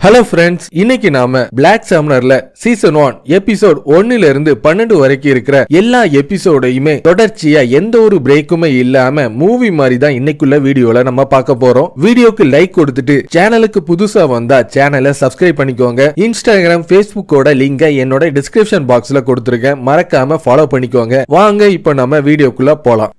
Hello friends, இன்னைக்கு நாம black சம்மர்ல சீசன் 1 எபிசோட் 1 இருந்து 12 வரைக்கும் இருக்கிற எல்லா எபிசோடையுமே தொடர்ச்சியா எந்த ஒரு பிரேக்குமே இல்லாம மூவி மாதிரி தான் இன்னைக்குள்ள வீடியோல நம்ம பார்க்க போறோம். வீடியோக்கு லைக் கொடுத்துட்டு சேனலுக்கு புதுசா வந்தா சேனலை சப்ஸ்கிரைப் பண்ணிக்கோங்க. இன்ஸ்டாகிராம், ஃபேஸ்புக்கோட லிங்கை என்னோட டிஸ்கிரிப்ஷன் பாக்ஸ்ல கொடுத்துருக்கேன், மறக்காம ஃபாலோ பண்ணிக்கோங்க. வாங்க இப்ப நம்ம வீடியோக்குள்ள போலாம்.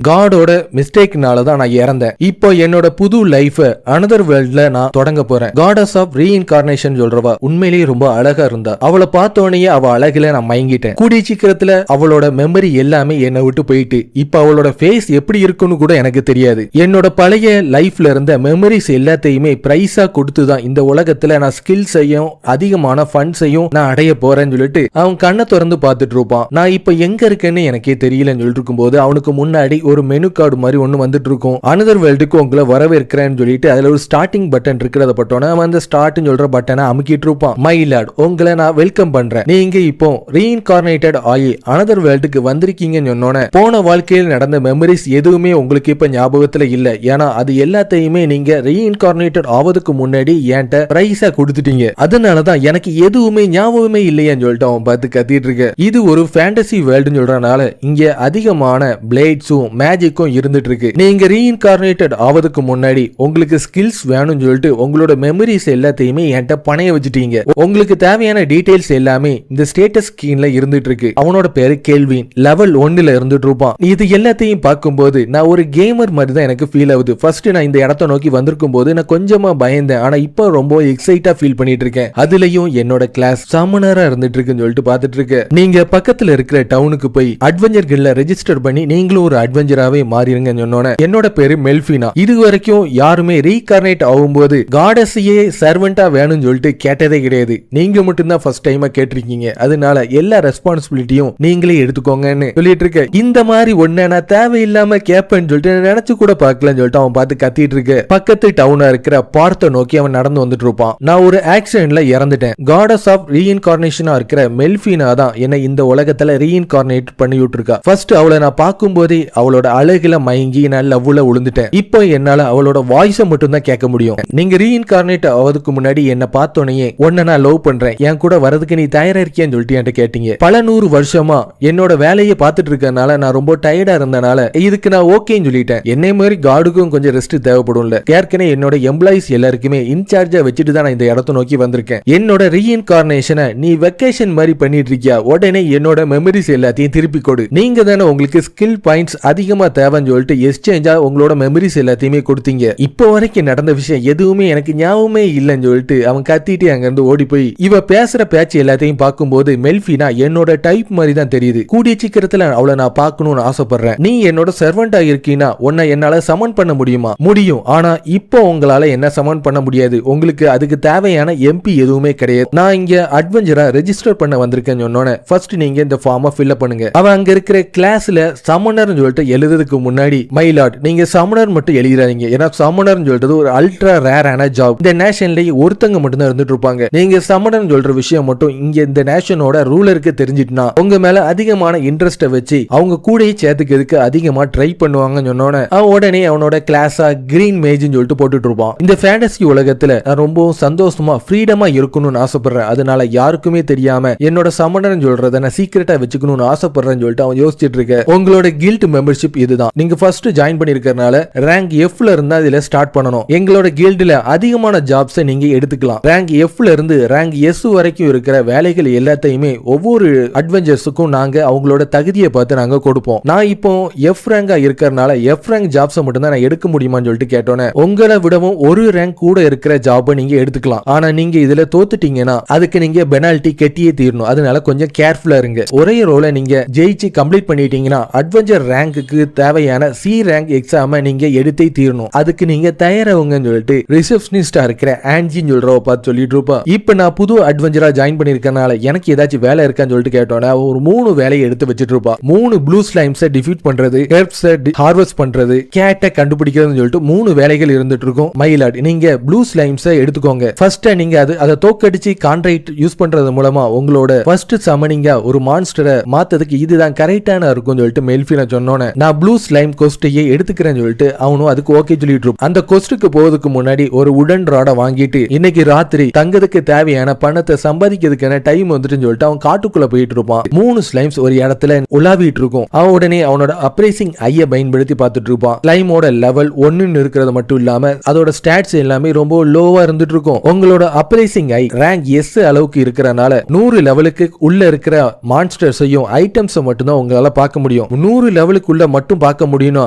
காடோட மிஸ்டேக்னால தான் நான் இறந்தேன். இப்போ என்னோட புது லைஃப் அனதர் வேர்ல்ட்ல நான் தொடங்க போறேன். காடஸ் ஆஃப் ரீஇன்கார்னேஷன் சொல்றவா உண்மையிலேயே ரொம்ப அழகா இருந்தா. அவளை பார்த்தோன்னே அவ அழகுல நான் மயங்கிட்டேன். கூடிய சீக்கிரத்துல அவளோட மெமரி எல்லாமே என்னை விட்டு போயிட்டு இப்ப அவளோட ஃபேஸ் எப்படி இருக்குன்னு கூட எனக்கு தெரியாது. என்னோட பழைய லைஃப்ல இருந்த மெமரிஸ் எல்லாத்தையுமே பிரைஸா கொடுத்துதான் இந்த உலகத்துல நான் ஸ்கில்ஸையும் அதிகமான ஃபண்ட்ஸையும் நான் அடைய போறேன்னு சொல்லிட்டு அவன் கண்ணை திறந்து பார்த்துட்டு இருப்பான். நான் இப்ப எங்க இருக்கேன்னு எனக்கே தெரியலன்னு சொல்லிட்டு இருக்கும்போது அவனுக்கு முன்னாடி ஒரு மெனு கார்டு மாதிரி ஒன்னு வந்துட்டு இருக்கும். அனதர் வேர்ல்டுக்கு உங்களை வரவேற்கிறேன்னு சொல்லிட்டு அதுல ஒரு ஸ்டார்டிங் பட்டன் இருக்கிறத பட்டோன அவன் அந்த ஸ்டார்ட்னு சொல்ற பட்டனை அமுக்கிட்டு இருப்பான். மை லார்ட், உங்களை நான் வெல்கம் பண்றேன். நீங்க இப்போ ரீஇன்கார்னேட்டட் ஆகி அனதர் வேர்ல்டுக்கு வந்திருக்கீங்கன்னு சொன்னோன போன வாழ்க்கையில் நடந்த மெமரிஸ் எதுவுமே உங்களுக்கு இப்ப ஞாபகத்துல இல்ல. ஏன்னா அது எல்லாத்தையுமே நீங்க ரீஇன்கார்னேட்டட் ஆவதுக்கு முன்னாடி என்கிட்ட பிரைஸா கொடுத்துட்டீங்க. அதனாலதான் எனக்கு எதுவுமே ஞாபகமே இல்லையான்னு சொல்லிட்டு அவன் பார்த்து கத்திட்டு இருக்க. இது ஒரு ஃபேண்டசி வேர்ல்டுன்னு சொல்றதுனால இங்க அதிகமான பிளேட்ஸும் மேஜிக்கும் இருந்துட்டு இருக்கு. நீங்க ரீஇன்கார்னேட்டட் ஆவதுக்கு முன்னாடி உங்களுக்கு ஸ்கில்ஸ் வேணும்னு சொல்லிட்டு உங்களோட மெமரிஸ் எல்லாத்தையுமே என்கிட்ட பணைய வச்சுட்டீங்க. உங்களுக்கு தேவையான டீடைல்ஸ் எல்லாமே இந்த ஸ்டேட்டஸ் ஸ்கிரீன்ல இருந்துட்டு இருக்கு. அவனோட பேரு கெல்வின், லெவல் 1ல இருந்துட்டு இருப்பான். இது எல்லாத்தையும் பார்க்கும்போது நான் ஒரு கேமர் மாதிரி தான் எனக்கு ஃபீல் ஆகுது. ஃபர்ஸ்ட் நான் இந்த இடத்த நோக்கி வந்திருக்கும் போது நான் கொஞ்சமா பயந்தேன். ஆனா இப்போ ரொம்ப எக்ஸைட்டா ஃபீல் பண்ணிட்டு இருக்கேன். அதுலயும் என்னோட கிளாஸ் சமனரா இருந்துட்டு இருக்குன்னு சொல்லிட்டு பார்த்துட்டு இருக்கேன். நீங்க பக்கத்துல இருக்கிற டவுனுக்கு போய் அட்வென்ச்சர் கில்ல ரெஜிஸ்டர் பண்ணி நீங்களும் ஒரு அட்வென்ச்சராவே மாறிடுங்க சொன்னோன என்னோட பேரு மெல்ஃபினா. இது வரைக்கும் யாருமே ரீகார்னேட் ஆகும்போது காடஸையே சர்வெண்டா வேணும்னு சொல்லிட்டு கேட்டதே கிடையாது. நீங்க மட்டும்தான் ஃபர்ஸ்ட் டைமா கேட்டிருக்கீங்க. அதனால எல்லா ரெஸ்பான்சிபிலிட்டியும் நீங்களே எடுத்துக்கோங்கன்னு சொல்லிட்டு இருக்க. இந்த மாதிரி ஒண்ணு நான் தேவையில்லாம கேப்பேன்னு சொல்லிட்டு நினைச்சு கூட பார்க்கலன்னு சொல்லிட்டு அவன் பார்த்து கத்திட்டு இருக்க. பக்கத்து டவுனா இருக்கிற பார்த்த நோக்கி அவன் நடந்து வந்துட்டு இருப்பான். நான் ஒரு ஆக்சிடென்ட்ல இறந்துட்டேன். காடஸ் ஆஃப் ரீஇன்கார்னேஷனா இருக்கிற மெல்ஃபினா தான் என்ன இந்த உலகத்துல ரீஇன்கார்னேட் பண்ணி விட்டுருக்கா. ஃபர்ஸ்ட் அவளை நான் பார்க்கும்போதே அவளோட அழகுல மயங்கி நான் லவ்ல விழுந்துட்டேன். இப்போ என்னால அவளோட வாய்ஸை மட்டும் தான் கேட்க முடியும். நீங்க ரீஇன்கார்னேட் ஆவதுக்கு முன்னாடி என்ன பார்த்தோன்னே உன்னை நான் லவ் பண்றேன், என் கூட வரதுக்கு நீ தயாரா இருக்கியான்னு சொல்லிட்டு என்கிட்ட கேட்டீங்க. பல 100 வருஷமா என்னோட வேலையை பார்த்துட்டு இருக்கனால நான் ரொம்ப டயர்டா இருந்தனால இதுக்கு நான் ஓகேன்னு சொல்லிட்டேன். என்னை மாதிரி காடுக்கும் கொஞ்சம் ரெஸ்ட் தேவைப்படும்ல. ஏற்கனவே என்னோட எம்ப்ளாயிஸ் எல்லாருக்குமே இன்சார்ஜா வச்சுட்டு தான் நான் இந்த இடத்தை நோக்கி வந்திருக்கேன். என்னோட ரீஇன்கார்னேஷனை நீ வெக்கேஷன் மாதிரி பண்ணிட்டு இருக்கியா? உடனே என்னோட மெமரிஸ் எல்லாத்தையும் திருப்பி கொடு. நீங்க தானே உங்களுக்கு ஸ்கில் பாயிண்ட்ஸ் அதிகமா தேவைன்னு சொல்லிட்டு எக்ஸ்சேஞ்சா உங்களோட மெமரிஸ் எல்லாத்தையுமே கொடுத்தீங்க. இப்போ வரைக்கும் நடந்த விஷயம் எதுவுமே எனக்கு ஞாபகமே இல்லைன்னு சொல்லிட்டு அவன் கத்திட்டு அங்க இருந்து ஓடி போய் இவ பேசுற பேச்சு எல்லாத்தையும் பார்க்கும்போது மெல்ஃபினா என்னோட டைப் மாதிரி தான் தெரியுது. கூடிய சீக்கிரத்துல அவளை நான் பார்க்கணும்னு ஆசைப்படுறேன். நீ என்னோட சர்வெண்டா இருக்கீனா உன்னை என்னால சமன் பண்ண முடியுமா? முடியும். ஆனா இப்போ உங்களால என்ன சமன் பண்ண முடியாது. உங்களுக்கு அதுக்கு தேவையான எம்பி எதுவுமே கிடையாது. நான் இங்க அட்வென்ச்சரா ரெஜிஸ்டர் பண்ண வந்திருக்கேன்னு சொன்னோன்னே ஃபர்ஸ்ட் நீங்க இந்த ஃபார்மை ஃபில் பண்ணுங்க. அவன் அங்க இருக்கிற கிளாஸ்ல சமனர்னு சொல்லிட்டு எழுதுறதுக்கு முன்னாடி மை லார்ட், நீங்க சமனர் மட்டும் எழுதிறாதீங்க. ஏன்னா சமனர்னு சொல்றது ஒரு அல்ட்ரா ரேரான ஜாப். இந்த நேஷன்லயே ஒருத்தங்க மட்டும் தான் இருந்துட்டு இருப்பாங்க. நீங்க சமனர்னு சொல்ற விஷயம் மட்டும் இங்க இந்த நேஷனோட ரூலருக்கு தெரிஞ்சிட்டுனா உங்க மேல அதிகமான இன்ட்ரெஸ்ட வச்சு அவங்க கூடயே சேர்த்துக்கிறதுக்கு அதிகமா ட்ரை பண்ணுவாங்கன்னு சொன்னோன்னே அவன் உடனே அவனோட கிளாஸா கிரீன் மேஜ்னு சொல்லிட்டு போட்டுட்டு இருப்பான். இந்த ஃபேண்டசி உலகத்துல நான் ரொம்பவும் சந்தோஷமா ஃப்ரீடமா இருக்கணும்னு ஆசைப்படுறேன். அதனால யாருக்குமே தெரியாம என்னோட சமனர்னு சொல்றத நான் சீக்கிரட்டா வச்சுக்கணும்னு ஆசைப்படுறேன்னு சொல்லிட்டு அவன் யோசிச்சுட்டு இருக்க. உங்களோட கில்ட் மெம்பர்ஷிப் இதுதான். நீங்க ஃபர்ஸ்ட் ஜாயின் பண்ணிருக்கறனால ரேங்க் Fல இருந்தா இதுல ஸ்டார்ட் பண்ணணும். எங்களோட கில்டுல அதிகமான ஜாப்ஸை நீங்க எடுத்துக்கலாம். ரேங்க் Fல இருந்து ரேங்க் S வரைக்கும் இருக்கிற வேலைகள் எல்லாத்தையுமே ஒவ்வொரு அட்வென்ச்சர்ஸுக்கும் நாங்க அவங்களோட தகுதியை பார்த்து நாங்க கொடுப்போம். நான் இப்போ F ரேங்கா இருக்கறனால F ரேங்க் ஜாப்ஸை மட்டும் தான் நான் எடுக்க முடியுமான்னு சொல்லிட்டு கேட்டோன்னே உங்களை விடவும் ஒரு ரேங்க் கூட இருக்கிற ஜாபை நீங்க எடுத்துக்கலாம். ஆனா நீங்க இதுல தோத்துட்டீங்கன்னா அதுக்கு நீங்க பெனால்டி கட்டியே தீரணும். அதனால கொஞ்சம் கேர்ஃபுல்லா இருங்க. ஒரே ரோல நீங்க ஜெயிச்சு கம்ப்ளீட் பண்ணிட்டீங்கன்னா அட்வென்ச்சர் ரேங்க்கு ஜாபுக்கு தேவையான சி ரேங்க் எக்ஸாம நீங்க எடுத்தே தீரணும், அதுக்கு நீங்க தயாராகுங்கன்னு சொல்லிட்டு ரிசப்ஷனிஸ்டா இருக்கிற ஆன்ஜின்னு சொல்றவ பார்த்து சொல்லிட்டு இருப்பா. இப்ப நான் புது அட்வென்ச்சரா ஜாயின் பண்ணிருக்கனால எனக்கு ஏதாச்சும் வேலை இருக்கான்னு சொல்லிட்டு கேட்டோன்னா ஒரு 3 வேலையை எடுத்து வச்சிட்டு இருப்பா. 3 ப்ளூ ஸ்லைம்ஸை டிஃபீட் பண்றது, ஹெர்ப்ஸை ஹார்வெஸ்ட் பண்றது, கேட்டை கண்டுபிடிக்கிறதுன்னு சொல்லிட்டு 3 வேலைகள் இருந்துட்டு இருக்கும். மயிலாட் நீங்க ப்ளூ ஸ்லைம்ஸை எடுத்துக்கோங்க. ஃபர்ஸ்ட் நீங்க அதை தோக்கடிச்சு கான்ட்ராக்ட் யூஸ் பண்றது மூலமா உங்களோட ஃபர்ஸ்ட் சமனிங்க ஒரு மான்ஸ்டரை மாத்ததுக்கு இதுதான் கரெக்டான இருக்கும் சொல்லிட்டு மெல்ஃபினா சொன்னோன்னே நான் ப்ளூ ஸ்லைம் கொஸ்டையே எடுத்துக்கிறேன்னு சொல்லிட்டு அவனும் அதுக்கு ஓகே சொல்லிட்டு இருப்பான். அந்த கொஸ்டுக்கு போவதுக்கு முன்னாடி ஒரு உடன் ராட வாங்கிட்டு இன்னைக்கு ராத்திரி தங்கதுக்கு தேவையான பணத்தை சம்பாதிக்கிறதுக்கான டைம் வந்துட்டு சொல்லிட்டு அவன் காட்டுக்குள்ள போயிட்டு இருப்பான். 3 ஸ்லைம்ஸ் ஒரு இடத்துல உலாவிட்டு இருக்கும். அவன் உடனே அவனோட அப்ரைசிங் ஐய பயன்படுத்தி பார்த்துட்டு இருப்பான். ஸ்லைமோட லெவல் 1 இருக்கிறது மட்டும் இல்லாம அதோட ஸ்டாட்ஸ் எல்லாமே ரொம்ப லோவா இருந்துட்டு இருக்கும். உங்களோட அப்ரைசிங் ஐ ரேங்க் எஸ் அளவுக்கு இருக்கிறனால 100 லெவலுக்கு உள்ள இருக்கிற மான்ஸ்டர்ஸையும் ஐட்டம்ஸ் மட்டும் தான் உங்களால பார்க்க முடியும். 100 லெவலுக்குள்ள மட்டும் பார்க்க முடியும்.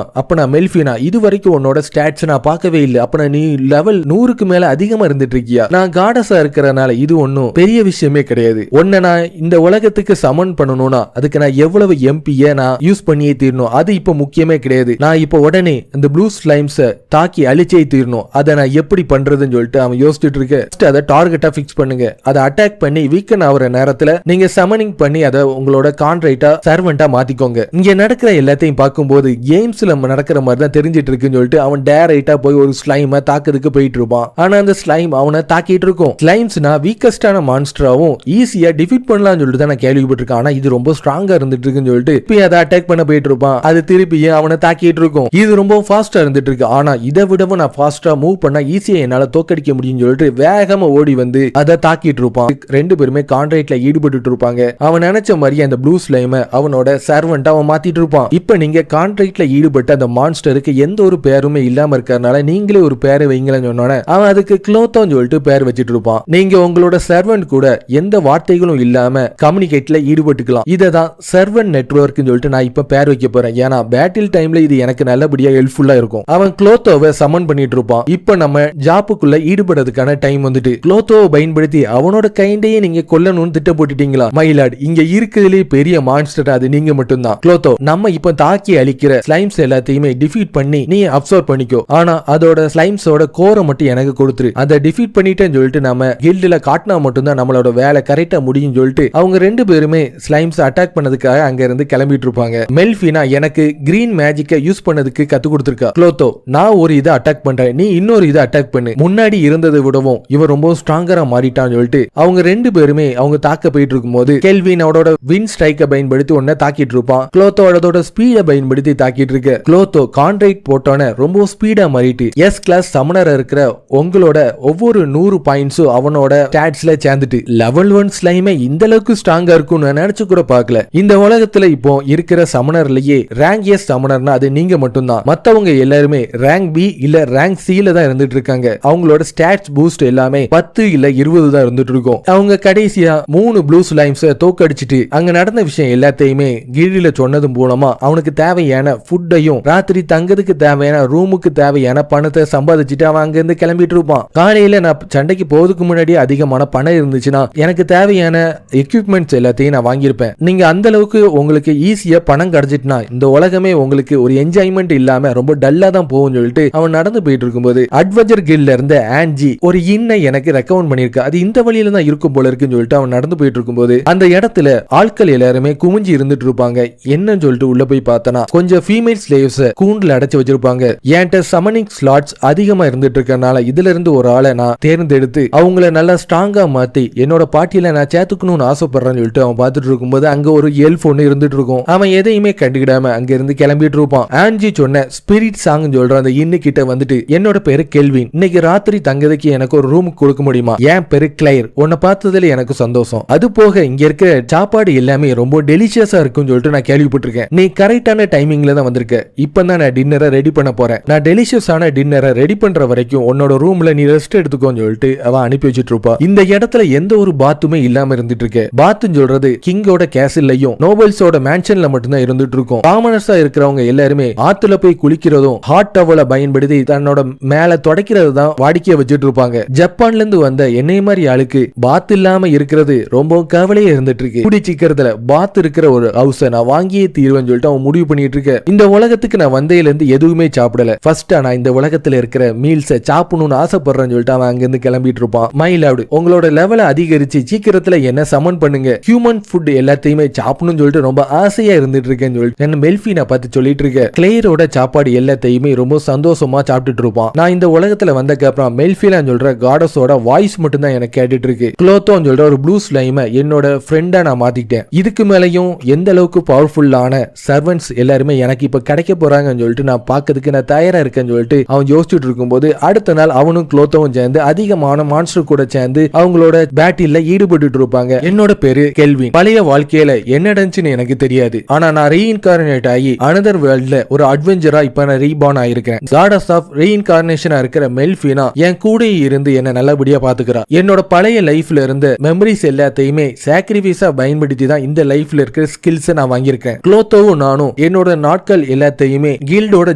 அப்ப நான் மெல்ஃபினா இது வரைக்கும் உன்னோட ஸ்டாட்ஸ் நான் பார்க்கவே இல்லை. அப்ப நீ லெவல் 100க்கு மேல அதிகமா இருந்துட்டு இருக்கியா? நான் காடஸா இருக்கிறனால இது ஒன்னும் பெரிய விஷயமே கிடையாது. உன்னை நான் இந்த உலகத்துக்கு சமன் பண்ணணும்னா அதுக்கு நான் எவ்வளவு எம்பியை நான் யூஸ் பண்ணியே தீரணும், அது இப்ப முக்கியமே கிடையாது. நான் இப்ப உடனே இந்த ப்ளூ ஸ்லைம்ஸை தாக்கி அழிச்சே தீரணும். அதை நான் எப்படி பண்றதுன்னு சொல்லிட்டு அவன் யோசிச்சுட்டு இருக்க. அதை டார்கெட்டா பிக்ஸ் பண்ணுங்க. அதை அட்டாக் பண்ணி வீக்கன் ஆகிற நேரத்துல நீங்க சமனிங் பண்ணி அதை உங்களோட கான்ட்ராக்டா சர்வெண்டா மாத்திக்கோங்க. இங்க நடக்கிற எல்லாத்தையும் பார்க்கும்போது கேம்ஸ்ல நடக்கிற மாதிரி தான் தெரிஞ்சிட்டு இருக்குன்னு சொல்லிட்டு அவன் டைரக்டா போய் ஒரு ஸ்லைமை தாக்குறதுக்கு போயிட்டு இருப்பான். ஆனா அந்த ஸ்லைம் அவனை தாக்கிட்டு இருக்கும். ஸ்லைம்ஸ்னா வீக்கஸ்டான மான்ஸ்டராவும் ஈஸியா டிஃபீட் பண்ணலாம்னு சொல்லிட்டு தான் நான் கேள்விப்பட்டிருக்கேன். ஆனா இது ரொம்ப ஸ்ட்ராங்கா இருந்துட்டு இருக்குன்னு சொல்லிட்டு இப்ப அதை அட்டாக் பண்ண போயிட்டு இருப்பான். அது திருப்பியும் அவனை தாக்கிட்டு இருக்கும். இது ரொம்ப ஃபாஸ்டா இருந்துட்டு இருக்கு. ஆனா இதை விடவும் நான் ஃபாஸ்டா மூவ் பண்ணா ஈஸியா என்னால தோக்கடிக்க முடியும்னு சொல்லிட்டு வேகமா ஓடி வந்து அதை தாக்கிட்டு இருப்பான். 2 பேருமே கான்ட்ராக்ட்ல ஈடுபட்டு இருப்பாங்க. அவன் நினைச்ச மாதிரி அந்த ப்ளூ ஸ்லைமை அவனோட சர்வெண்ட் அவன் மாத்திட்டு இருப்பான். இப்ப நீங்க கான்ட்ராக்ட்ல ஈடுபட்ட அந்த மான்ஸ்டருக்கு எந்த ஒரு பேருமே இல்லாம இருக்கறனால நீங்களே ஒரு பேரை வைங்கன்னு சொன்னோனே அவன் அதுக்கு க்ளோத்தோன்னு சொல்லிட்டு பேர் வச்சிட்டு இருப்பான். நீங்க உங்களோட சர்வெண்ட் கூட எந்த வார்த்தைகளும் இல்லாம கம்யூனிகேட்ல ஈடுபட்டுக்கலாம். இததான் சர்வெண்ட் நெட்வொர்க்னு சொல்லிட்டு நான் இப்ப பேர் வைக்க போறேன். ஏன்னா பேட்டில் டைம்ல இது எனக்கு நல்லபடியா ஹெல்ப்ஃபுல்லா இருக்கும். அவன் க்ளோத்தோவை சமன் பண்ணிட்டு இருப்பான். இப்ப நம்ம ஜாப்புக்குள்ள ஈடுபடுறதுக்கான டைம் வந்துட்டு க்ளோத்தோவை பயன்படுத்தி அவனோட கைண்டையே நீங்க கொல்லணும்னு திட்டம் போட்டுட்டீங்களா? மயிலாட் இங்க இருக்கிறதுலே பெரிய மான்ஸ்டர் அது நீங்க மட்டும்தான். க்ளோத்தோ நம்ம இப்ப தாக்கி அழிக்கிற ஸ்லைம்ஸ் எல்லாத்தையுமே டிஃபீட் பண்ணி நீ அப்சர்வ் பண்ணிக்கோ. ஆனா அதோட ஸ்லைம்ஸோட கோரை மட்டும் எனக்கு கொடுத்துரு. அதை டிஃபீட் பண்ணிட்டேன்னு சொல்லிட்டு நம்ம கில்டுல காட்டினா மட்டும்தான் நம்மளோட வேலை கரெக்டா முடியும் சொல்லிட்டு அவங்க 2 பேருமே ஸ்லைம்ஸ் அட்டாக் பண்ணதுக்காக அங்க இருந்து கிளம்பிட்டு இருப்பாங்க. மெல்ஃபினா எனக்கு கிரீன் மேஜிக்கை யூஸ் பண்ணதுக்கு கத்து கொடுத்திருக்கா. க்ளோத்தோ நான் ஒரு இதை அட்டாக் பண்றேன், நீ இன்னொரு இதை அட்டாக் பண்ணு. முன்னாடி இருந்ததை விடவும் இவன் ரொம்ப ஸ்ட்ராங்கரா மாறிட்டான்னு சொல்லிட்டு அவங்க 2 பேருமே அவங்க தாக்க போயிட்டு இருக்கும்போது கெல்வின் அவரோட வின் ஸ்ட்ரைக்கை பயன்படுத்தி ஒன்ன தாக்கிட்டு இருப்பான். க்ளோத்தோட ஸ்பீடை பயன்படுத்தி தாக்கிட்டு இருக்க. க்ளோத்தோ கான்ட்ராக்ட் போட்டோன்னு ரொம்ப ஸ்பீடா மாறிட்டு எஸ் கிளாஸ் சமனரா இருக்கிற உங்களோட ஒவ்வொரு 100 பாயிண்ட்ஸும் அவனோட ஸ்டாட்ஸ்ல சேர்ந்துட்டு லெவல் 1 ஸ்லைமே இந்த அளவுக்கு ஸ்ட்ராங்கா இருக்கும்னு நினைச்சு கூட பார்க்கல. இந்த உலகத்துல இப்போ இருக்கிற சமனர்லயே ரேங்க் எஸ் சமனர்னா அது நீங்க மட்டும்தான். மத்தவங்க எல்லாருமே ரேங்க் பி இல்ல ரேங்க் சி ல தான் இருந்துட்டு இருக்காங்க. அவங்களோட ஸ்டாட்ஸ் பூஸ்ட் எல்லாமே 10 இல்ல 20 தான் இருந்துட்டு இருக்கும். அவங்க கடைசியா 3 ப்ளூ ஸ்லைம்ஸ் தோக்கடிச்சிட்டு அங்க நடந்த விஷயம் எல்லாத்தையுமே கில்டுல சொன்னது மூலமா அவனுக்கு தேவையான ஃபுட்டையும் ராத்திரி தங்கதுக்கு தேவையான ரூமுக்கு தேவையான பணத்தை சம்பாதிச்சுட்டு அவன் அங்க இருந்து கிளம்பிட்டு இருப்பான். காலையில நான் சண்டைக்கு போறதுக்கு முன்னாடி அதிகமான பணம் இருந்துச்சுன்னா எனக்கு தேவையான எக்யூப்மெண்ட்ஸ் எல்லாத்தையும் நான் வாங்கியிருப்பேன். நீங்க அந்த அளவுக்கு உங்களுக்கு ஈஸியா பணம் கிடைச்சிட்டுனா இந்த உலகமே உங்களுக்கு ஒரு என்ஜாய்மெண்ட் இல்லாம ரொம்ப டல்லா தான் போகும் சொல்லிட்டு அவன் நடந்து போயிட்டு இருக்கும்போது அட்வென்ச்சர் கில்ட்ல இருந்த ஆன்ஜி ஒரு இன்னை எனக்கு ரெக்கமெண்ட் பண்ணிருக்கா. அது இந்த வழியில தான் இருக்கும் போல இருக்குன்னு சொல்லிட்டு அவன் நடந்து போயிட்டு இருக்கும்போது அந்த இடத்துல ஆட்கள் எல்லாருமே குமிஞ்சி இருந்துட்டு இருப்பாங்க. என்னன்னு சொல்லிட்டு உள்ள போய் பார்த்தனா கொஞ்சம் ஃபீமேல் ஸ்லேவ்ஸ் கூண்டுல அடைச்சு வச்சிருப்பாங்க. என்கிட்ட சமனிங் ஸ்லாட்ஸ் அதிகமா இருந்துட்டு இருக்கனால இதுல இருந்து ஒரு ஆளை நான் தேர்ந்தெடுத்து அவங்கள நல்லா ஸ்ட்ராங்கா மாத்தி என்னோட பாட்டியில நான் சேர்த்துக்கணும்னு ஆசைப்படுறேன்னு சொல்லிட்டு அவன் பார்த்துட்டு இருக்கும்போது அங்க ஒரு எல்ஃப் ஒன்னு இருந்துட்டு இருக்கும். அவன் எதையுமே கண்டுக்கிடாம அங்க இருந்து கிளம்பிட்டு இருப்பான். ஆன்ஜி சொன்ன ஸ்பிரிட் சாங் சொல்ற அந்த இன்னு கிட்ட வந்துட்டு என்னோட பேரு கெல்வின், இன்னைக்கு ராத்திரி தங்கதுக்கு எனக்கு ஒரு ரூம் கொடுக்க முடியுமா? என் பேரு கிளைர், உன்னை பார்த்ததுல எனக்கு சந்தோஷம். அது போக இங்க இருக்க சாப்பாடு எல்லாமே ரொம்ப டெலிஷியஸா இருக்குன்னு சொல்லிட்டு நான் கேள்விப்பட்டிருக்கேன். நீ கரெக்டான டைமிங்ல தான் வந்திருக்க. இப்பதான் நான் டின்னரை ரெடி பண்ண போறேன். நான் டெலிஷியஸான டின்னரை ரெடி பண்ற வரைக்கும் உன்னோட ரூம்ல நீ ரெஸ்ட் எடுத்துக்கோன்னு சொல்லிட்டு அவன் அனுப்பி வச்சிட்டு இருப்பா. இந்த இடத்துல எந்த ஒரு பாத்துமே இல்லாம இருந்துட்டு இருக்கு. பாத்துன்னு சொல்றது கிங்கோட கேசில்லையும் நோபல்ஸோட மேன்ஷன்ல மட்டும்தான் இருந்துட்டு இருக்கும். காமனர்ஸா இருக்கிறவங்க எல்லாருமே ஆத்துல போய் குளிக்கிறதும் ஹாட் டவலை பயன்படுத்தி தன்னோட மேல தொடக்கிறது தான் வாடிக்கைய வச்சுட்டு இருப்பாங்க. ஜப்பான்ல இருந்து வந்த என்னை மாதிரி ஆளுக்கு பாத் இல்லாம இருக்கிறது ரொம்ப கவலையா இருந்துட்டு இருக்கு. கூடி சீக்கிரத்துல பாத் இருக்கிற ஒரு ஹவுஸை நான் வாங்கியே தீர்வேன்னு சொல்லிட்டு அவன் முடிவு பண்ணிட்டு இருக்க. இந்த உலகத்துக்கு நான் வந்ததுல இருந்து எதுவுமே சாப்பிடல. ஃபர்ஸ்ட் நான் இந்த உலகத்துல இருக்கிற மீல்ஸை சாப்பிடணும்னு ஆசைப்படுறேன்னு சொல்லிட்டு அவன் அங்கிருந்து கிளம்பிட்டு இருப்பான். மை லார்ட், உங்களோட லெவலை அதிகரிச்சு சீக்கிரத்துல என்ன சமன் பண்ணுங்க. ஹியூமன் ஃபுட் எல்லாத்தையுமே சாப்பிடணும்னு சொல்லிட்டு ரொம்ப ஆசையா இருந்துட்டு இருக்கேன்னு சொல்லிட்டு என்ன மெல்ஃபினா பார்த்து சொல்லிட்டு இருக்க. கிளேயரோட சாப்பாடு எல்லாத்தையுமே ரொம்ப சந்தோஷமா சாப்பிட்டுட்டு இருப்பான். நான் இந்த உலகத்துல வந்தக்கு அப்புறம் மெல்ஃபினான்னு சொல்ற காடஸோட வாய்ஸ் மட்டும் தான் எனக்கு கேட்டுட்டு இருக்கு. குளோத்தோன்னு சொல்ற ஒரு ப்ளூ ஸ்லைமை என்னோட ஃப்ரெண்டா நான் மாத்திட்டேன். இதுக்கு மேலையும் எந்த அளவுக்கு பவர்ஃபுல்லான சர்வன்ட்ஸ் எல்லாருமே எனக்கு இப்ப கிடைக்க போறாங்கன்னு சொல்லிட்டு நான் பாக்கிறதுக்கு நான் தயாரா இருக்கேன்னு சொல்லிட்டு அவன் யோசிச்சுட்டு இருக்கும்போது அடுத்த நாள் அவனும் குளோத்தோவும் சேர்ந்து அதிகமான மான்ஸ்டர் கூட சேர்ந்து அவங்களோட பேட்டில்ல ஈடுபட்டு இருப்பாங்க. என்னோட பேரு கெல்வின். பழைய வாழ்க்கையில என்ன நடந்துச்சுன்னு எனக்கு தெரியாது. ஆனா நான் ரீஇன்கார்னேட் ஆகி அனதர் வேர்ல்ட்ல ஒரு அட்வென்ச்சரா இப்ப நான் ரீபார்ன் ஆயிருக்கேன். காடஸ் ஆஃப் ரீஇன்கார்னேஷனா இருக்கிற மெல்ஃபினா என் கூட இருந்து என்ன நல்லபடியா பாத்துக்கிறா. என்னோட பழைய லைஃப்ல இருந்த மெமரிஸ் எல்லாத்தையுமே சாக்ரிஃபைஸா பயன்படுத்தி தான் இந்த லைஃப்ல இருக்கிற ஸ்கில்ஸ் நான் வாங்கியிருக்கேன். குளோத்தோவும் நானும் என்னோட நாட்கள் எல்லாத்தையுமே கில்டோட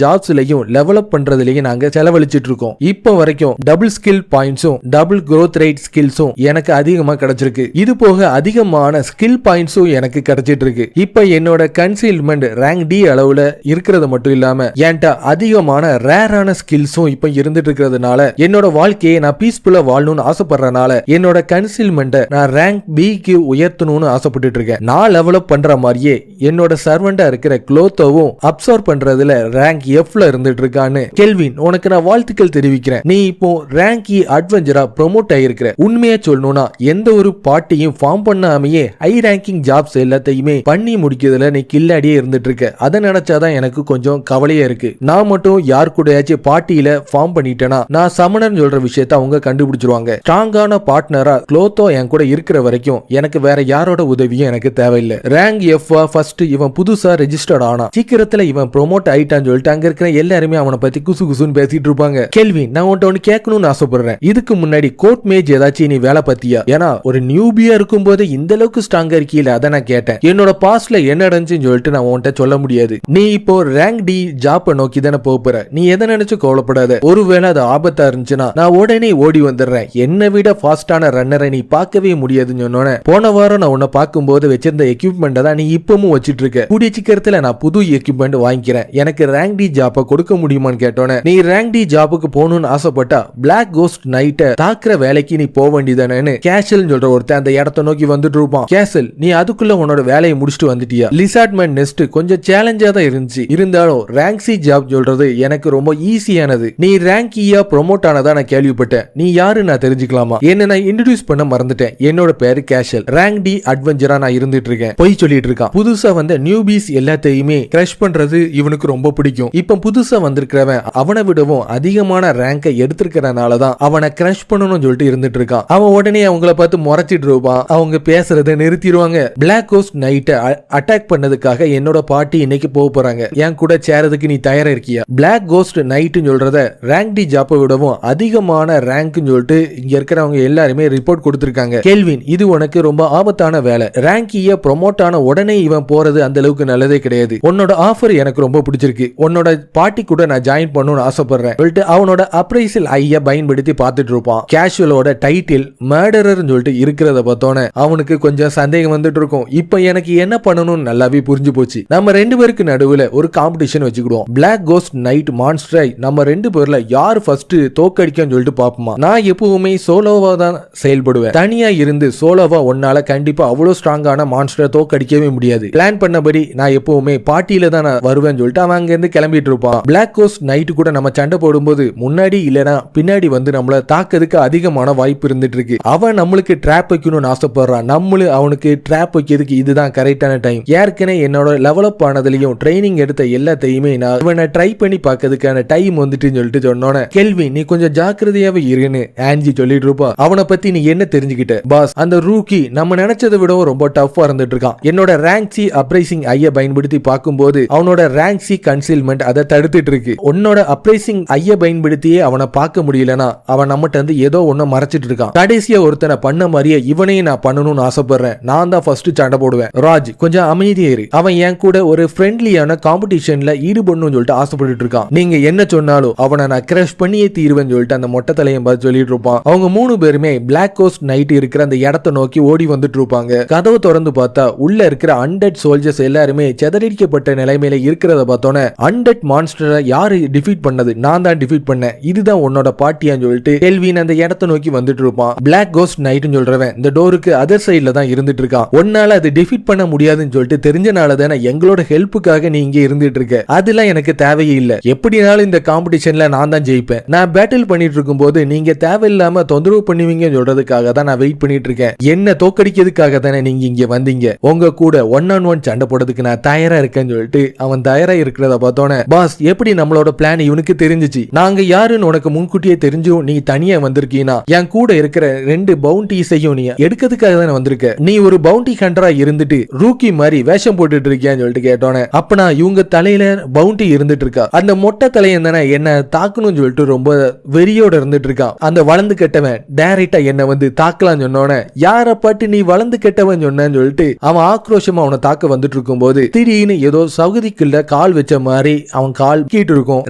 ஜாப்ஸ்லயும் டெவலப் பண்றதுலயும் நாங்க செலவழிச்சிட்டு இருக்கோம். இப்போ வரைக்கும் டபுள் ஸ்கில் பாயிண்ட்ஸும் டபுள் growth rate ஸ்கில்ஸும் எனக்கு அதிகமா கிடைச்சிருக்கு. இது போக அதிகமான ஸ்கில் பாயிண்ட்ஸும் எனக்கு கிடைச்சிட்டு இருக்கு. இப்ப என்னோட கன்சீல்மெண்ட் ரேங்க் டி அளவுல இருக்கிறது மட்டும் இல்லாம என்கிட்ட அதிகமான ரேரான ஸ்கில்ஸும் இப்ப இருந்துட்டு இருக்கிறதுனால என்னோட வாழ்க்கையை நான் பீஸ்ஃபுல்லா வாழணும்னு ஆசைப்படுறதுனால என்னோட கன்சீல்மெண்ட்டை நான் ரேங்க் பிக்கு உயர்த்தணும்னு ஆசைப்பட்டு இருக்கேன். நான் லெவலப் பண்ற மாதிரியே என்னோட சர்வெண்டா இருக்கிற குளோத்தோவும் அப்சர்வ் பண்றதுல ரேங்க் எஃப்ல இருந்துட்டு இருக்கான்னு. கெல்வின், உனக்கு நான் வாழ்த்துக்கள் தெரிவிக்கிறேன். நீ இப்போ ரேங்க் அட்வென்ச்சரா ப்ரோமோட் ஆயிருக்கிற. உண்மையா சொல்லணும்னா எந்த ஒரு பார்ட்டியும் ஃபார்ம் பண்ணாமையே ஹை ரேங்கிங் ஜாப்ஸ் எல்லாத்தையுமே பண்ணி முடிக்கிறதுல நீ கில்லாடியே இருந்துட்டு இருக்க. அதை நினைச்சாதான் எனக்கு கொஞ்சம் கவலையா இருக்கு. நான் மட்டும் யார் கூடயாச்சும் பார்ட்டியில ஃபார்ம் பண்ணிட்டேனா நான் சமணர் சொல்ற விஷயத்தை அவங்க கண்டுபிடிச்சிருவாங்க. ஸ்ட்ராங்கான பார்ட்னரா குளோத்தோ என் கூட இருக்கிற வரைக்கும் எனக்கு வேற யாரோட உதவியும் எனக்கு தேவையில்லை. ரேங்க் எஃப் ஃபர்ஸ்ட் இவன் புதுசா ரெஜிஸ்டர்ட் ஆனா சீக்கிரத்துல இவன் ப்ரோமோட் ஆயிட்டான்னு சொல்லிட்டு அங்க இருக்கிற எல்லாருமே அவனை பத்தி குசு குசுன்னு பேசிட்டு இருப்பாங்க. கெல்வின், நான் உன்ட்ட ஒன்னு கேட்கணும்னு ஆசைப்படுறேன். இதுக்கு முன்னாடி கோட் மேஜ் ஏதாச்சும் நீ வேலை பத்தியா? ஏன்னா ஒரு நியூபியா இருக்கும் போது இந்த அளவுக்கு ஸ்ட்ராங்கா இருக்கீல, அதை நான் கேட்டேன். என்னோட பாஸ்ட்ல என்ன நடந்துச்சுன்னு சொல்லிட்டு நான் உன்ட்ட சொல்ல முடியாது. நீ இப்போ ரேங்க் டி ஜாப்பை நோக்கி தானே போற. நீ எதை நினைச்சு கவலைப்படாத. ஒருவேளை அது ஆபத்தா இருந்துச்சுன்னா நான் உடனே ஓடி வந்துடுறேன். என்னை விட ஃபாஸ்டான ரன்னரை நீ பார்க்கவே முடியாதுன்னு சொன்னோன்னே போன வாரம் நான் உன்னை பார்க்கும்போது வச்சிருந்த எக்யூப்மெண்ட் தான் நீ இப்பவும் வச்சிட்டு இருக்க. கூடிய சீக்கிரத்துல நான் புது எக்யூப்மெண்ட் வாங்கிக்கிறேன். எனக்கு ரேங்க் டி ஜாப்பை கொடுக்க முடியுமான்னு கேட்டோன்னே நீ ரேங்க் டி ஜாப்புக்கு போகணும்னு ஆசைப்பட்டா பிளாக் கோஸ்ட் நைட்டை தாக்குற வேலைக்கு நீ போக வேண்டியதானு கேஷல் சொல்ற ஒருத்தன் அந்த இடத்தை நோக்கி வந்துட்டு இருப்பான். கேசல், நீ அதுக்குள்ள உன்னோட வேலையை முடிச்சுட்டு வந்துட்டியா? லிசார்ட்மெண்ட் நெஸ்ட் கொஞ்சம் சேலஞ்சா தான் இருந்துச்சு. இருந்தாலும் ரேங்க் சி ஜாப் சொல்றது எனக்கு ரொம்ப ஈஸியானது. நீ ரேங்க் ஈயா ப்ரோமோட் ஆனதா நான் கேள்விப்பட்டேன். நீ யாரு நான் தெரிஞ்சுக்கலாமா? என்ன நான் இன்ட்ரோடியூஸ் பண்ண மறந்துட்டேன். என்னோட பேரு கேஷல். ரேங்க் டி அட்வென்ச்சரா நான் இருந்துட்டு இருக்கேன். போய் சொல்லிட்டு இருக்கான். புதுசா வந்த நியூபீஸ் எல்லாத்தையுமே கிரஷ் பண்றது இவனுக்கு ரொம்ப பிடிக்கும். இப்ப புதுசா வந்திருக்கிறவன் அவனை விடவும் அதிகமான ரேங்கை எடுத்திருக்கிறனாலதான் அவனை கிரஷ் பண்ணணும்னு சொல்லிட்டு இருந்துட்டு இருக்கான். அவன் உடனே அவங்கள பார்த்து முறைச்சிட்டு இருப்பான். அவங்க பேசுறதை நிறுத்திடுவாங்க. பிளாக் கோஸ்ட் நைட்டை அட்டாக் பண்ணதுக்காக என்னோட பார்ட்டி இன்னைக்கு போக போறாங்க. என் கூட சேரதுக்கு நீ தயாரா இருக்கியா? பிளாக் கோஸ்ட் நைட்னு சொல்றத ரேங்க் டி ஜாப்பை விடவும் அதிகமான ரேங்க்னு சொல்லிட்டு இங்க இருக்கிறவங்க எல்லாருமே ரிப்போர்ட் கொடுத்திருக்காங்க. கெல்வின், இது உனக்கு ரொம்ப ஆபத்தான வேலை. ரேங்க் ஈய ப்ரோமோட் ஆன உடனே இவன் போறது அந்த அளவுக்கு நல்லதே கிடையாது. உன்னோட ஆஃபர் எனக்கு ரொம்ப பிடிச்சிருக்கு. உன்னோட பார்ட்டி கூட நான் ஜாயின் பண்ணணும்னு ஆசைப்படுறேன். அவனோட அப்ரைசல் ஐய பயன்படுத்தி பார்த்துட்டு இருப்பான். கேஷுவலோட டைட்டில் மர்டரர் சொல்லிட்டு இருக்கிறத பார்த்தோன்னே அவனுக்கு கொஞ்சம் சந்தேகம் வந்துட்டு இருக்கும். இப்ப எனக்கு என்ன பண்ணணும்னு நல்லாவே புரிஞ்சு போச்சு. நம்ம ரெண்டு பேருக்கு நடுவுல ஒரு காம்படிஷன் வச்சுக்கிடுவோம். பிளாக் கோஸ்ட் நைட் மான்ஸ்டரை நம்ம ரெண்டு பேர்ல யார் ஃபர்ஸ்ட் தோக்கடிக்கன்னு சொல்லிட்டு பாப்போமா. நான் எப்பவுமே சோலோவா தான் செயல்படுவேன். தனியா இருந்து சோலோவா ஒன்னால கண்டிப்பா அவ்வளவு ஸ்ட்ராங்கான மான்ஸ்டரை தோக்கடிக்கவே முடியாது. பிளான் பண்ணபடி நான் எப்பவுமே பார்ட்டியில தான் வருவேன்னு சொல்லிட்டு அவன் அங்க இருந்து கிளம்பிட்டு இருப்பான். பிளாக் கோஸ்ட் நைட் கூட நம்ம சண்டை போடும்போது முன்னாடி இல்லனா பின்னாடி வந்து நம்மள தாக்கிறதுக்கு அதிகமான வாய்ப்பு இருந்துட்டு இருக்கு. அவன் நம்மளுக்கு ட்ராப் வைக்கணும்னு ஆசைப்படுறான். நம்மளும் அவனுக்கு ட்ராப் வைக்கிறதுக்கு இதுதான் கரெக்டான டைம். ஏற்கனவே என்னோட லெவலப் ஆனதுலயும் ட்ரைனிங் எடுத்த எல்லாத்தையுமே நான் இவனை ட்ரை பண்ணி பார்க்கறதுக்கான டைம் வந்துட்டுன்னு சொல்லிட்டு சொன்னோன்னே கெல்வின், நீ கொஞ்சம் ஜாக்கிரதையாவே இருன்னு ஆன்ஜி சொல்லிட்டு இருப்பா. அவனை பத்தி நீ என்ன தெரிஞ்சுக்கிட்ட? பாஸ், அந்த ரூக்கி நம்ம நினைச்சதை விடவும் ரொம்ப டஃப்பா இருந்துட்டு இருக்கான். என்னோட ரேங்க் சி அப்ரைசிங் ஐய பயன்படுத்தி பார்க்கும்போது அவனோட ரேங்க் சி கன்சீல்மெண்ட் அதை தடுத்துட்டு இருக்கு. உன்னோட அப்ரைசிங் ஐய பயன்படுத்தியே அவனை பார்க்க முடியலனா அவன் நம்மகிட்ட இருந்து ஏதோ ஒண்ணு மறைச்சிட்டு இருக்கான். கடைசியா ஒருத்தனை பண்ண மாதிரியே இவனையும் நான் பண்ணணும்னு ஆசைப்படுறேன். நான் தான் ஃபர்ஸ்ட் சண்டை போடுவேன். ராஜ், கொஞ்சம் அமைதியா இரு. அவன் என் கூட ஒரு ஃப்ரெண்ட்லியான காம்படிஷன்ல ஈடுபடணும்னு சொல்லிட்டு ஆசைப்பட்டு இருக்கான். நீங்க என்ன சொன்னாலும் அவனை நான் கிரஷ் பண்ணியே தீருவேன்னு சொல்லிட்டு அந்த மொட்டை தலையும் பார்த்து சொல்லிட்டு இருப்பான். அவங்க மூணு பேருமே பிளாக் கோஸ்ட் நைட் இருக்கிற அந்த இடத்தை நோக்கி ஓடி வந்துட்டு இருப்பாங்க. கதவு திறந்து பார்த்தா உள்ள இருக்கிற 100 சோல்ஜர்ஸ் எல்லாருமே செதறடிக்க பாதிக்கப்பட்ட நிலைமையில இருக்கிறத பார்த்தோன்னே அன்டெட் மான்ஸ்டரை யாரு டிஃபீட் பண்ணது? நான் தான் டிஃபீட் பண்ணேன், இதுதான் உன்னோட பாட்டியான்னு சொல்லிட்டு கெல்வின் அந்த இடத்தை நோக்கி வந்துட்டு இருப்பான். பிளாக் கோஸ்ட் நைட்னு சொல்றவன் இந்த டோருக்கு அதர் சைட்ல தான் இருந்துட்டு இருக்கான். உன்னால அது டிஃபீட் பண்ண முடியாதுன்னு சொல்லிட்டு தெரிஞ்சனால தானே எங்களோட ஹெல்ப்புக்காக நீ இங்க இருந்துட்டு இருக்க. அதெல்லாம் எனக்கு தேவையே இல்ல. எப்படினாலும் இந்த காம்படிஷன்ல நான் தான் ஜெயிப்பேன். நான் பேட்டில் பண்ணிட்டு இருக்கும் போது நீங்க தேவையில்லாம தொந்தரவு பண்ணுவீங்கன்னு சொல்றதுக்காக தான் நான் வெயிட் பண்ணிட்டு இருக்கேன். என்ன தோக்கடிக்கிறதுக்காக தானே நீங்க இங்க வந்தீங்க. உங்க கூட 1-on-1 சண்டை போடுறதுக்கு நான் தயாரா இருக்கேன்னு சொல்லிட்டு அவன் தயாரா இருக்கிறத பார்த்தோன்னே, பாஸ் எப்படி நம்மளோட பிளான் இவனுக்கு தெரிஞ்சிச்சு? நாங்க யாருன்னு உனக்கு முன்கூட்டியே தெரிஞ்சும் நீ தனியா வந்திருக்கீனா? என் கூட இருக்கிற 2 பவுண்டிஸையும் நீ எடுக்கிறதுக்காக தானே வந்திருக்க. நீ ஒரு பவுண்டி ஹண்டரா இருந்துட்டு ரூக்கி மாதிரி வேஷம் போட்டுட்டு இருக்கியான்னு சொல்லிட்டு கேட்டோன்னே, அப்பனா இவங்க தலையில பவுண்டி இருந்துட்டு இருக்கா. அந்த மொட்டை தலையன் தானே என்ன தாக்கணும்னு சொல்லிட்டு ரொம்ப வெறியோட இருந்துட்டு இருக்கான். அந்த வளர்ந்து கெட்டவன் டைரக்டா என்ன வந்து தாக்கலாம்னு சொன்னோன்னே, யார பாட்டு நீ வளர்ந்து கெட்டவன் சொன்னு சொல்லிட்டு அவன் ஆக்ரோஷமா அவனை தாக்க வந்துட்டு இருக்கும் போது திடீர்னு ஏதோ சகுதிக்குள்ள கால் வச்ச மாதிரி அவன் கால் கீட்டு இருக்கும்.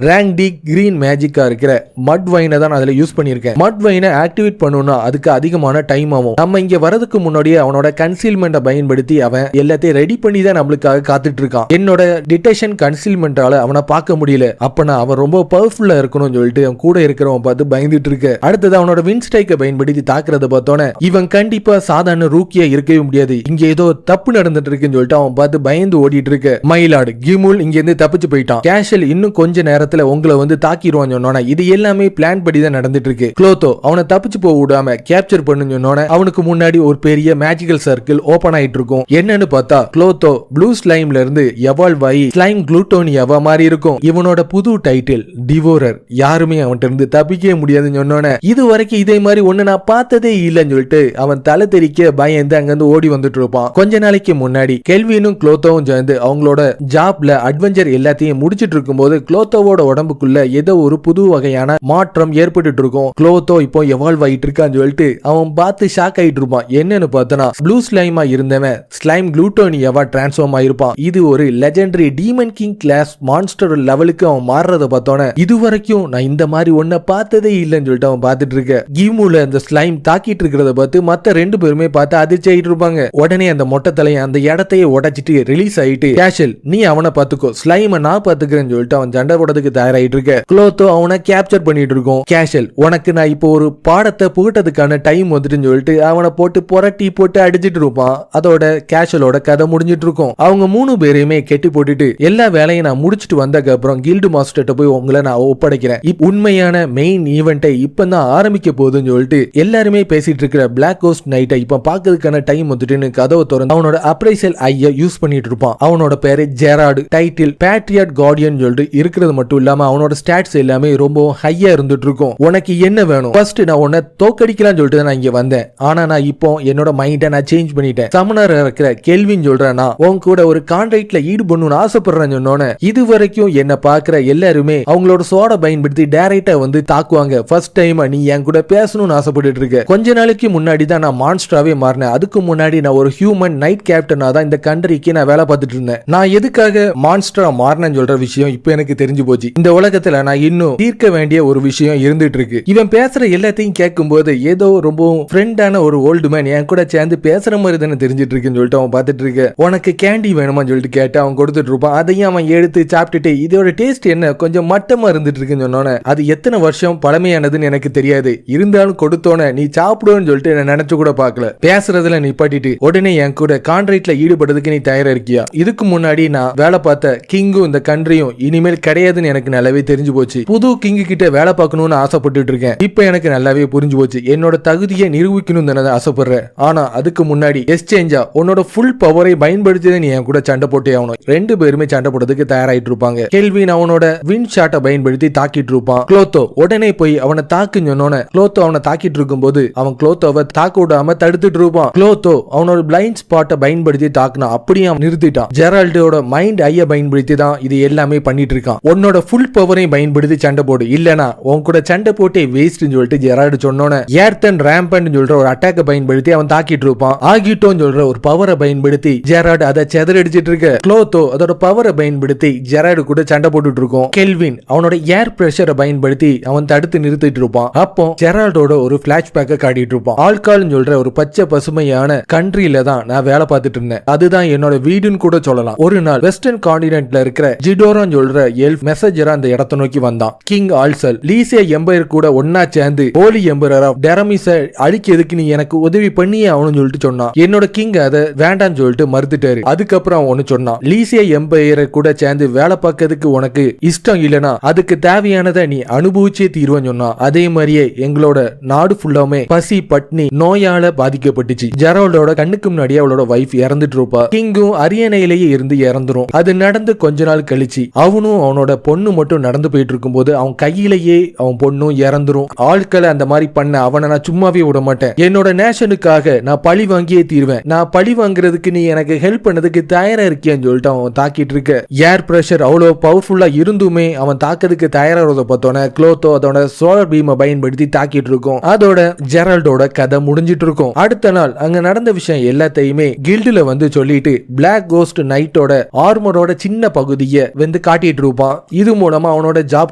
ரேங்க் டி கிரீன் மேஜிக்கா இருக்கிற மட் வைனை தான் அதுல யூஸ் பண்ணிருக்கேன். மட் வைனை ஆக்டிவேட் பண்ணணும்னா அதுக்கு அதிகமான டைம் ஆகும். நம்ம இங்க வரதுக்கு முன்னாடியே அவனோட கன்சீல்மெண்ட்டை பயன்படுத்தி அவன் எல்லாத்தையும் ரெடி பண்ணி தான் நம்மளுக்காக காத்துட்டு இருக்கான். என்னோட டிடெக்ஷன் கன்சீல்மெண்டால அவனை பார்க்க முடியல. அப்பனா அவன் ரொம்ப பவர்ஃபுல்லா இருக்கணும்னு சொல்லிட்டு அவன் கூட இருக்கிறவன் பார்த்து பயந்துட்டு இருக்கு. அடுத்தது அவனோட வின் ஸ்ட்ரைக்கை பயன்படுத்தி தாக்குறத பார்த்தோன்னே, இவன் கண்டிப்பா சாதாரண ரூக்கியா இருக்கவே முடியாது, இங்க ஏதோ தப்பு நடந்துட்டு இருக்குன்னு சொல்லிட்டு அவன் பார்த்து பயந்து ஓடிட்டு இருக்கு. மயிலாடு கிமுல் இங்க இருந்து தப்பிச்சு போயிட்டான். கேஷல் இன்னும் கொஞ்ச நேரத்துல உங்களை வந்து தாக்கிடுவான்னு சொன்னோன்னே, இது எல்லாமே பிளான் படி தான் நடந்துட்டு இருக்கு. குளோத்தோ அவனை தப்பிச்சு போக விடாம கேப்சர் பண்ணுன்னு சொன்னோன்னே, அவனுக்கு முன்னாடி ஒரு பெரிய மேஜிக்கல் சர்க்கிள் ஓபன் ஆயிட்டு இருக்கும். என்னன்னு பார்த்தா குளோத்தோ ப்ளூ ஸ்லைம்ல இருந்து எவால்வ் ஆகி ஸ்லைம் குளூட்டோனியாவா மாறி இருக்கும். இவனோட புது டைட்டில் டிவோரர். யாருமே அவன்கிட்ட இருந்து தப்பிக்கவே முடியாதுன்னு சொன்னோன்னே, இது வரைக்கும் இதே மாதிரி ஒண்ணு நான் பார்த்ததே இல்லைன்னு சொல்லிட்டு அவன் தலை தெறிக்க பயந்து அங்கிருந்து ஓடி வந்துட்டு இருப்பான். கொஞ்ச நாளைக்கு முன்னாடி கெல்வினும் குளோத்தோவும் சேர்ந்து அவங்களோட ஜாப்ல அட்வென்ச்சர் எல்லாத்தையும் முடிச்சிட்டு இருக்கும்போது குளோத்தோவோட உடம்புக்குள்ள ஏதோ ஒரு புது வகையான மாற்றம் ஏற்பட்டு இருக்கும். குளோத்தோ இப்போ எவால்வ் ஆயிட்டு இருக்கான்னு சொல்லிட்டு அவன் பார்த்து ஷாக் ஆயிட்டு இருப்பான். என்னன்னு பார்த்தனா, ப்ளூ ஸ்லைமா இருந்தவன் ஸ்லைம் குளூட்டோனியாவா டிரான்ஸ்ஃபார்ம் ஆயிருப்பான். இது ஒரு legendary demon king class monster லெவலுக்கு அவன் மாறுறத பார்த்தோன்னே, இது வரைக்கும் நான் இந்த மாதிரி ஒன்ன பார்த்ததே இல்லைன்னு சொல்லிட்டு அவன் பார்த்துட்டு இருக்க. கிமுல அந்த ஸ்லைம் தாக்கிட்டு இருக்கிறத பார்த்து மத்த 2 பேருமே பார்த்து அதிர்ச்சி ஆயிட்டு இருப்பாங்க. உடனே அந்த மொட்டை தலையை அந்த இடத்தையே உடைச்சிட்டு ரிலீஸ் ஆயிட்டு, கேஷல் நீ அவனை பார்த்துக்கோ, ஸ்லைமை நான் பார்த்துக்கிறேன்னு சொல்லிட்டு அவன் சண்டை போடுறதுக்கு தயாராயிட்டு இருக்க. குளோத்தோ அவனை கேப்சர் பண்ணிட்டு இருக்கும். கேஷல் உனக்கு நான் இப்போ ஒரு பாடத்தை புகட்டதுக்கான டைம் வந்துட்டுன்னு சொல்லிட்டு அவனை போட்டு புரட்டி போட்டு அடிச்சிட்டு இருப்பான். அதோட கேஷலோட கதை முடிஞ்சிட்டு இருக்கும். அவங்க 3 பேரையுமே கெட்டி போட்டுட்டு எல்லா வேலையும் நான் முடிச்சிட்டு வந்ததுக்கு அப்புறம் கில்டு மாஸ்டர்ட்ட போய் உங்களை நான் ஒப்படைக்கிறேன். உண்மையான மெயின் ஈவெண்ட்டை இப்பதான் ஆரம்பிக்க போகுதுன்னு சொல்லிட்டு எல்லாருமே பேசிட்டு இருக்கிற பிளாக் கோஸ்ட் நைட்டை இப்ப பாக்கிறதுக்கான டைம் வந்துட்டுன்னு கதவை திறந்து அவனோட அப்ரைசல் ஐய யூஸ் பண்ணிட்டு இருப்பான். அவனோட பேரு ஜெராடு. டைட்டில் பேட்ரியாட் கார்டியன் சொல்லிட்டு இருக்கிறது மட்டும் இல்லாம அவனோட ஸ்டாட்ஸ் எல்லாமே ரொம்ப ஹையா இருந்துட்டு இருக்கும். உனக்கு என்ன வேணும்? ஃபர்ஸ்ட் நான் உன்னை தோக்கடிக்கலாம்னு சொல்லிட்டு நான் இங்க வந்தேன். ஆனா நான் இப்போ என்னோட மைண்டை நான் சேஞ்ச் பண்ணிட்டேன். சமணர் இருக்கிற கெல்வின் சொல்றேன்னா உன் கூட ஒரு கான்ட்ராக்ட்ல ஈடுபடணும்னு ஆசைப்படுறேன்னு சொன்னோன்னே, இது வரைக்கும் என்ன பாக்குற எல்லாருமே அவங்களோட சோட பயன்படுத்தி டைரக்டா வந்து தாக்குவாங்க. ஃபர்ஸ்ட் டைம் நீ என் கூட பேசணும்னு ஆசைப்பட்டு இருக்க. கொஞ்ச நாளைக்கு முன்னாடி தான் நான் மான்ஸ்டராவே மாறினேன். அதுக்கு முன்னாடி நான் ஒரு ஹியூமன் நைட் கேப்டனா தான் இந்த கண்ட்ரிக்கு நான் வேலை பார்த்துட்டு இருந்தேன். நான் எதுக்காக மான்ஸ்டரா மாறினேன்னு சொல்ற விஷயம் இப்ப எனக்கு தெரிஞ்சு போச்சு. இந்த உலகத்துல நான் இன்னும் தீர்க்க வேண்டிய ஒரு விஷயம் இருந்துட்டு இருக்கு. இவன் பேசுற எல்லாத்தையும் கேட்கும் போது ஏதோ ரொம்ப ஃப்ரெண்டான ஒரு ஓல்டு மேன் என் கூட சேர்ந்து பேசுற மாதிரி தானே தெரிஞ்சிட்டு இருக்குன்னு சொல்லிட்டு அவன் பார்த்துட்டு இருக்க. உனக்கு கேண்டி வேணுமான்னு சொல்லிட்டு கேட்டு அவன் கொடுத்துட்டு இருப்பான். அதையும் அவன் எடுத்து சாப்பிட்டுட்டு இதோட டேஸ்ட் என்ன கொஞ்சம் மட்டமா இருந்துட்டு இருக்குன்னு சொன்னோன்னே, அது எத்தனை வருஷம் பழமையானதுன்னு எனக்கு தெரியாது, இருந்தாலும் கொடுத்தோன்னே நீ சாப்பிடுன்னு சொல்லிட்டு என்ன நினைச்சு கூட பார்க்கல. பேசுறதுல நிப்பாட்டிட்டு உடனே என் கூட கான்ட்ராக்ட்ல ஈடுபடுறதுக்கு நீ தயாரா இருக்கியா? இதுக்கு முன்னாடி நான் வேலை பார்த்த கிங்கும் இந்த கண்ட்ரியும் இனிமேல் கிடையாதுன்னு எனக்கு நல்லாவே தெரிஞ்சு போச்சு. புது கிங்கு கிட்ட வேலை பார்க்கணும்னு ஆசைப்பட்டு இருக்கேன். இப்ப எனக்கு நல்லாவே புரிஞ்சு போச்சு. என்னோட தகுதியை நிரூபிக்கணும் தானே ஆசைப்படுறேன். ஆனா அதுக்கு முன்னாடி எக்ஸ்சேஞ்சா உன்னோட ஃபுல் பவரை பயன்படுத்தி நீ என் கூட சண்டை போட்டே ஆகணும். 2 பேருமே சண்டை போடுறதுக்கு தயாராயிட்டு இருப்பாங்க. கெல்வின் அவனோட வின் ஷாட்டை பயன்படுத்தி தாக்கிட்டு இருப்பான். குளோத்தோ உடனே போய் அவனை தாக்குன்னு சொன்னோன்னே, குளோத்தோ அவனை தாக்கிட்டு இருக்கும் போது அவன் குளோத்தோவை தாக்க விடாம தடுத்துட்டு இருப்பான். குளோத்தோ அவனோட பிளைண்ட் ஸ்பாட்டை பயன்படுத்தி தாக்குனா அப்படியே அவன் நிறுத்திட்டான். ஜெரால்டோட மைண்ட் ஐய பயன்படுத்தி தான் இது எல்லாமே பண்ணிட்டு இருக்கான். உன்னோட ஃபுல் பவரையும் பயன்படுத்தி சண்டை போடு, இல்லனா உன் கூட சண்டை போட்டே வேஸ்ட்னு சொல்லிட்டு ஜெரால்டு சொன்னோன்னே, ஏர்தன் ரேம்பன்ட் சொல்ற ஒரு அட்டாக்கை பயன்படுத்தி அவன் தாக்கிட்டு இருப்பான். ஆகிட்டோன்னு சொல்ற ஒரு பவரை பயன்படுத்தி ஜெரால்டு அதை செதறடிச்சிட்டு இருக்க. குளோத்தோ அதோட பவரை பயன்படுத்தி ஜெரால்டு கூட சண்டை போட்டுட்டு இருக்கும். கெல்வின் அவனோட ஏர் பிரஷரை பயன்படுத்தி அவன் தடுத்து நிறுத்திட்டு இருப்பான். அப்போ ஜெரால்டோட ஒரு பிளாஷ்பேக்கை காட்டிட்டு இருப்பான். ஆல்கால்னு சொல்ற ஒரு பச்சை பசுமையான கண்ட்ரியில தான் நான் வேலை பார்த்துட்டு இருந்தேன். அதுதான் என்னோட வீடுன்னு கூட சொல்லலாம். ஒரு நாள் வெஸ்டர்ன் கான்டினென்ட்ல இருக்கிற ஜிடோரான் சொல்ற எல்ஃப் மெசேஜரா அந்த இடத்தை நோக்கி வந்தான். கிங் ஆல்சல் லீசியா எம்பையர் கூட ஒன்னா சேர்ந்து ஹோலி எம்பரர் ஆஃப் டெரமிஸ அழிக்கிறதுக்கு நீ எனக்கு உதவி பண்ணியே அவனு சொல்லிட்டு சொன்னான். என்னோட கிங் அதை வேண்டான்னு சொல்லிட்டு மறுத்துட்டாரு. அதுக்கப்புறம் ஒன்னு சொன்னான், லீசியா எம்பையரை கூட சேர்ந்து வேலை பார்க்கறதுக்கு உனக்கு இஷ்டம் இல்லனா அதுக்கு தேவையானதை நீ அனுபவிச்சே தீர்வன்னு சொன்னான். அதே மாதிரியே எங்களோட நாடு ஃபுல்லாமே பசி பட்னி நோயால பாதிக்கப்பட்டுச்சு. ஜெரால்டோட கண்ணுக்கு முன்னாடி அவளோட வைஃப் இறந்துட்டு இருப்பா. கிங்கும் அரியணையிலேயே இருந்து இறந்துரும். அது நடந்து கொஞ்ச நாள் கழிச்சு அவனும் அவனோட பொண்ணு மட்டும் நடந்து போயிட்டு இருக்கும் போது அவன் கையிலேயே அவன் பொண்ணும் இறந்துரும். ஆட்களை அந்த மாதிரி பண்ண அவனை நான் சும்மாவே விட மாட்டேன். என்னோட நேஷனுக்காக நான் பழி வாங்கியே தீர்வேன். நான் பழி வாங்குறதுக்கு நீ எனக்கு ஹெல்ப் பண்ணதுக்கு தயாரா இருக்கியான்னு சொல்லிட்டு அவன் தாக்கிட்டு இருக்க. ஏர் பிரஷர் அவ்வளவு பவர்ஃபுல்லா இருந்துமே அவன் தாக்கிறதுக்கு தயாராகிறத பார்த்தோன்னே குளோத்தோ அதோட சோலார் பீமை பயன்படுத்தி தாக்கிட்டு இருக்கும். அதோட ஜெரால்டோட கதை முடிஞ்சிட்டு இருக்கும். அடுத்த நாள் அங்க நடந்த விஷயம் எல்லாத்தையுமே கில்டுல வந்து சொல்லிட்டு பிளாக் கோஸ்ட் நைட்டோட ஆர்மரோட சின்ன பகுதியை வந்து காட்டிட்டு இருப்பான். இது மூலமா அவனோட ஜாப்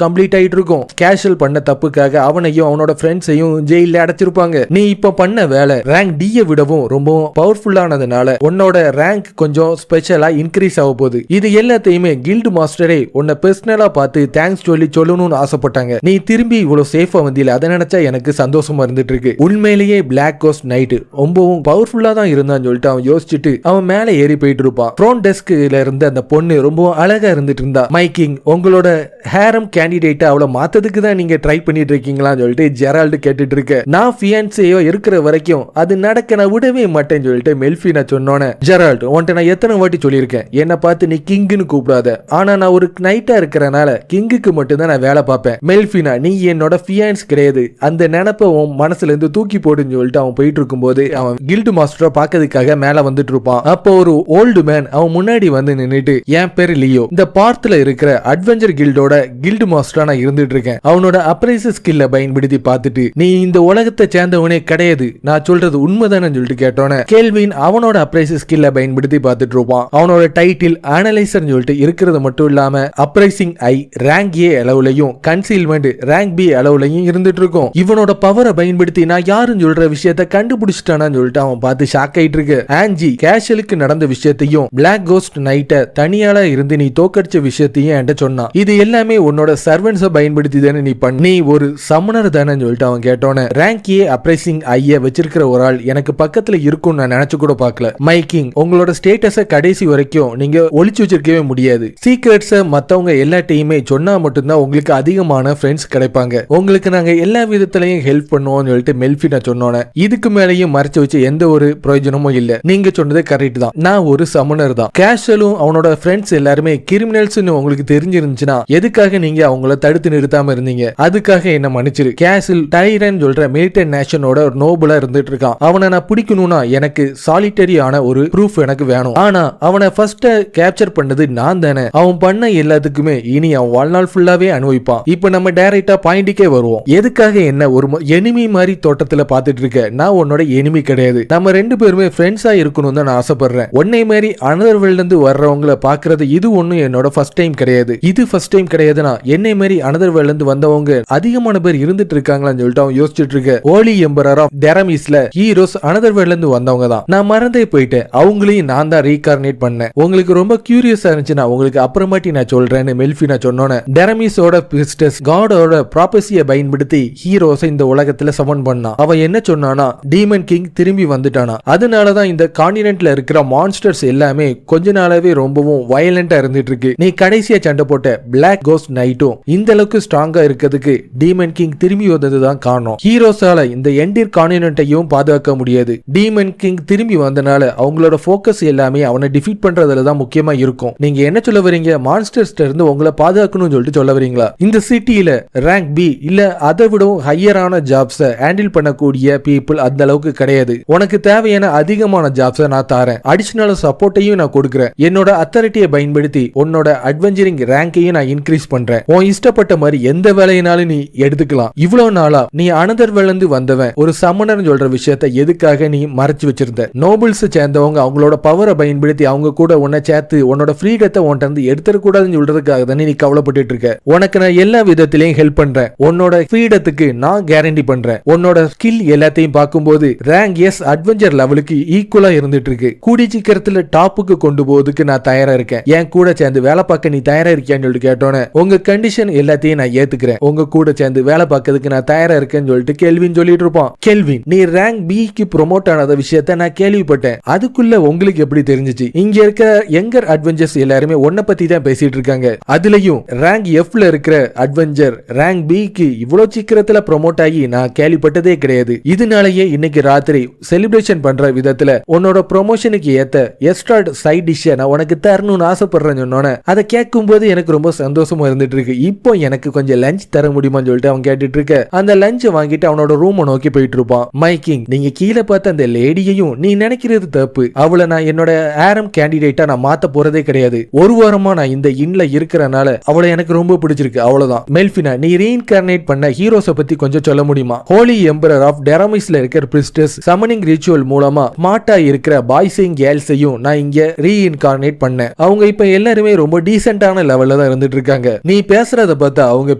கம்ப்ளீட் ஆயிட்டு இருக்கும். கேஷுவல் பண்ண தப்புக்காக அவனையும் அவனோட ஃப்ரெண்ட்ஸையும் ஜெயில அடைச்சிருப்பாங்க. நீ இப்ப பண்ண வேலை ரேங்க் டி விடவும் ரொம்ப பவர்ஃபுல்லானதுனால உன்னோட ரேங்க் கொஞ்சம் ஸ்பெஷலா இன்க்ரீஸ் ஆக போகுது. இது எல்லாத்தையுமே கில்டு மாஸ்டரே உன்னை பர்சனலா பார்த்து தேங்க்ஸ் சொல்லணும்னு ஆசைப்பட்டாங்க. நீ திரும்பி இவ்வளவு சேஃபா வந்தில அதை நினைச்சா எனக்கு சந்தோஷமா இருந்துட்டு இருக்கு. உண்மையிலேயே பிளாக் கோஸ்ட் நைட் ரொம்பவும் பவர்ஃபுல்லா தான் இருந்தான்னு சொல்லிட்டு அவன் யோசிச்சுட்டு அவன் மேல ஏறி போயிட்டு இருப்பான். ஃப்ரண்ட் டெஸ்க்ல இருந்த அந்த பொண்ணு ரொம்பவும் அழகா இருந்துட்டு இருந்தா. மைக்கிங் உங்களோட ஹேரம் கேண்டிடேட்டை அவளை மாத்ததுக்கு தான் நீங்க ட்ரை பண்ணிட்டு இருக்கீங்களான்னு சொல்லிட்டு ஜெரால்டு கேட்டுட்டு இருக்க. நான் ஃபியான்சேயோ இருக்கிற வரைக்கும் அது நடக்க நான் விடவே மாட்டேன்னு சொல்லிட்டு மெல்ஃபினா சொன்னோன்னே, ஜெரால்டு உன்ட்ட நான் எத்தனை வாட்டி சொல்லியிருக்கேன் என்ன பார்த்து நீ கிங்னு கூப்பிடாத. ஆனா நான் ஒரு நைட்டா இருக்கிறனால கிங்குக்கு மட்டும் தான் நான் வேலை பார்ப்பேன். மெல்ஃபினா நீ என்னோட ஃபியான்ஸ் கிடையாது. அந்த நினைப்ப உன் மனசுல இருந்து தூக்கி போடுன்னு சொல்லிட்டு அவன் போயிட்டு இருக்கும்போது அவன் கில்டு மாஸ்டரை பார்க்கறதுக்காக மேல வந்துட்டு இருப்பான். அப்போ ஒரு ஓல்டு மேன் அவன் முன்னாடி வந்து நின்னுட்டு, என் பேரு லியோ, இந்த பார்ட்ல இருக்கிற அட்வென்ச்சர் கில்டோட கில்டு மாஸ்டரா நான் இருந்துட்டு இருக்கேன். அவனோட அப்ரைசஸ் ஸ்கில்ல பயன்படுத்தி பார்த்துட்டு நீ இந்த உலகத்தை சேர்ந்தவனே கிடையாது, நான் சொல்றது உண்மைதானு சொல்லிட்டு கேட்டோன்னே கேள்வின் அவனோட அப்ரைசஸ் ஸ்கில்ல பயன்படுத்தி பார்த்துட்டு இருப்பான். அவனோட டைட்டில் அனலைசர் சொல்லிட்டு இருக்கிறது மட்டும் இல்லாம அப்ரைசிங் ஐ ரேங்க் ஏ அளவுலையும் கன்சீல்மெண்ட் ரேங்க் பி அளவுலையும் இருந்துட்டு இருக்கும். இவனோட பவரை பயன்படுத்தி நான் யாருன்னு சொல்ற விஷயத்தை கண்டுபிடிச்சிட்டானு சொல்லிட்டு அவன் பார்த்து ஷாக் ஆயிட்டு இருக்கு. ஆன்ஜி கேஷலுக்கு நடந்த விஷயத்தையும் பிளாக் கோஸ்ட் நைட்டை தனியால இருந்து நீ தோக்கடிச்ச விஷயத்தையும் என்கிட்ட சொன்னான். இது எல்லாமே உன்னோட சர்வன்ஸை பயன்படுத்தி தானே நீ பண்ணி ஒரு சமணர் தானே சொல்லிட்டு அவன் கேட்டோன்னு, ரேங்க் ஏ அப்ரைசிங் ஐய வச்சிருக்கிற ஒரு ஆள் எனக்கு பக்கத்துல இருக்கும் நான் நினைச்சு கூட பார்க்கல. மைக்கிங் உங்களோட ஸ்டேட்டஸை கடைசி வரைக்கும் நீங்க ஒளிச்சு வச்சிருக்கவே முடியாது. சீக்ரெட்ஸை மத்தவங்க எல்லாத்தையுமே சொன்னா மட்டும்தான் உங்களுக்கு அதிகமான ஃப்ரெண்ட்ஸ் கிடைப்பாங்க. உங்களுக்கு நாங்க எல்லா விதத்திலையும் ஹெல்ப் பண்ணுவோம்னு சொல்லிட்டு மெல்ஃபினா சொன்னோன்னே, இதுக்கு மேலேயும் மறைச்சு வச்சு எந்த ஒரு பிரயோஜனமும் இல்ல. நீங்க சொன்னது கரெக்ட் தான். நான் ஒரு சமணர் தான். கேஷலும் அவனோட ஃப்ரெண்ட்ஸ் எல்லாருமே கிரிமினல்ஸ் உங்களுக்கு தெரிஞ்சிருந்துச்சுன்னா எதுக்காக நீங்க அவங்கள தடுத்து நிறுத்தாம இருந்தீங்க? அதுக்காக என்ன மன்னிச்சிரு. கேஷல் டைரன் சொல்ற மிலிட்டரி நேஷனோட ஒரு நோபலா இருந்துட்டு இருக்கான். அவனை நான் பிடிக்கணும்னா எனக்கு சாலிட்டரியான ஒரு ப்ரூஃப் எனக்கு வேணும். ஆனா அவனை ஃபர்ஸ்ட் கேப்சர் பண்ணது நான் தானே. அவன் பண்ண எல்லாத்துக்குமே இனி அவன் வாழ்நாள் ஃபுல்லாவே அனுபவிப்பான். இப்ப நம்ம டைரக்டா பாயிண்ட்டுக்கே வருவோம். எதுக்காக என்ன ஒரு எனிமி மாதிரி தோட்டத்துல பாத்துட்டு இருக்க? நான் உன்னோட எனிமி கிடையாது. நம்ம ரெண்டு பேருமே ஃப்ரெண்ட்ஸா இருக்கணும் தான் நான் ஆசைப்படுறேன். உன்னை மாதிரி அனதர் வேர்ல்ட்ல இருந்து வர்றவங்களை பாக்குறது இது ஒண்ணும் என்னோட ஃபர்ஸ்ட் டைம் கிடையாது. இது ஃபர்ஸ்ட் டைம் கிடையாதுன்னா என்னை மாதிரி அனதர் வேர்ல்ட்ல இருந்து வந்தவங்க அதிகமான பேர் இருந்துட்டு இருக்காங்களான்னு சொல்லிட்டு அவன் யோசிச்சுட்டு இருக்க. ஹோலி எம்பரர் ஆஃப் டெரமிஸ்ல ஹீரோஸ் அனதர் வேர்ல்ட்ல இருந்து வந்தவங்க தான். நான் மறந்தே போயிட்டேன். அவங்களையும் நான் தான் ரீகார்னேட் பண்ணேன். உங்களுக்கு ரொம்ப கியூரியஸா இருந்துச்சுன்னா உங்களுக்கு அப்புறமாட்டி நான் சொல்றேன்னு மெல்ஃபினா சொன்னோன்னே, டெரமிஸோட பிரிஸ்டஸ் காடோட ப்ராபசியை பயன்படுத்தி ஹீரோஸை இந்த உலகத்துல சமன் பண்ணான். அவன் என்ன சொன்னானா, டீமன் கிங் திரும்பி வந்துட்டானா. அதனாலதான் இந்த கான்டினென்ட்ல இருக்கிற மான்ஸ்டர்ஸ் எல்லாமே கொஞ்ச நாளாவே ரொம்பவும் வயலண்டா இருந்துட்டு இருக்கு. நீ கடைசியா சண்டை போட்ட பிளாக் கோஸ்ட் நைட்டும் இந்த அளவுக்கு ஸ்ட்ராங்கா இருக்கிறதுக்கு டீமன் கிங் திரும்பி வந்ததுதான் காரணம். ஹீரோஸால இந்த என்டையர் கான்டினென்ட்டையும் பாதுகாக்க முடியாது. டீமன் கிங் திரும்பி வந்தனால அவங்களோட ஃபோக்கஸ் எல்லாமே அவனை டிஃபீட் பண்றதுல தான் முக்கியமா இருக்கும். நீங்க என்ன சொல்ல வரீங்க? மான்ஸ்டர்ஸ்ல இருந்து உங்களை பாதுகாக்கணும்னு சொல்லிட்டு சொல்ல வரீங்களா? இந்த சிட்டியில ரேங்க் பி இல்ல அதை விடவும் ஹையரான ஜாப்ஸை ஹேண்டில் பண்ணக்கூடிய பீப்புள் அந்த அளவுக்கு கிடையாது. உனக்கு தேவையான அதிகமான ஜாப்ஸை நான் தரேன். அடிஷனல் சப்போர்ட்டையும் நான் கொடுக்கிறேன். என்னோட அத்தாரிட்டியை பயன்படுத்தி உன்னோட அட்வென்ச்சரிங் ரேங்கையும் நான் இன்க்ரீஸ் பண்றேன். உன் இஷ்டப்பட்ட மாதிரி எந்த வேலையினாலும் நீ எடுத்துக்கலாம். இவ்வளவு நாளா நீ அனதர் வேர்ல்ட்ல வந்தவன் ஒரு சமணர் சொல்ற விஷயத்தை எதுக்காக நீ மறைச்சு வச்சிருந்த? நோபல்ஸ் சேர்ந்தவங்க அவங்களோட பவரை பயன்படுத்தி அவங்க கூட உன்னை சேர்த்து உன்னோட ஃப்ரீடத்தை உன்கிட்ட இருந்து எடுத்துடக்கூடாதுன்னு சொல்றதுக்காக தானே நீ கவலைப்பட்டு இருக்க. உனக்கு நான் எல்லா விதத்திலையும் ஹெல்ப் பண்றேன். உன்னோட ஃப்ரீடத்துக்கு நான் கேரண்டி பண்றேன். உன்னோட ஸ்கில் எல்லாத்தையும் பார்க்கும்போது ரேங்க் எஸ் அட்வென்ச்சர் லெவலுக்கு ஈக்குவலா இருந்துட்டு இருக்கு. கூடி சீக்கிரத்துல டாப்புக்கு கொண்டு போறதுக்கு நான் தயாரா இருக்கேன், என் கூட சேர்ந்து வேலை பார்க்க நீ தயாரா இருக்கியான்னு சொல்லிட்டு கேட்டோன்னே, உங்க கண்டிஷன் எல்லாத்தையும் நான் ஏத்துக்கிறேன், உங்க கூட சேர்ந்து வேலை பார்க்கறதுக்கு நான் தயாரா இருக்கேன்னு சொல்லிட்டு கெல்வின் சொல்லிட்டு இருப்பான். கெல்வின், நீ ரேங்க் பிக்கு ப்ரொமோட் ஆனத விஷயத்த நான் கேள்விப்பட்டேன், அதுக்குள்ள உங்களுக்கு எப்படி தெரிஞ்சிச்சு? இங்க இருக்க யங்கர் அட்வென்ச்சர்ஸ் எல்லாருமே உன்னை பத்தி தான் பேசிட்டு இருக்காங்க, அதுலயும் ரேங்க் எஃப்ல இருக்கிற அட்வென்ச்சர் ரேங்க் பிக்கு இவ்வளவு சீக்கிரத்துல ப்ரொமோட் ஆகி நான் கேள்விப்பட்டதே கிடையாது. இதனாலேயே இன்னைக்கு ராத்திரி செலிப்ரேஷன் பண்ற விதத்துல உன்னோட ப்ரொமோஷனுக்கு ஏத்த எக்ஸ்ட்ரா சைட் டிஷ் நான் உனக்கு தரணும்னு ஆசைப்படுறேன்னு சொன்னோன்னே, அதை கேட்கும் போது எனக்கு ரொம்ப சந்தோஷமா இருந்துட்டு இருக்கு. இப்போ எனக்கு கொஞ்சம் லஞ்ச் தர முடியுமான்னு சொல்லிட்டு அவன் கேட்டுட்டு இருக்க, அந்த லஞ்சை வாங்கிட்டு அவனோட ரூமை நோக்கி போயிட்டு இருப்பான். மைக்கிங், நீங்க கீழே பார்த்த அந்த லேடியையும் நீ நினைக்கிறது தப்பு, அவளை நான் என்னோட ஆரம் கேண்டிடேட்டா நான் மாத்த போறதே கிடையாது. ஒரு வாரமா நான் இந்த இன்ல இருக்கிறனால அவளை எனக்கு ரொம்ப பிடிச்சிருக்கு, அவ்வளவுதான். மெல்ஃபினா, நீ ரீஇன்கார்னேட் பண்ண ஹீரோஸ பத்தி கொஞ்சம் சொல்ல முடியுமா? ஹோலி எம்பரர் ஆஃப் டெரமிஸ்ல இருக்கிற பிரிஸ்டஸ் சமனிங் ரிச்சுவல் மூலமா மாட்டா இருக்கிற பாய்ஸையும் கேர்ள்ஸையும் நான் இங்க ரீஇன்கார்னேட் பண்ணேன். அவங்க இப்ப எல்லாருமே ரொம்ப டீசென்டான லெவல்ல தான் இருந்துட்டு இருக்காங்க. நீ பேசுறத பார்த்தா அவங்க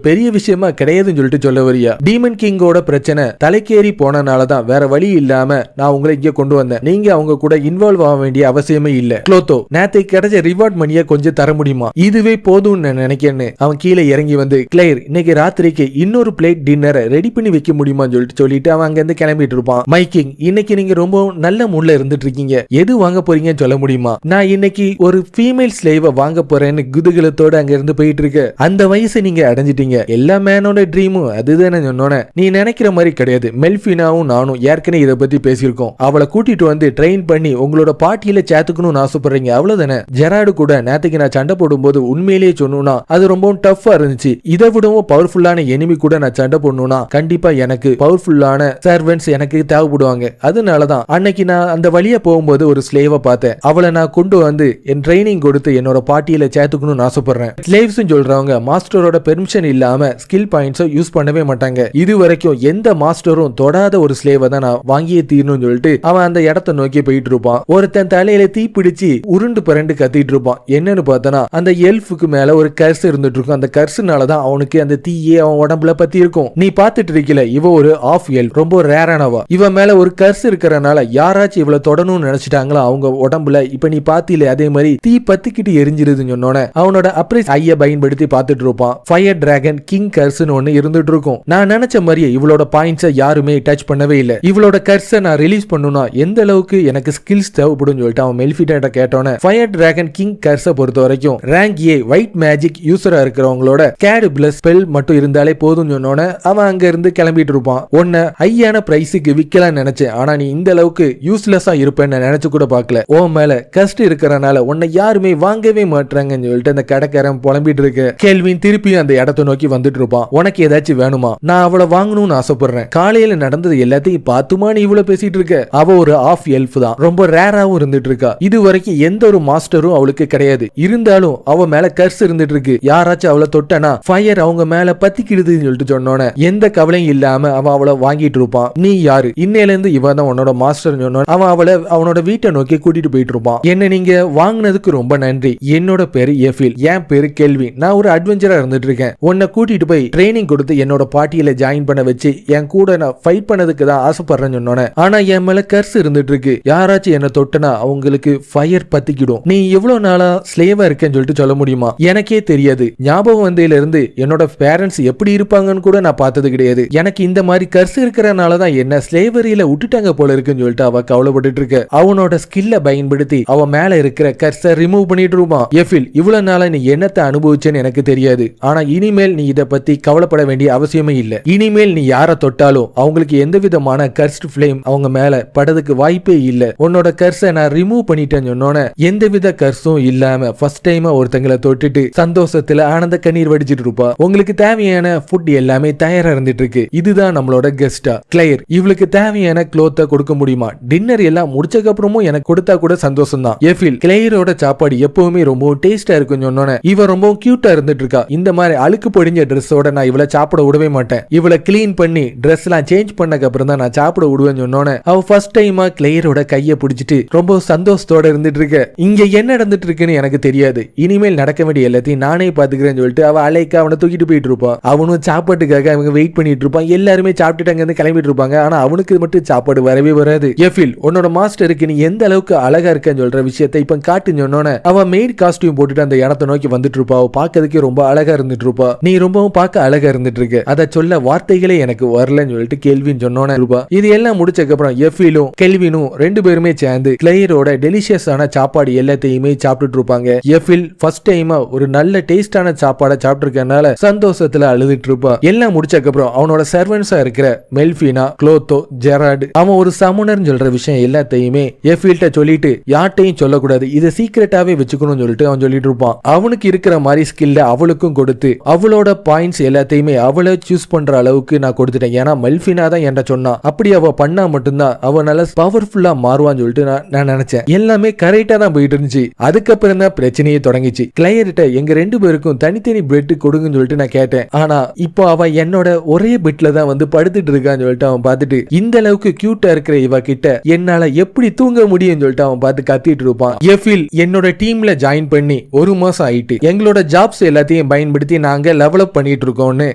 பெரிய விஷயமா கிடையாதுன்னு சொல்லிட்டு சொல்ல வரியா? டீமன் கிங்கோட பிரச்சனை தலைக்கேறி போனனாலதான் வேற வழி இல்லாம நான் உங்களை இங்க கொண்டு வந்தேன், நீங்க அவங்க கூட இன்வால்வ் ஆக வேண்டிய அவசியமே இல்ல. க்ளோத்தோ, நேத்து கிடைச்ச ரிவார்ட் மணியை கொஞ்சம் தர முடியுமா? இதுவே போதும் நினைக்கிறேன்னு அவன் கீழே இறங்கி வந்து, கிளேர், இன்னைக்கு ராத்திரிக்கு இன்னொரு பிளேட் டின்னரை ரெடி பண்ணி வைக்க முடியுமான்னு சொல்லிட்டு அவன் அங்க இருந்து கிளம்பிட்டு இருப்பான். மைக்கிங், இன்னைக்கு நீங்க ரொம்ப நல்ல மூட்ல இருந்துட்டு இருக்கீங்க, எது வாங்க போறீங்கன்னு சொல்ல முடியுமா? நான் இன்னைக்கு ஒரு ஃபீமேல் ஸ்லேவ வாங்க போறேன்னு குதூகலத்தோட அங்க இருந்து போயிட்டு இருக்க, அந்த வயசை நீங்க அடைஞ்சிட்டீங்க, எல்லா மேனோட ட்ரீமும் அதுதானே சொன்னோன்னே, நீ நினைக்கிற மாதிரி கிடையாது, மெல்ஃபினாவும் நானும் ஏற்கனவே இதை பத்தி பேசியிருக்கோம், அவளை கூட்டிட்டு வந்து ட்ரெயின் பண்ணி உங்களோட பார்ட்டியில சேர்த்துக்கணும்னு ஆசைப்படுறீங்க, அவ்வளவுதானே. ஜெராடு கூட நேத்துக்கு நான் சண்டை போடும்போது உண்மையிலேயே சொன்னா அது ரொம்ப டஃப்பா இருந்துச்சு, இதை விடவும் பவர்ஃபுல்லான எனிமி கூட நான் சண்டை போடணும்னா கண்டிப்பா எனக்கு பவர்ஃபுல்லான சர்வெண்ட்ஸ் எனக்கு தேவைப்படுவாங்க. அதனாலதான் அன்னைக்கு நான் அந்த வழியா போகும்போது ஒரு ஸ்லேவ பார்த்தேன், அவளை நான் கொண்டு வந்து என் ட்ரைனிங் கொடுத்து என்னோட பார்ட்டியில சேர்த்துக்கணும்னு ஆசைப்படுறேன். ஸ்லேவ்ஸ் சொல்றவங்க மாஸ்டரோட பெர்மிஷன் இல்லாம ஸ்கில் பாயிண்ட்ஸ் யூஸ் பண்ணவே மாட்டாங்க, இது வரைக்கும் எந்த மாஸ்டரும் தொடாத ஒரு ஸ்லேவ தான் நான் வாங்கியே தீரணும்னு சொல்லிட்டு அவன் அந்த இடத்தை நோக்கி போயிட்டு இருப்பான். ஒருத்தன் தலையில தீ பிடிச்சு உருண்டு பரண்டு கத்திட்டு இருப்பான். என்னன்னு பார்த்தனா அந்த எல்ஃபுக்கு மேல ஒரு கர்ஸ் இருந்துட்டு இருக்கும், அந்த கர்ஸ்னாலதான் அவனுக்கு அந்த தீயே அவன் உடம்புல பத்தி இருக்கும். நீ பாத்துட்டு இருக்கல, இவ ஒரு ஆஃப் எல்ஃப், ரொம்ப ரேரானவா, இவ மேல ஒரு கர்ஸ் இருக்கறனால யாராச்சும் இவ்வளவு தொடணும்னு நினைச்சிட்டாங்களா அவங்க உடம்புல, இப்ப நீ பாத்தில அதே மாதிரி தீ பத்திக்கிட்டு எரிஞ்சிருதுன்னு சொன்னோன்னே அவனோட அப்ரைஸ் ஐய பயன்படுத்தி பாத்துட்டு இருப்பான். ஃபயர் டிராகன் கிங் கர்ஸ்னு ஒன்னு இருந்துட்டு இருக்கும். நான் நினைச்ச மாதிரியே இவளோட பாயிண்ட்ஸை யாருமே டச் பண்ணவே இல்ல, இவளோட கர்ஸை நான் ரிலீஸ் பண்ணணும்னா எந்த அளவுக்கு எனக்கு ஸ்கில்ஸ் தேவைப்படும் சொல்லிட்டு அவன் மெல்ஃபிட்ட கேட்டோன்னே, ஃபயர் டிராகன் கிங் கர்ஸை பொறுத்த வரைக்கும் ரேங்க் ஏ ஒயிட் மேஜிக் யூசரா இருக்கிறவங்களோட கேடு பிளஸ் ஸ்பெல் மட்டும் இருந்தாலே போதும் சொன்னோன்னே அவன் அங்க இருந்து கிளம்பிட்டு இருப்பான். உன்னை ஹையான பிரைஸுக்கு விற்கலாம் நினைச்சேன், ஆனா நீ இந்த அளவுக்கு யூஸ்லெஸ்ஸா இருப்பேன்னு நினைச்சு கூட பார்க்கல, ஓ மேல கஷ்ட இருக்கிறனால உன்னை யாருமே வாங்கவே மாட்டாங்கன்னு சொல்லிட்டு அந்த கடைக்காரன் புலம்பிட்டு இருக்கு. கேள்வின் திருப்பி அந்த இடத்தை நோக்கி வந்துட்டு இருப்பான். உனக்கு ஏதாச்சும் வேணுமா? நான் அவளை வாங்கணும்னு ஆசைப்படுறேன். காலையில நடந்தது எல்லாத்தையும் பார்த்துமா நீ இவ்வளவு பேசிட்டு இருக்க? அவ ஒரு ஆஃப் எல்ஃப் தான், ரொம்ப ரேராவும் இருந்துட்டு இருக்கா, இது வரைக்கும் எந்த ஒரு மாஸ்டரும் அவளுக்கு கிடையாது, இருந்தாலும் அவ மேல கர்ஸ் இருந்துட்டு இருக்கு, யாராச்சும் அவளை தொட்டனா ஃபயர் அவங்க மேல பத்திக்கிடுதுன்னு சொல்லிட்டு சொன்னோன்னே எந்த கவலையும் இல்லாம அவன் அவளை வாங்கிட்டு இருப்பான். நீ யாரு? இன்னையில இருந்து இவன் தான் உன்னோட மாஸ்டர் சொன்ன அவன் அவளை அவனோட வீட்டை நோக்கி கூட்டிட்டு போயிட்டு இருப்பான். என்ன நீங்க வாங்கினதுக்கு ரொம்ப நன்றி, என்னோட பேரு எஃபில், என் பேரு கெல்வின், நான் ஒரு அட்வென்ச்சரா இருந்துட்டு இருக்கேன், உன்னை கூட்டிட்டு போய் ட்ரைனிங் கொடுத்து என்னோட பார்ட்டியில ஜாயின் பண்ண வச்சு என் கூட நான் ஃபைட் பண்ணதுக்கு தான் ஆசைப்படுறேன்னு சொன்னோன்னே, ஆனா என் மேல கர்ஸ் இருந்துட்டு இருக்கு, யாராச்சும் என்ன தொட்டனா அவங்களுக்கு ஃபயர் பத்திக்கிடும், நீ எவ்வளவு நாளா ஸ்லேவா இருக்கேன்னு சொல்லிட்டு சொல்ல முடியுமா? எனக்கே தெரியாது, ஞாபகம் வந்ததுல இருந்து என்னோட பேரண்ட்ஸ் எப்படி இருப்பாங்கன்னு கூட நான் பார்த்தது கிடையாது, எனக்கு இந்த மாதிரி கர்ஸ் இருக்கிறனாலதான் என்ன ஸ்லேவரியில விட்டுட்டாங்க போல இருக்குன்னு சொல்லிட்டு அவ கவலைப்பட்டு இருக்க. அவனோட ஸ்கில்ல பயன்படுத்தி அவன் மேல இருக்கிற கர்ஸை ரிமூவ் பண்ணிட்டு இருப்பான். எஃபில், இவ்வளவு நாளா நீ என்னத்தை அனுபவிச்சேன்னு எனக்கு தெரியாது, ஆனா இனிமேல் நீ இதை பத்தி கவலைப்பட வேண்டிய அவசியமே இல்ல, இனிமேல் நீ யாரை தொட்டாலும் அவங்களுக்கு எந்த விதமான கர்ஸ்ட் ஃபிளேம் அவங்க மேல படதுக்கு வாய்ப்பே இல்ல, உன்னோட கர்ஸை நான் ரிமூவ் பண்ணிட்டேன்னு சொன்னோன்னே எந்தவித கர்ஸும் இல்லாம ஃபர்ஸ்ட் டைமா ஒருத்தங்களை தொட்டுட்டு சந்தோஷத்துல ஆனந்த கண்ணீர் வடிச்சிட்டு இருப்பா. உங்களுக்கு தேவையான ஃபுட் எல்லாமே தயாரா இருந்துட்டு இருக்கு, இதுதான் நம்மளோட கெஸ்டா கிளேர், இவளுக்கு தேவையான க்ளோத்தை கொடுக்க முடியுமா? டின்னர் எல்லாம் முடிச்சதுக்கு அப்புறமும் எனக்கு கொடுத்தா கூட சந்தோஷம் தான். எஃபில், கிளேரோட சாப்பாடு எப்பவுமே ரொம்ப டேஸ்டா இருக்குன்னு சொன்னோன்னே இவ ரொம்ப கியூட்டா இருந்துட்டு இருக்கா, இந்த மாதிரி அழுக்கு பொடிஞ்ச ட்ரெஸ்ஸோட நான் இவளை சாப்பிட விடவே மாட்டேன், இவளை கிளீன் பண்ணி ட்ரெஸ் எல்லாம் சேஞ்ச் பண்ணக்கு அப்புறம் தான் நான் சாப்பிட விடுவேன்னு சொன்னோன்னே அவ ஃபர்ஸ்ட் டைமா கிளேரோட கையை பிடிச்சிட்டு ரொம்ப சந்தோஷத்தோட இருந்துட்டு இருக்க. இங்க என்ன நடந்துட்டு இருக்குன்னு எனக்கு தெரியாது, இனிமேல் நடக்க வேண்டிய எல்லாத்தையும் நானே பாத்துக்கிறேன்னு சொல்லிட்டு அவ அலைக்கா அவனை தூக்கிட்டு போயிட்டு இருப்பான். அவனும் சாப்பாட்டுக்காக அவங்க வெயிட் பண்ணிட்டு இருப்பான், எல்லாருமே சாப்பிட்டுட்டு அங்க இருந்து கிளம்பிட்டு இருப்பாங்க, ஆனா அவனுக்கு மட்டும் சாப்பாடு வரவே வராது. எஃபில், உன்னோட மாஸ்டருக்கு நீ எந்த அளவுக்கு அழகா இருக்கன்னு சொல்ற விஷயத்தை இப்ப காட்டுன்னு சொன்னோன்னே அவ மெய்ட் காஸ்டியூம் போட்டுட்டு அந்த இடத்தை நோக்கி வந்துட்டு இருப்பா. அவ பாக்கிறதுக்கே ரொம்ப அழகா இருந்துட்டு இருப்பா. நீ ரொம்பவும் பார்க்க அழகா இருந்துட்டு இருக்கு, அதை சொல்ல வார்த்தைகளே எனக்கு வரலன்னு சொல்லிட்டு கெல்வின் சொன்னோன்னு இருப்பா. இது எல்லாம் முடிச்சதுக்கு அப்புறம் எஃபிலும் கெல்வினும் ரெண்டு பேருமே சேர்ந்து கிளையரோட டெலிஷியஸான சாப்பாடு எல்லாத்தையுமே சாப்பிட்டுட்டு இருப்பாங்க. எஃபில் ஃபர்ஸ்ட் டைமா ஒரு நல்ல டேஸ்டான சாப்பாடை சாப்பிட்டு இருக்கனால சந்தோஷத்துல அழுதுட்டு இருப்பா. எல்லாம் முடிச்சதுக்கு அப்புறம் அவனோட சர்வன்ஸா இருக்கிற மெல்ஃபினா, குளோத்தோ, ஜெரார்டு அவன் ஒரு சமுனர்னு சொல்ற விஷயம் எல்லாத்தையுமே எஃபில்ட்ட சொல்லிட்டு யார்ட்டையும் சொல்லக்கூடாது, இதை சீக்கிரட்டாவே வச்சுக்கணும்னு சொல்லிட்டு அவன் சொல்லிட்டு இருப்பான். அவனுக்கு இருக்கிற மாதிரி ஸ்கில்ல அவளுக்கும் கொடுத்து அவளோட பாயிண்ட்ஸ் எல்லாத்தையுமே அவளை சூஸ் பண்ற அளவுக்கு நான் கொடுத்துட்டேன். ஏன்னா மெல்ஃபினா தான் என்கிட்ட சொன்னா, அப்படி அவ பண்ணா மட்டும்தான் அவ நல்ல பவர்ஃபுல்லா மாறுவான்னு சொல்லிட்டு நான் நினைச்சேன். எல்லாமே கரெக்டா தான் போயிட்டு இருந்துச்சு. அதுக்கப்புறம் தான் பிரச்சனையே தொடங்கிச்சு. கிளையர்ட்ட எங்க ரெண்டு பேருக்கும் தனித்தனி பெட் கொடுங்கன்னு சொல்லிட்டு நான் கேட்டேன். ஆனா இப்போ அவ என்னோட ஒரே பெட்ல தான் வந்து படுத்துட்டு இருக்கான்னு சொல்லிட்டு அவன் பார்த்துட்டு, இந்த அளவுக்கு கியூட்டா இருக்கிற இவ கிட்ட என்னால எப்படி தூங்க முடியும்னு சொல்லிட்டு அவன் பார்த்து கத்திட்டு இருப்பான். எஃபில் என்னோட டீம்ல ஜாயின் பண்ணி ஒரு மாசம் ஆயிட்டு எங்களோட ஜாப்ஸ் எல்லாத்தையும் பயன்படுத்தி நாங்க லெவலப் பண்ணிட்டு இருக்கோம்னு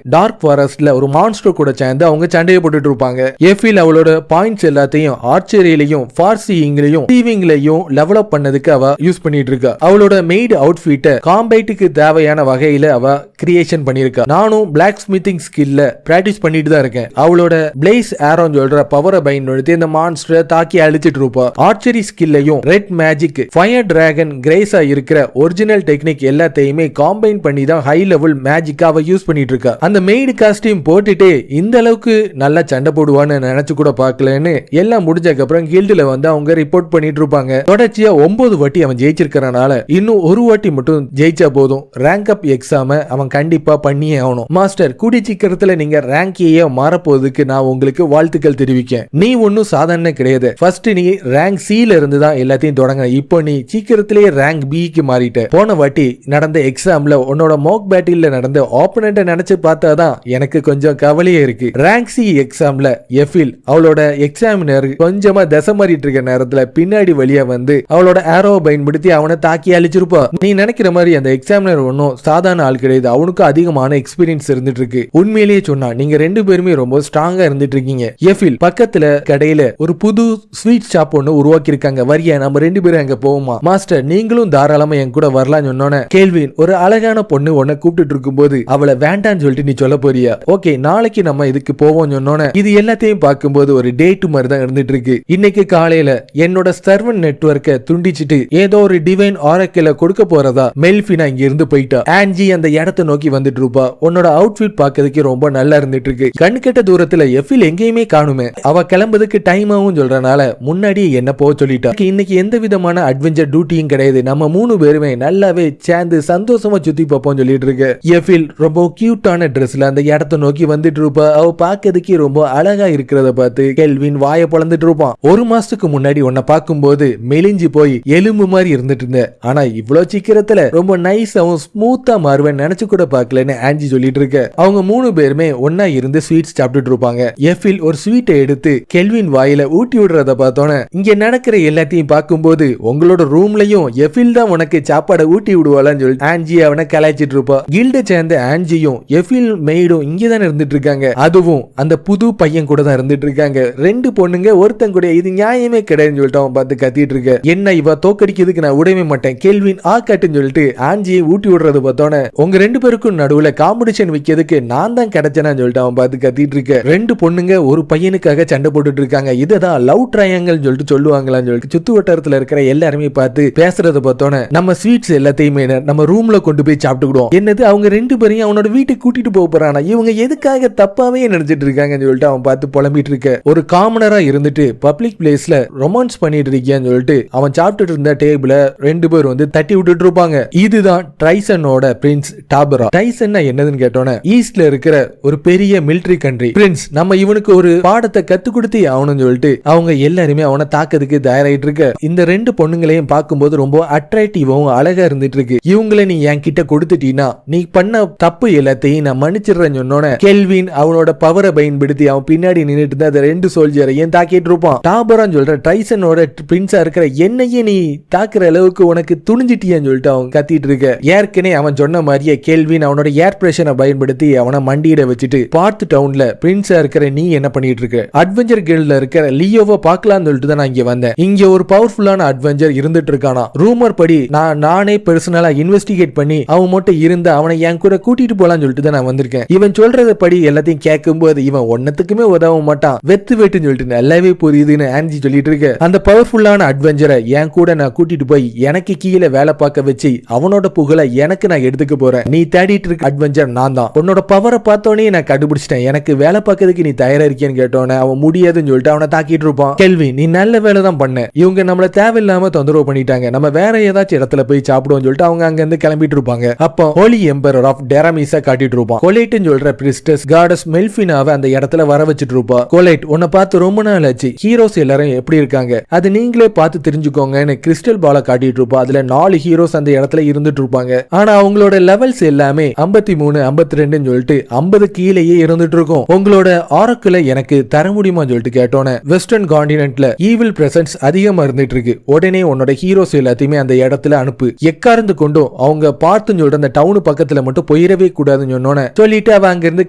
டார்க் ஃபாரஸ்ட்ல ஒரு மான்ஸ்டர் கூட சேர்ந்து அவங்க சண்டையை போட்டுட்டு இருப்பாங்க. எஃபில் அவளோட பாயிண்ட்ஸ் எல்லாத்தையும் ஆர்ச்சரியிலையும் ஃபார்சிங்லயும் தீவிங்லயும் லெவலப் பண்ணதுக்கு அவ யூஸ் பண்ணிட்டு இருக்கா. அவளோட மெய்டு அவுட்ஃபிட்ட காம்பேட்டுக்கு தேவையான வகையில அவ கிரியேஷன் பண்ணிருக்கா. நானும் பிளாக் ஸ்மித்திங் ஸ்கில்ல பிராக்டிஸ் பண்ணிட்டு தான் இருக்கேன். அவளோட பிளேஸ் ஆரோன்னு சொல்ற பவரை பயன்படுத்தி இந்த மான்ஸ்டரை தாக்கி அழிச்சிட்டு இருப்பா. ஆர்ச்சரி ஸ்கில்லையும் ரெட் மேஜிக், ஃபயர் டிராகன், கிரேஸா இருக்கிற ஒரிஜினல் டெக்னிக் எல்லாத்தையுமே காம்பைன் பண்ணி தான் ஹை லெவல் மேஜிக் அவ யூஸ் பண்ணிட்டு இருக்கா. அந்த மெய்டு காஸ்டியூம் போட்டுட்டு இந்த அளவுக்கு நல்லா சண்டை போடுவான்னு நினைச்சு கூட பார்க்கலன்னு எல்லாம் முடிஞ்சதுக்கு அப்புறம் கில்டுல வந்து அவங்க ரிப்போர்ட் பண்ணிட்டு இருப்பாங்க. தொடர்ச்சியா 9 வாட்டி அவன் ஜெயிச்சிருக்கறனால இன்னும் ஒரு வாட்டி மட்டும் ஜெயிச்சா போதும், ரேங்க் அப் எக்ஸாம அவன் கண்டிப்பா பண்ணியே ஆகணும். மாஸ்டர், கூடி சீக்கிரத்துல நீங்க ரேங்கையே மாறப்போவதுக்கு நான் உங்களுக்கு வாழ்த்துக்கள் தெரிவிக்கேன். நீ ஒன்னும் சாதாரண கிடையாது. ஃபர்ஸ்ட் நீ ரேங்க் சில இருந்து தான் எல்லாத்தையும் தொடங்க. இப்போ நீ சீக்கிரத்திலேயே ரேங்க் பிக்கு மாறிட்ட. போன வாட்டி நடந்த எக்ஸாம்ல உன்னோட மோக் பேட்டில்ல நடந்த ஆப்போனன்ட்ட நினைச்சு பார்த்தாதான் எனக்கு கொஞ்சம் கவலையே இருக்கு. ரேங்க் சி எக்ஸாம்ல எஃபில் அவளோட எக்ஸாமினர் கொஞ்சமா தசை மாறிட்டு இருக்க நேரத்துல பின்னாடி வழியா வந்து அவளோட ஆரோவை பயன்படுத்தி அவனை தாக்கி அழிச்சிருப்பா. நீ நினைக்கிற மாதிரி அந்த எக்ஸாமினர் ஒன்னும் சாதாரண ஆள் கிடையாது. அவனுக்கு அதிகமான எக்ஸ்பீரியன்ஸ் இருந்துட்டு இருக்கு. உண்மையிலேயே சொன்னா நீங்க ரெண்டு பேருமே ரொம்ப ஸ்ட்ராங்கா இருந்துட்டு இருக்கீங்க. எஃபில் பக்கத்துல கடையில ஒரு புது ஸ்வீட் ஷாப் ஒன்னு உருவாக்கி இருக்காங்க, வரியா நம்ம ரெண்டு பேரும் அங்க போவோமா? மாஸ்டர், நீங்களும் தாராளமா என் கூட வரலாம்னு சொன்னோன்னே கேள்வின் ஒரு அழகான பொண்ணு உன்னை கூப்பிட்டு இருக்கும் போது அவளை வேண்டான்னு சொல்லிட்டு நீ சொல்ல போறியா? ஓகே, நாளைக்கு நம்ம இதுக்கு போவோம் சொன்னோன்னே இது எல்லாத்தையும் பார்க்கும்போது ஒரு டேட் மாதிரி தான் இருந்துட்டு இருக்கு. இன்னைக்கு காலையில என்னோட சர்வன் நெட்வொர்க்கை துண்டிச்சிட்டு ஏதோ ஒரு டிவைன் ஆரக்கில கொடுக்க போறதா மெல்ஃபினா இங்க இருந்து போயிட்டா. ஆன்ஜி அந்த இடத்தை நோக்கி வந்துட்டு இருப்பா. உன்னோட அவுட்ஃபிட் பார்க்கிறதுக்கு ரொம்ப நல்லா இருந்துட்டு இருக்கு. கண்கட்ட தூரத்துல எஃபில் எங்கேயுமே காணுமே. அவ கிளம்புறதுக்கு டைம் ஆகும் சொல்றனால முன்னாடியே என்ன போக சொல்லிட்டா. இன்னைக்கு எந்த விதமான அட்வென்ச்சர் டியூட்டியும் கிடையாது. நம்ம 3 பேருமே நல்லாவே சேர்ந்து சந்தோஷமா சுத்தி பார்ப்போம் சொல்லிட்டு இருக்கு. எஃபில் ரொம்ப கியூட்டான ட்ரெஸ்ல அந்த இடத்தை நோக்கி வந்துட்டு இருப்பா. அவ பார்க்கிறதுக்கு ரொம்ப அழகா இருக்கிறத பார்த்து கெல்வின் வாயை பொளந்துட்டு இருப்பான். ஒரு மாசத்துக்கு முன்னாடி உன்னை பார்க்கும்போது மெலிஞ்சு போய் எலும்பு மாதிரி இருந்துட்டு இருந்த, ஆனா இவ்வளவு சீக்கிரத்துல ரொம்ப நைஸாவும் ஸ்மூத்தா மாறுவேன் நினைச்சு கூட பார்க்கலன்னு ஆன்ஜி சொல்லிட்டு இருக்க. அவங்க 3 பேருமே ஒன்னா இருந்து ஸ்வீட்ஸ் சாப்பிட்டுட்டு இருப்பாங்க. எஃபில் ஒரு ஸ்வீட்டை எடுத்து கெல்வின் வாயில ஊட்டி விடுறத பார்த்தோன்னே, இங்க நடக்கிற எல்லாத்தையும் பார்க்கும்போது உங்களோட ரூம்லயும் எஃபில் தான் உனக்கு சாப்பாடை ஊட்டி விடுவாளான்னு சொல்லிட்டு ஆன்ஜி அவனை கலாய்ச்சிட்டு இருப்பா. கில்ட சேர்ந்த ஆன்ஜியும் எஃபில் மெய்டும் இங்கதான் இருந்துட்டு இருக்காங்க. அதுவும் அந்த புது பையன் கூட தான் இருந்துட்டு இருக்காங்க. 2 பொண்ணுங்க ஒருத்தன் கூட, இது நியாயமே கிடையாதுன்னு சொல்லிட்டு அவன் பார்த்து கத்திட்டு இருக்க. என்ன இவ தோக்கடிக்கிறதுக்கு நான் விடவே மாட்டேன், கேள்வின் ஆக்காட்டுன்னு சொல்லிட்டு ஆன்ஜியை ஊட்டி விடுறது பார்த்தோன்னே, உங்க 2 பேருக்கும் நடுவுல காம்படிஷன் வைக்கிறதுக்கு நான் தான் கிடைச்சேன்னு சொல்லிட்டு அவன் பார்த்து கத்திட்டு இருக்க. 2 பொண்ணுங்க ஒரு பையனுக்காக சண்டை போட்டுட்டு இருக்காங்க. இதுதான் லவ் ட்ரையாங்கிள் சொல்லிட்டு சொல்லுவாங்களான்னு சொல்லிட்டு சுத்து வட்டாரத்துல இருக்கிற எல்லாருமே பார்த்து பேசுறத பார்த்தோன்னே, நம்ம ஸ்வீட்ஸ் எல்லாத்தையுமே நம்ம ரூம்ல கொண்டு போய் சாப்பிட்டுக்கிடுவோம். என்னது அவங்க 2 பேரையும் அவனோட வீட்டுக்கு கூட்டிட்டு போக போறானா? இவங்க எதுக்காக தப்பாவே நினைச்சிட்டு இருக்காங்கன்னு சொல்லிட்டு அவன் பார்த்து புலம்பிட்டு இருக்க. ஒரு காமனரா இருந்துட்டு பப்ளிக் பிளேஸ்ல ரொமான்ஸ் பண்ணிட்டு இருக்கியான்னு சொல்லிட்டு அவன் சாப்பிட்டுட்டு இருந்த டேபிள 2 பேர் வந்து தட்டி விட்டுட்டு இருப்பாங்க. இதுதான் ட்ரைசனோட பிரின்ஸ் டாபரா. ட்ரைசன் என்னதுன்னு கேட்டோன்னே, ஈஸ்ட்ல இருக்கிற ஒரு பெரிய மிலிட்டரி கண்ட்ரி. பிரின்ஸ், நம்ம இவனுக்கு ஒரு பாடத்தை கத்து கொடுத்து ஆகணும்னு சொல்லிட்டு அவங்க எல்லாருமே அவனை தாக்கிறதுக்கு தயாராயிட்டு இருக்க. இந்த 2 பொண்ணுங்களையும் பார்க்கும்போது ரொம்ப அட்ராக்டிவாவும் அழகா இருந்துட்டு இருக்கு. இவங்களை நீ என் கிட்ட கொடுத்துட்டீனா நீ பண்ண தப்பு எல்லாத்தையும் நான் மன்னிச்சிடுறேன்னு சொன்னோன்னே, கெல்வின் அவனோட பவரை பயன்படுத்தி அவன் பின்னாடி நின்னுட்டு இருந்த அந்த 2 சோல்ஜரையும் தாக்கிட்டு இருப்பான். டாபரான்னு சொல்ற ட்ரைசனோட பிரின்ஸா இருக்கிற என்னையே நீ தாக்குற அளவுக்கு உனக்கு துணிஞ்சிட்டியான்னு சொல்லிட்டு அவன் கத்திட்டு இருக்க. ஏற்கனவே அவன் சொன்ன மாதிரியே கெல்வின் அவனோட ஏர் பிரஷரை பயன்படுத்தி அவனை மண்டியிட வச்சுட்டு பார்த்து டவுன்ல பிரின்ஸா இருக்கிற நீ என்ன பண்ணிட்டு இருக்க? அட்வென்ச்சர் கில்ட்ல இருக்கிற லியோவை பார்க்கலாம்னு சொல்லிட்டு தான் நான் இங்க வந்தேன். இங்க ஒரு பவர்ஃபுல்லான அட்வென்ச்சர் அவெஞ்சர் இருந்துட்டு இருக்கானா. ரூமர் படி நானே பர்சனலா இன்வெஸ்டிகேட் பண்ணி அவன் மட்டும் இருந்த அவனை என் கூட கூட்டிட்டு போலான்னு சொல்லிட்டு தான் நான் வந்திருக்கேன். இவன் சொல்றத படி எல்லாத்தையும் கேட்கும்போது இவன் ஒன்னத்துக்குமே உதவ மாட்டான், வெட்டுன்னு சொல்லிட்டு நல்லாவே புரியுதுன்னு ஆன்ஜி சொல்லிட்டு இருக்க. அந்த பவர்ஃபுல்லான அட்வென்ச்சரை என் கூட நான் கூட்டிட்டு போய் எனக்கு கீழே வேலை பார்க்க வச்சு அவனோட புகழை எனக்கு நான் எடுத்துக்க போறேன். நீ தேடிட்டு இருக்க அட்வென்ச்சர் நான் தான். உன்னோட பவரை பார்த்தோன்னே நான் கண்டுபிடிச்சிட்டேன். எனக்கு வேலை பார்க்கறதுக்கு நீ தயாரா இருக்கேன்னு கேட்டோன்னே அவன் முடியாதுன்னு சொல்லிட்டு அவனை தாக்கிட்டு இருப்பான். கெல்வின், நீ நல்ல வேலை தான் பண்ண. இவங்க நம்மள தேவையில்லாம தொந்தரவு பண்ணிட்டாங்க. நம்ம வேற ஏதாச்சும் இடத்துல போய் சாப்பிடுவோம் சொல்லிட்டு அவங்க அங்க இருந்து கிளம்பிட்டு இருப்பாங்க. அப்போ ஹோலி எம்பரர் ஆஃப் டெராமிஸா காட்டிட்டு இருப்பான். கொலைட்னு சொல்ற பிரிஸ்டஸ் காடஸ் மெல்ஃபினாவை அந்த இடத்துல வர வச்சிட்டு இருப்பா. கொலைட், உன்னை பார்த்து ரொம்ப நாள் ஆச்சு. ஹீரோஸ் எல்லாரும் எப்படி இருக்காங்க அது நீங்களே பார்த்து தெரிஞ்சுக்கோங்கன்னு கிறிஸ்டல் பால காட்டிட்டு இருப்பா. அதுல 4 ஹீரோஸ் அந்த இடத்துல இருந்துட்டு இருப்பாங்க. ஆனா அவங்களோட லெவல்ஸ் எல்லாமே 53 52 சொல்லிட்டு 50 கீழேயே இருந்துட்டு இருக்கும். உங்களோட ஆரக்குல எனக்கு தர முடியுமா சொல்லிட்டு கேட்டோன்னே வெஸ்டர்ன் கான்டினென்ட்ல ஈவில் பிரசன்ஸ் அதிகமா இருந்துட்டு இருக்கு. உடனே உன்னோட ஹீரோஸ் எல்லாத்தையுமே அந்த இடத்துல அனுப்பு. எக்காரந்து கொண்டும் அவங்க பார்த்துன்னு சொல்லிட்டு அந்த டவுன் பக்கத்துல மட்டும் போயிடவே கூடாதுன்னு சொன்னோன்னு சொல்லிட்டு அவ அங்க இருந்து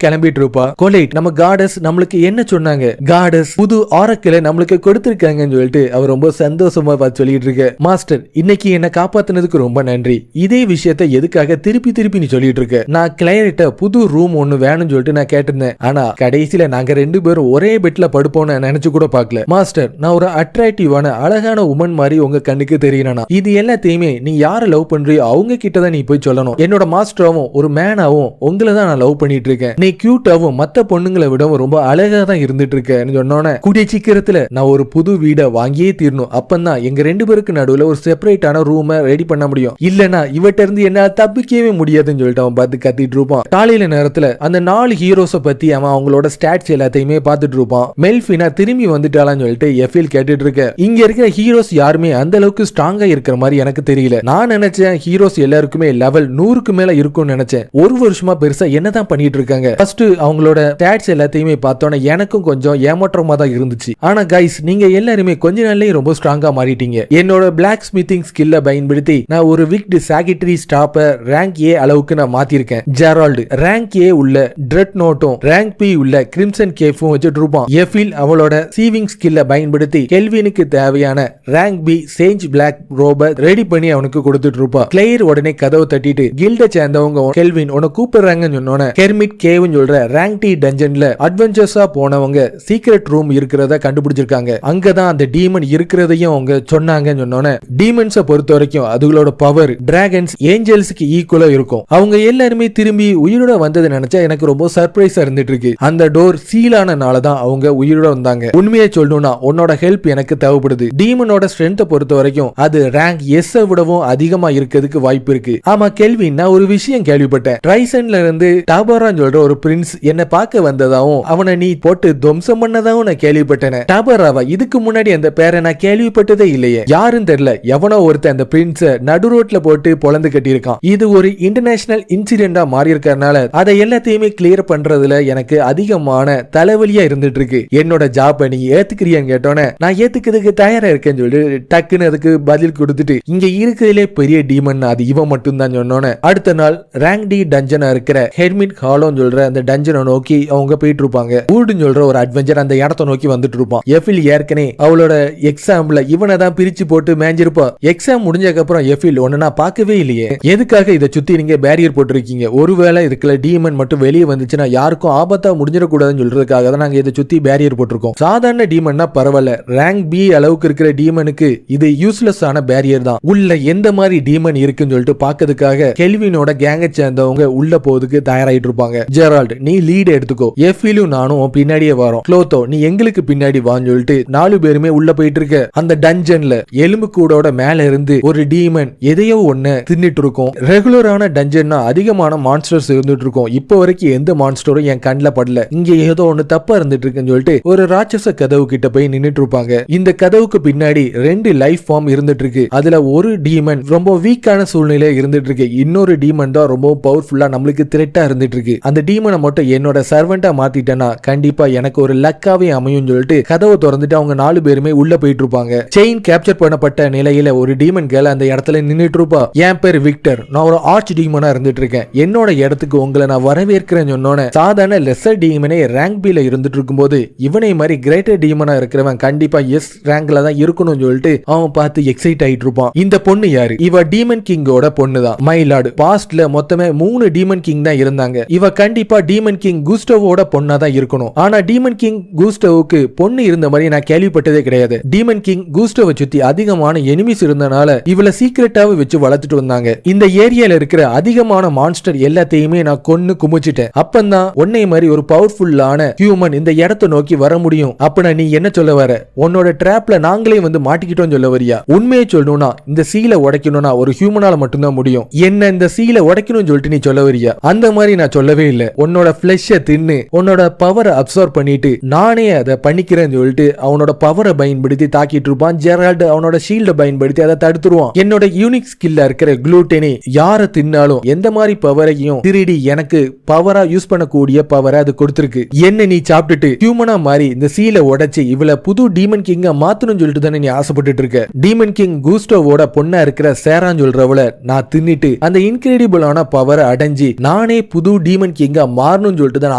கிளம்பிட்டு இருப்பா. கொலைட், நம்ம காடஸ் நம்மளுக்கு என்ன சொன்னாங்க? காடஸ் புது ஆரக்குல நம்மளுக்கு கொடுத்திருக்காங்கன்னு சொல்லிட்டு அவர் ரொம்ப சந்தோஷமா பார்த்து சொல்லிட்டு இருக்க. மாஸ்டர், இன்னைக்கு என்ன காப்பாத்தினதுக்கு ரொம்ப நன்றி. இதே விஷயத்தை எதுக்காக திருப்பி நீ சொல்லிட்டு இருக்க? நான் கிளையர்ட்ட புது ரூம் ஒன்னு வேணும்னு சொல்லிட்டு நான் கேட்டிருந்தேன். ஆனா கடைசியில நாங்க 2 பேரும் ஒரே பெட்ல படுப்போம்னு நினைச்சு கூட பார்க்கல. மாஸ்டர், நான் ஒரு அட்ராக்டிவான அழகான உமன் மாதிரி உங்க கண்ணுக்கு தெரியறேனா? இது எல்லாத்தையுமே நீ யாரை லவ் பண்றியோ அவங்க கிட்ட தான் நீ போய் சொல்லணும். என்னோட மாஸ்டராவும் ஒரு மேனாவும் உங்களை தான் நான் லவ் பண்ணிட்டு இருக்கேன். நீ கியூட்டாவும் மத்த பொண்ணுங்களை விடவும் ரொம்ப அழகா தான் இருந்துட்டு இருக்கேன்னு சொன்னோன்னே கூடிய சீக்கிரத்துல நான் ஒரு புது வீடை வாங்கியே தீரணும். அப்பந்தான் எங்க 2 பேருக்கு நடுவுல ஒரு செப்பரேட்டான ரூமை ரெடி பண்ண முடியும். இல்லனா இவட்ட இருந்து என்ன தப்பிக்கவே முடியாதுன்னு சொல்லிட்டு அவன் பார்த்து கத்திட்டு இருப்பான். காலையில நேரத்துல அந்த 4 ஹீரோஸ பத்தி அவன் அவங்களோட ஸ்டாட்ஸ் எல்லாத்தையுமே பார்த்துட்டு இருப்பான். மெல்ஃபினா திரும்பி வந்துட்டாளான்னு சொல்லிட்டு எஃபில் கேட்டுட்டு இருக்க. இங்க இருக்கிற ஹீரோஸ் யாருமே அந்த அளவுக்கு ஸ்ட்ராங்கா இருக்கிற மாதிரி எனக்கு தெரியல. நான் நினைச்சேன் ஹீரோஸ் எல்லாருக்குமே லெவல் 100க்கு மேல இருக்கும்னு நினைச்சேன். ஒரு வருஷமா பெருசா என்னதான் பண்ணிட்டு இருக்காங்க. ஃபர்ஸ்ட் அவங்களோட ஸ்டாட்ஸ் எல்லாத்தையுமே பார்த்தோன்னே எனக்கும் கொஞ்சம் ஏமாற்றமா தான் இருந்துச்சு. ஆனா கைஸ், நீங்க எல்லாருமே கொஞ்ச நாள்லயே ரொம்ப ஸ்ட்ராங்கா மாறிட்டீங்க. என்னோட பிளாக் ஸ்மித்திங் ஸ்கில்ல பயன்படுத்தி நான் ஒரு விக்ட் சாகிட்டரி ஸ்டாப்பர் ரேங்க் ஏ அளவுக்கு நான் மாத்திருக்கேன். ஜெரால்டு ரேங்க் ஏ உள்ள ட்ரெட் நோட்டும் ரேங்க் பி உள்ள கிரிம்சன் கேஃபும் வச்சுட்டு இருப்பான். எஃபில் அவளோட சீவிங் ஸ்கில்ல பயன்படுத்தி கெல்வினுக்கு தேவையான ரேங்க் பி சேஞ்ச் பிளாக் ரோப ரெடி பண்ணி அவனுக்கு கொடுத்துட்டு இருப்பான். கிளையர் உடனே கதவை தட்டிட்டு கில்ட சேர்ந்தவங்க கெல்வின் உன்னை கூப்பிடுறாங்கன்னு சொன்னோன்னே ஹெர்மிட் கேவ்னு சொல்ற ரேங்க் டி டஞ்சன்ல அட்வென்ச்சர்ஸா போனவங்க சீக்ரெட் ரூம் இருக்கிறத கண்டுபிடிச்சிருக்காங்க. அங்கதான் அந்த டீமன் இருக்கிறதையும் அவங்க சொன்னாங்கன்னு சொன்னோன்னே டீமன்ஸை பொறுத்த வரைக்கும் அதுகளோட பவர் டிராகன்ஸ் ஏஞ்சல்ஸ்க்கு ஈக்குவலா இருக்கும். அவங்க எல்லாருமே திரும்பி உயிரோட வந்தது நினைச்சா எனக்கு ரொம்ப சர்ப்ரைஸா இருந்துட்டு இருக்கு. அந்த டோர் சீலானனால தான் அவங்க உயிரோட வந்தாங்க. உண்மையை சொல்லணும்னா உன்னோட ஹெல்ப் எனக்கு தேவைப்படுது. டீமனோட ஸ்ட்ரென்த்தை பொறுத்த வரைக்கும் அது ரேங்க் எஸ் விடவும் அதிகமா இருக்கிறதுக்கு வாய்ப்பு இருக்கு. ஆமா கெல்வின், நான் ஒரு விஷயம் கேள்விப்பட்டேன். ட்ரைசன்ல இருந்து டாபரான்னு சொல்ற ஒரு பிரின்ஸ் என்ன பார்க்க வந்ததாவும் அவனை நீ போட்டு துவம்சம் பண்ணதாவும் நான் கேள்விப்பட்டேன். டாபராவா? இதுக்கு முன்னாடி அந்த பேரை நான் கேள்விப்பட்டதே இல்லையே. யாரும் தெரியல. எவனோ ஒருத்தன் அந்த பிரின்ஸ நடு ரோட்ல போட்டு பொளந்து கட்டியிருக்கான். இது ஒரு இன்டர்நேஷனல் இன்சிடென்டா மாறி இருக்கறனால அதை எல்லாத்தையுமே கிளியர் பண்றதுல எனக்கு அதிகமான தலைவலியா இருந்துட்டு இருக்கு. என்னோட ஜாப் நீ ஏத்துக்கிறியான்னு கேட்டோன்னே நான் ஏத்துக்கிறதுக்கு தயாரா இருக்கேன்னு சொல்லி டக்குன்னு அதுக்கு பதில் கொடுத்துட்டு இங்க இருக்கிறதுலே பெரிய டீமன் அது இவன் மட்டும் தான் சொன்னோன்னே அடுத்த நாள் ரேங்க் டி டஞ்சனா இருக்கிற ஹெர்மிட் ஹாலோன்னு சொல்ற அந்த டஞ்சனை நோக்கி அவங்க போயிட்டு இருப்பாங்க. ஊடுன்னு சொல்ற ஒரு அட்வென்ச்சர் அந்த இடத்தை நோக்கி வந்துட்டு இருப்பான். எஃபில் ஏற்கனவே அவளோட எக்ஸாம்ல இவனை தான் பிரிச்சு போட்டு மேஞ்சிருப்பா. எக்ஸாம் முடிஞ்சதுக்கு அப்புறம் எஃபில் ஒன்னு நான் பார்க்கவே இல்லையே, எதுக்காக இதை சுத்தி நீங்க பேரியர் போட்டிருக்கீங்க? ஒருவேளை இதுக்குள்ள டீமன் மட்டும் வெளியே வந்துச்சுன்னா யாருக்கும் ஆபத்தா முடிஞ்சிடக்கூடாதுன்னு சொல்றதுக்காக தான் நாங்க இதை சுத்தி பேரியர் போட்டிருக்கோம். சாதாரண டீமன்னா பரவாயில்ல, ரேங்க் பி அளவுக்கு இருக்கிற டீமனுக்கு இது யூஸ்லெஸ் ஆன பேரியர் தான். உள்ள எந்த மாதிரி டீமன் இருக்குன்னு சொல்லிட்டு பாக்கிறதுக்காக கெல்வினோட கேங்க சேர்ந்தவங்க உள்ள போறதுக்கு தயாராயிட்டு இருப்பாங்க. ஜெரால்டு, நீ லீட் எடுத்துக்கோ. எஃபிலும் நானும் பின்னாடியே வரோம். க்ளோத்தோ, நீ எங்களுக்கு பின்னாடி வான்னு சொல்லிட்டு 4 பேருமே உள்ள போயிட்டு இருக்க. அந்த டஞ்சன்ல எலும்பு கூடோட மேல இருந்து ஒரு டீமன் எதையோ ஒண்ணு தின்னுட்டு இருக்கும். ரெகுலரான டஞ்சன்னா அதிகமான மான்ஸ்டர்ஸ் இருந்துட்டு இருக்கும். இப்போ வரைக்கும் எந்த மான்ஸ்டரும் என் கண்ணில் படல. இங்க ஏதோ ஒண்ணு தப்பா இருந்துட்டு இருக்குன்னு சொல்லிட்டு ஒரு ராட்சச கதவு கிட்ட போய் நின்னுட்டு இருப்பாங்க. இந்த கதவுக்கு பின்னாடி 2 லைஃப் ஃபார்ம் இருந்துட்டு இருக்கு. அதுல ஒரு டீமன் ரொம்ப வீக்கான சூழ்நிலை இருந்துட்டு இருக்கு. இன்னொரு டீமன் தான் ரொம்ப பவர்ஃபுல்லா நம்மளுக்கு த்ரெட்டா இருந்துட்டு இருக்கு. அந்த டீமனை மட்டும் என்னோட சர்வெண்டா மாத்திட்டேன்னா கண்டிப்பா எனக்கு ஒரு லக்காவே அமையும் சொல்லிட்டு கதவை திறந்துட்டு அவங்க 4 பேருமே உள்ள போயிட்டு இருப்பாங்க. செயின் கேப்சர் பண்ணப்பட்ட நிலையில ஒரு டீமன் கேர்ள் அந்த இடத்துல நின்னுட்டு இருப்பா. என் பேர் விக்டர், நான் ஒரு ஆர்ச் டீமனா இருந்துட்டு இருக்கேன். என்னோட இடத்துக்கு உங்களை நான் வரவேற்கிறேன்னு சொன்னோன்னே சாதாரண லெசர் டீமனே ரேங்க் பில இருந்துட்டு இருக்கும்போது இவனை மாதிரி கிரேட்டர் டீமனா இருக்கிறவன் கண்டிப்பா எஸ் ரேங்க்ல தான் இருக்கணும்னு சொல்லிட்டு அவன் அவன் பார்த்து எக்ஸைட் ஆயிட்டு இருப்பான். இந்த பொண்ணு யாரு? இவ டீமன் கிங்கோட பொண்ணுதான். மைலார்டு பாஸ்ட்ல மொத்தமே 3 டீமன் கிங் தான் இருந்தாங்க. இவ கண்டிப்பா டீமன் கிங் குஸ்டவோட பொண்ணா தான் இருக்கணும். ஆனா டீமன் கிங் குஸ்டவுக்கு பொண்ணு இருந்த மாதிரி நான் கேள்விப்பட்டதே கிடையாது. டீமன் கிங் குஸ்டவை சுத்தி அதிகமான எனிமிஸ் இருந்தனால இவளை சீக்கிரட்டாவே வச்சு வளர்த்துட்டு வந்தாங்க. இந்த ஏரியால இருக்கிற அதிகமான மான்ஸ்டர் எல்லாத்தையுமே நான் கொன்னு குமிச்சிட்டேன். அப்பந்தான் உன்னை மாதிரி ஒரு பவர்ஃபுல்லான ஹியூமன் இந்த இடத்தை நோக்கி வர முடியும். அப்ப நீ என்ன சொல்ல வர? உன்னோட டிராப்ல நாங்களே வந்து மாட்டிக்கிட்டோம் சொல்ல வரியா? உண்மையை சொல்லணும்னா இந்த சீலை உடைக்கணும்னா ஒரு ஹியூமனால மட்டும்தான் முடியும். என்ன இந்த சீலை உடைக்கணும்னு சொல்லிட்டு நீ சொல்ல வரியா? அந்த மாதிரி நான் சொல்லவே இல்லை. உன்னோட ஃபிளஷை தின்னு உன்னோட பவரை அப்சர்வ் பண்ணிட்டு நானே அதை பண்ணிக்கிறேன்னு சொல்லிட்டு அவனோட பவரை பயன்படுத்தி தாக்கிட்டு இருப்பான். ஜெரால்டு அவனோட ஷீல்டை பயன்படுத்தி அதை தடுத்துருவான். என்னோட யூனிக் ஸ்கில்ல இருக்கிற குளூட்டனி யாரை தின்னாலும் எந்த மாதிரி பவரையும் திருடி எனக்கு பவரா யூஸ் பண்ணக்கூடிய பவரை அது கொடுத்திருக்கு. என்ன நீ சாப்பிட்டுட்டு ஹியூமனா மாதிரி இந்த சீலை உடைச்சு இவள புது டீமன் கிங்க மாத்தணும்னு சொல்லிட்டு தானே நீ ஆசைப்பட்டு இருக்க. டீமன் கிங் குஸ்டோவோட பொண்ணா இருக்கிற சேரான்னு சொல்றவள நான் தின்னிட்டு அந்த இன்கிரெடிபிளான பவரை அடைஞ்சு நானே புது டீமன் கிங்கா மாறணும்னு சொல்லிட்டு தான்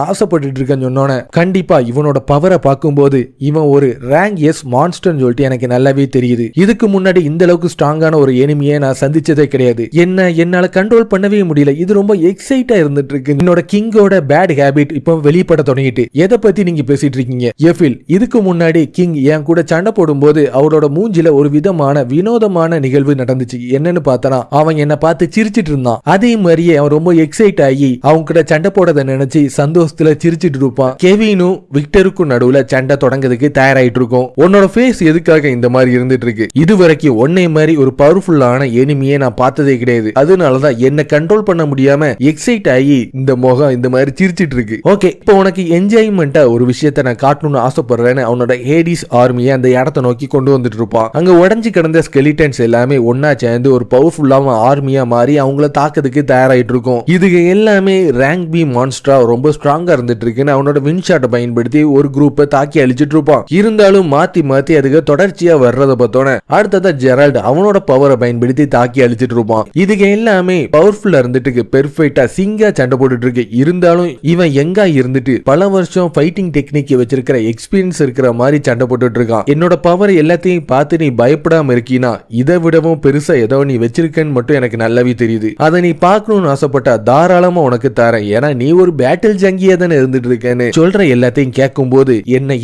ஆசைப்பட்டு இருக்கேன்னு சொன்னோன்னே கண்டிப்பா இவனோட பவரை பார்க்கும்போது இவன் ஒரு ரேங்க் எஸ் மான்ஸ்டர்னு சொல்லிட்டு எனக்கு நல்லாவே தெரியுது. இதுக்கு முன்னாடி இந்த அளவுக்கு ஸ்ட்ராங்கான ஒரு எனிமியை நான் சந்திச்சதே கிடையாது. என்னால கண்ட்ரோல் பண்ணவே முடியல. இது ரொம்ப எக்ஸைட்டா இருந்துட்டு இருக்கு. என்னோட கிங்கோட பேட் ஹேபிட் இப்போ வெளிப்பட தொடங்கிட்டு. எதை பத்தி நீங்க பேசிட்டு இருக்கீங்க? எஃபில், இதுக்கு முன்னாடி கிங் என் கூட சண்டை போடும்போது அவரோட மூஞ்சில ஒரு விதமான வினோதமான நிகழ்வு நடந்துச்சு. என்னன்னு பார்த்தனா அவன் என்ன பார்த்து சிரிச்சிட்டு இருந்தான். அதே மாதிரியே அவன் ரொம்ப எக்ஸைட் ஆகி அவங்க கிட்ட சண்டை போடதை நினைச்சு சந்தோஷத்துல சிரிச்சிட்டு இருப்பான். கெவினும் விக்டருக்கும் நடுவுல சண்டை தொடங்கிறதுக்கு தயாராயிட்டு இருக்கும். உன்னோட ஃபேஸ் எதுக்காக இந்த மாதிரி இருந்துட்டு இருக்கு? இது வரைக்கும் உன்னை மாதிரி ஒரு பவர்ஃபுல்லான எனிமியை நான் பார்த்ததே கிடையாது. அதனாலதான் என்ன கண்ட்ரோல் பண்ண முடியாம எக்ஸைட் ஆகி இந்த முகம் இந்த மாதிரி சிரிச்சிட்டு இருக்கு. ஓகே, இப்போ உனக்கு என்ஜாய்மெண்டா ஒரு விஷயத்தை நான் காட்டணும்னு ஆசைப்படுறேன்னு அவனோட ஹேடிஸ் ஆர்மியை அந்த இடத்தை நோக்கி கொண்டு வந்துட்டு இருப்பான். அங்க உடஞ்சு கிடந்த ஸ்கெலிட்டன்ஸ் எல்லாமே ஒன்னா சேர்ந்து ஒரு பவர்ஃபுல்லான ஆர்மியா மாறி அவங்கள தாக்கிறதுக்கு தயாராயிட்டு இருக்கும். இதுக்கு எல்லாமே ரேங்க் பி மான்ஸ்டரா ரொம்ப ஸ்ட்ராங்கா இருந்துட்டு இருக்குன்னு அவனோட வின்ஷாட்டை பயன்படுத்தி ஒரு குரூப்பை தாக்கி அழிச்சிட்டு இருப்பான். இருந்தாலும் மாத்தி மாத்தி அதுக்கு தொடர்ச்சியா வர்றத பார்த்தோன்னே அடுத்ததா ஜெரால்டு அவனோட பவரை பயன்படுத்தி தாக்கி அழிச்சிட்டு இருப்பான். இதுக்கு எல்லாமே பவர்ஃபுல்லா இருந்துட்டு பெர்ஃபெக்ட்டா சிங்கா சண்டை போட்டுட்டு இருக்கு. இருந்தாலும் இவன் எங்கா இருந்துட்டு பல வருஷம் ஃபைட்டிங் டெக்னிக் வச்சிருக்கிற எக்ஸ்பீரியன்ஸ் இருக்கிற மாதிரி சண்டை போட்டுட்டு இருக்கான். என்னோட பவர் எல்லாத்தையும் பார்த்து நீ பயப்படாம இருக்கீனா இதை விடவும் பெருசா ஏதோ நீ வச்சிருக்கன்னு மட்டும் எனக்கு நல்லாவே தெரியுது. அதை நீ பார்க்கணும்னு ஆசைப்பட்டா தாராளமா உனக்கு தரேன். ஏன்னா நீ ஒரு பேட்டில் ஜங்கியா தானே இருந்துட்டு இருக்கேன்னு சொல்ற எல்லாத்தையும் கேட்கும் போது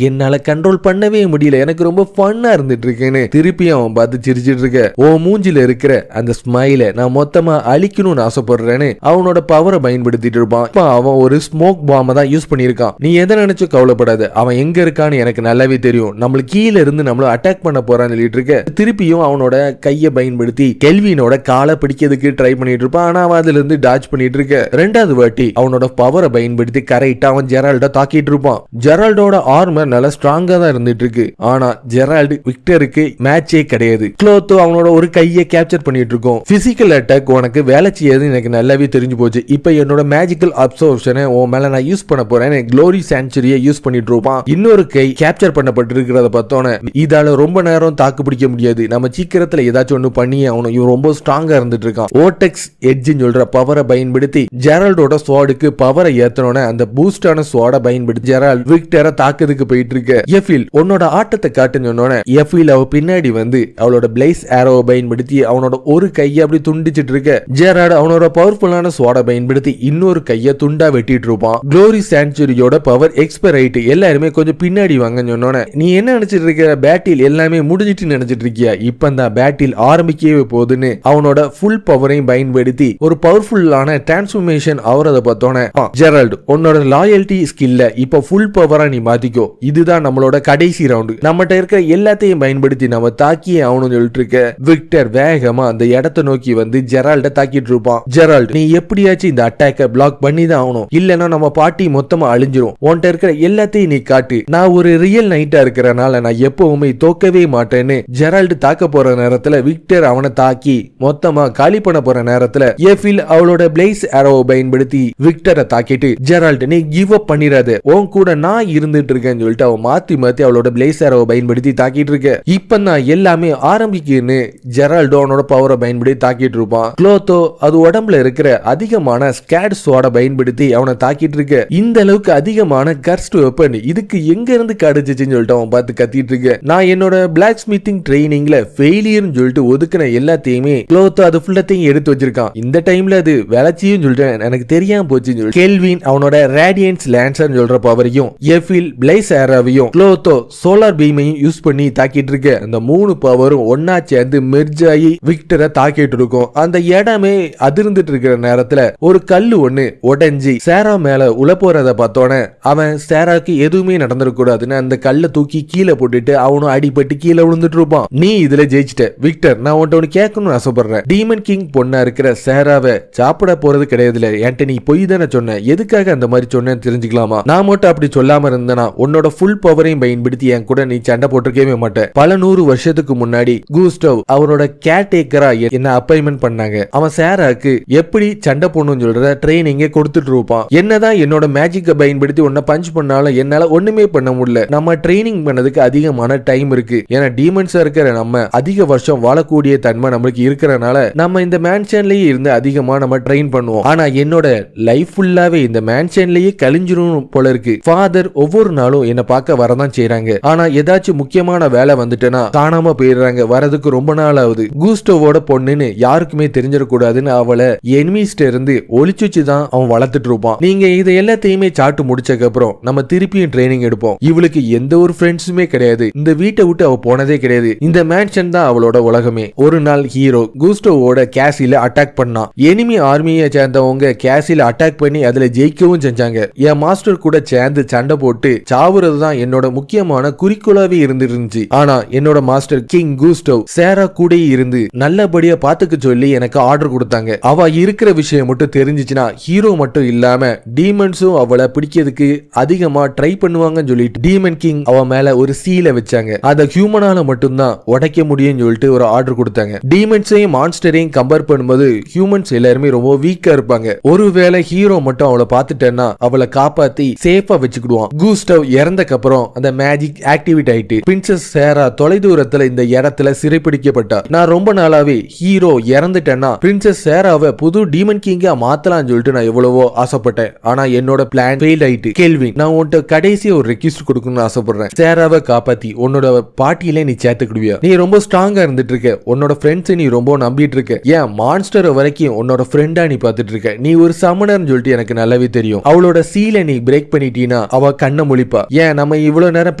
என்னால கண்ட்ரோல் பண்ணவே முடியல. எனக்கு ரொம்ப ஃபன்னா இருந்துட்டு இருக்கேன்னு திருப்பி அவன் பார்த்து சிரிச்சிட்டு இருக்க. ஓ மூஞ்சில இருக்கிற அந்த ஸ்மைல நான் மொத்தமா அழிக்கணும்னு ஆசைப்படுறேன்னு அவனோட பவரை பயன்படுத்திட்டு இருப்பான். அவன் ஒரு ஸ்மோக் பாம்பை தான் யூஸ் பண்ணிருக்கான். நீ எதை நினைச்சு கவலைப்படாது. அவன் எங்க இருக்கான்னு எனக்கு நல்லாவே தெரியும். நம்மளுக்கு கீழே இருந்து நம்மள அட்டாக் பண்ண போறான்னு சொல்லிட்டு இருக்க. திருப்பியும் அவனோட கையை பயன்படுத்தி கெல்வினோட காலை பிடிக்கிறதுக்கு ட்ரை பண்ணிட்டு இருப்பான். ஆனா அவன் அதுல இருந்து டாச் பண்ணிட்டு இருக்க. ரெண்டாவது வாட்டி அவனோட பவரை பயன்படுத்தி கரெக்டா அவன் ஜெரால்ட தாக்கிட்டு இருப்பான். ஜெரால்டோட ஆர்மர் நல்லா ஸ்ட்ராங்கா தான் இருந்துட்டு இருக்கு. ஆனா ஜெரால்டு விக்டருக்கு மேட்சே கிடையாது. க்ளோத்தோ அவனோட ஒரு கையை கேப்சர் பண்ணிட்டு இருக்கும். பிசிக்கல் அட்டாக் உனக்கு வேலை செய்யாது எனக்கு நல்லாவே தெரிஞ்சு போச்சு. இப்ப என்னோட மேஜிக்கல் அப்சர்வேஷனை உன் மேல நான் யூஸ் பண்ண போறேன். க்ளோரி சான்ச்சுரியை யூஸ் பண்ணிட்டு இருப்பான். இன்னொரு கை கேப்சர் பண்ணப்பட்டு இருக்கிறத பார்த்தோன்னே இதால ரொம்ப நேரம் தாக்கு பிடிக்க முடியாது. நம்ம சீக்கிரத்துல ஏதாச்சும் ஒண்ணு பண்ணி அவனும் இவன் ரொம்ப ஸ்ட்ராங்கா இருந்துட்டு இருக்கான். ஓடெக்ஸ் எட்ஜ்னு சொல்ற பவரை பயன்படுத்தி ஜெரால்டோட ஸ்வாடுக்கு பவரை ஏத்தனோட அந்த பூஸ்டான ஸ்வாடை பயன்படுத்தி ஜெரால்ட் விக்டரை தாக்குறதுக்கு போயிட்டு இருக்க. எஃபில் உன்னோட ஆட்டத்தை காட்டுன்னு சொன்னோன்னே எஃபில் அவ பின்னாடி வந்து அவளோட பிளேஸ் ஆரோவை பயன்படுத்தி அவனோட ஒரு கையை அப்படி துண்டிச்சிட்டு இருக்க. ஜெரால்ட் அவனோட பவர்ஃபுல்லான ஸ்வாடை பயன்படுத்தி இன்னொரு கையை துண்டா வெட்டிட்டு இருப்பான். க்ளோரி சான்ச்சுரியோட பவர் எக்ஸ்பயர் ஆயிட்டு எல்லாருமே கொஞ்சம் பின்னாடி வாங்கன்னு சொன்னோன்னே நீ என்ன நினைச்சிட்டு இருக்க? பேட்டில் எல்லாமே முடிஞ்சிட்டு நினைச்சிட்டு இருக்கியா? இப்ப அந்த பேட்டில் ஆரம்பிக்கவே போகுதுன்னு அவனோட ஃபுல் பவரையும் பயன்படுத்தி ஒரு பவர்ஃபுல்லான டிரான்ஸ்ஃபர்மேஷன் ஆவறத பார்த்தோன்னே ஜெரால்ட் உன்னோட லாயல்டி ஸ்கில்ல இப்ப ஃபுல் பவரா நீ மாத்திக்கோ. இதுதான் நம்மளோட கடைசி ரவுண்டு. நம்மகிட்ட இருக்க எல்லாத்தையும் பயன்படுத்தி நம்ம தாக்கியே ஆகணும்னு சொல்லிட்டு இருக்க. விக்டர் வேகமா அந்த இடத்தை நோக்கி வந்து ஜெரால்ட தாக்கிட்டு இருப்பான். ஜெரால்ட் நீ எப்படியாச்சும் இந்த அட்டாக்க பிளாக் பண்ணி தான் ஆகணும். இல்லன்னா நம்ம பார்ட்டி மொத்தமா அழிஞ்சிரும். உன்கிட்ட இருக்கிற எல்லாத்தையும் நீ காட்டு. நான் ஒரு ரியல் நைட்டா இருக்கிறனால நான் எப்பவுமே தோக்கவே மாட்டேன்னு ஜெரால்ட் தாக்க போற நேரத்துல விக்டர் அவனை தாக்கி மொத்தமா காலி பண்ண போற நேரத்துல எஃபில் அவளோட பிளேஸ் ஆரோவை பயன்படுத்தி விக்டரை தாக்கிட்டு ஜெரால்ட் நீ கிவ் அப் பண்ணிராத, உன் கூட நான் இருந்துட்டு இருக்கேன்னு சொல்லிட்டு அவன் மாத்தி மாத்தி அவளோட பிளேஸ் ஆரோவை பயன்படுத்தி தாக்கிட்டு இருக்க. இப்ப நான் எல்லாமே ஆரம்பிக்குன்னு ஜெரால்டோ அவனோட பவரை பயன்படுத்தி தாக்கிட்டு இருப்பான். க்ளோத்தோ அது உடம்புல இருக்கிற அதிகமான ஸ்கேட் ஸ்வாட பயன்படுத்தி அவனை தாக்கிட்டு இருக்க. இந்த அளவுக்கு அதிகமான கர்ஸ்ட் வெப்பன் இதுக்கு எங்க இருந்து கிடைச்சிச்சுன்னு சொல்லிட்டு அவன் பார்த்து கத்திட்டு இருக்க. நான் என்னோட பிளாக் ஸ்மித்திங் ட்ரை ட்ரைனிங்ல ஃபெயிலியர்னு சொல்லிட்டு ஒதுக்கின எல்லாத்தையுமே க்ளோத்தோ அது ஃபுல்லத்தையும் எடுத்து வச்சிருக்கான். இந்த டைம்ல அது விளைச்சியும் சொல்லிட்டு எனக்கு தெரியாம போச்சு. கெல்வின் அவனோட ரேடியன்ஸ் லான்சர் சொல்ற பவரையும் எஃபில் பிளேஸ் ஏராவையும் க்ளோத்தோ சோலார் பீமையும் யூஸ் பண்ணி தாக்கிட்டு இருக்க. அந்த 3 பவரும் ஒன்னா சேர்ந்து மெர்ஜ் ஆகி விக்டரை தாக்கிட்டு இருக்கும். அந்த இடமே அதிர்ந்துட்டு இருக்கிற நேரத்துல ஒரு கல்லு ஒண்ணு உடைஞ்சி சேரா மேல உள்ள போறத பார்த்தோன்னே அவன் சேராக்கு எதுவுமே நடந்துடக்கூடாதுன்னு அந்த கல்லை தூக்கி கீழே போட்டுட்டு அவனும் அடிபட்டு கீழே விழுந்துட்டு இருப்பான். நீ இதுல ஜெயிச்சிட்ட விக்டர், நான் உன்ட்ட ஒன்னு கேட்கணும்னு ஆசைப்படுறேன். டீமன் கிங் பொண்ணா இருக்கிற சேராவை சாப்பிட போறது கிடையாதுல, என்கிட்ட நீ பொய் தானே சொன்ன, எதுக்காக அந்த மாதிரி சொன்னேன்னு தெரிஞ்சுக்கலாமா? நான் மட்டும் அப்படி சொல்லாம இருந்தேனா உன்னோட ஃபுல் பவரையும் பயன்படுத்தி என் கூட நீ சண்டை போட்டிருக்கவே மாட்டேன். பல 100 வருஷத்துக்கு முன்னாடி கூஸ்டவ் அவரோட கேர்டேக்கரா என்ன அப்பாயின்மெண்ட் பண்ணாங்க. அவன் சேராக்கு எப்படி சண்டை போடணும்னு சொல்ற ட்ரைனிங்க கொடுத்துட்டு இருப்பான். என்னதான் என்னோட மேஜிக்கை பயன்படுத்தி உன்னை பஞ்ச் பண்ணாலும் என்னால ஒண்ணுமே பண்ண முடியல. நம்ம ட்ரைனிங் பண்ணதுக்கு அதிகமான டைம் இருக்கு. ஏன்னா டீமன்ஸா இருக்கிற நம்ம அதிக வருஷம் வாழக்கூடிய தன்மை நம்மளுக்கு இருக்கிறனால நம்ம இந்த மேன்ஷன்லயே இருந்து அதிகமா நம்ம ட்ரெயின் பண்ணுவோம். ஆனா என்னோட லைஃப் ஃபுல்லாவே இந்த மேன்ஷன்லயே கழிஞ்சிரும் போல இருக்கு. ஃபாதர் ஒவ்வொரு நாளும் என்ன பார்க்க வரதான் செய்யறாங்க. ஆனா ஏதாச்சும் முக்கியமான வேலை வந்துட்டுனா காணாம போயிடுறாங்க. வரதுக்கு ரொம்ப நாள் ஆகுது. கூஸ்டோவோட பொண்ணுன்னு யாருக்குமே தெரிஞ்சிடக்கூடாதுன்னு அவளை எனிமிஸ்ட இருந்து ஒளிச்சுச்சு தான் அவன் வளர்த்துட்டு இருப்பான். நீங்க இதை எல்லாத்தையுமே சாட்டு முடிச்சக்கு அப்புறம் நம்ம திருப்பியும் ட்ரைனிங் எடுப்போம். இவளுக்கு எந்த ஒரு ஃப்ரெண்ட்ஸுமே கிடையாது. இந்த வீட்டை விட்டு அவ போனதே கிடையாது. இந்த மேன்ஷன் தான் அவளோட உலகமே. ஒரு நாள் ஹீரோ கூஸ்டோவோட கேசில அட்டாக் பண்ணான். எனிமி ஆர்மியை சேர்ந்தவங்க கேசில அட்டாக் பண்ணி அதுல ஜெயிக்கவும் செஞ்சாங்க. என் மாஸ்டர் கூட சேர்ந்து சண்டை போட்டு சாவுறது தான் என்னோட முக்கியமான குறிக்கோளாவே இருந்துருந்துச்சு. ஆனா என்னோட மாஸ்டர் கிங் கூஸ்டவ் சேரா கூட இருந்து நல்லபடியா பாத்துக்க சொல்லி எனக்கு ஆர்டர் கொடுத்தாங்க. அவ இருக்கிற விஷயம் மட்டும் தெரிஞ்சிச்சுன்னா ஹீரோ மட்டும் இல்லாம டீமன்ஸும் அவளை பிடிக்கிறதுக்கு அதிகமா ட்ரை பண்ணுவாங்கன்னு சொல்லிட்டு டீமன் கிங் அவ மேல ஒரு சீலை வச்சாங்க. அத ஹியூமனால மட்டும்தான் உடைக்க முடியும்னு சொல்லிட்டு ஒரு ஆர்டர் கொடுத்தாங்க. டீமன்ஸையும் மான்ஸ்டரையும் கம்பேர் பண்ணும்போது ஹியூமன்ஸ் எல்லாருமே ரொம்ப வீக்கா இருப்பாங்க. ஒருவேளை ஹீரோ மட்டும் அவளை பார்த்துட்டேன்னா அவளை காப்பாத்தி சேஃபா வச்சுக்கிடுவான். கூஸ்டவ் இறந்தக்கு அப்புறம் அந்த மேஜிக் ஆக்டிவேட் ஆயிட்டு பிரின்சஸ் சேரா தொலைதூரத்துல இந்த இடத்துல சிறைப்பிடிக்கப்பட்டா. நான் ரொம்ப நாளாவே ஹீரோ இறந்துட்டேன்னா பிரின்சஸ் சேராவை புது டீமன் கிங்கா மாத்தலாம்னு சொல்லிட்டு நான் எவ்வளவோ ஆசைப்பட்டேன். ஆனா என்னோட பிளான் ஃபெயில் ஆயிட்டு. கெல்வின், நான் உன்கிட்ட கடைசியா ஒரு ரெக்வெஸ்ட் கொடுக்கணும்னு ஆசைப்படுறேன். சேராவை காப்பாத்தி உன்னோட பார்ட்டியில நீ சேர்த்துக்கிடுவியா? நீ ரொம்ப ஸ்ட்ராங்கா இருந்துட்டு இருக்க. உன்னோட ஃப்ரெண்ட்ஸ் நீ ரொம்ப நம்பிட்டு இருக்க. ஏன் மான்ஸ்டர் வரைக்கும் உன்னோட ஃப்ரெண்டா நீ பார்த்துட்டு இருக்க. நீ ஒரு சமணர்னு சொல்லிட்டு எனக்கு நல்லாவே தெரியும். அவளோட சீலை நீ பிரேக் பண்ணிட்டீனா அவ கண்ண முழிப்பா. ஏன் நம்ம இவ்வளவு நேரம்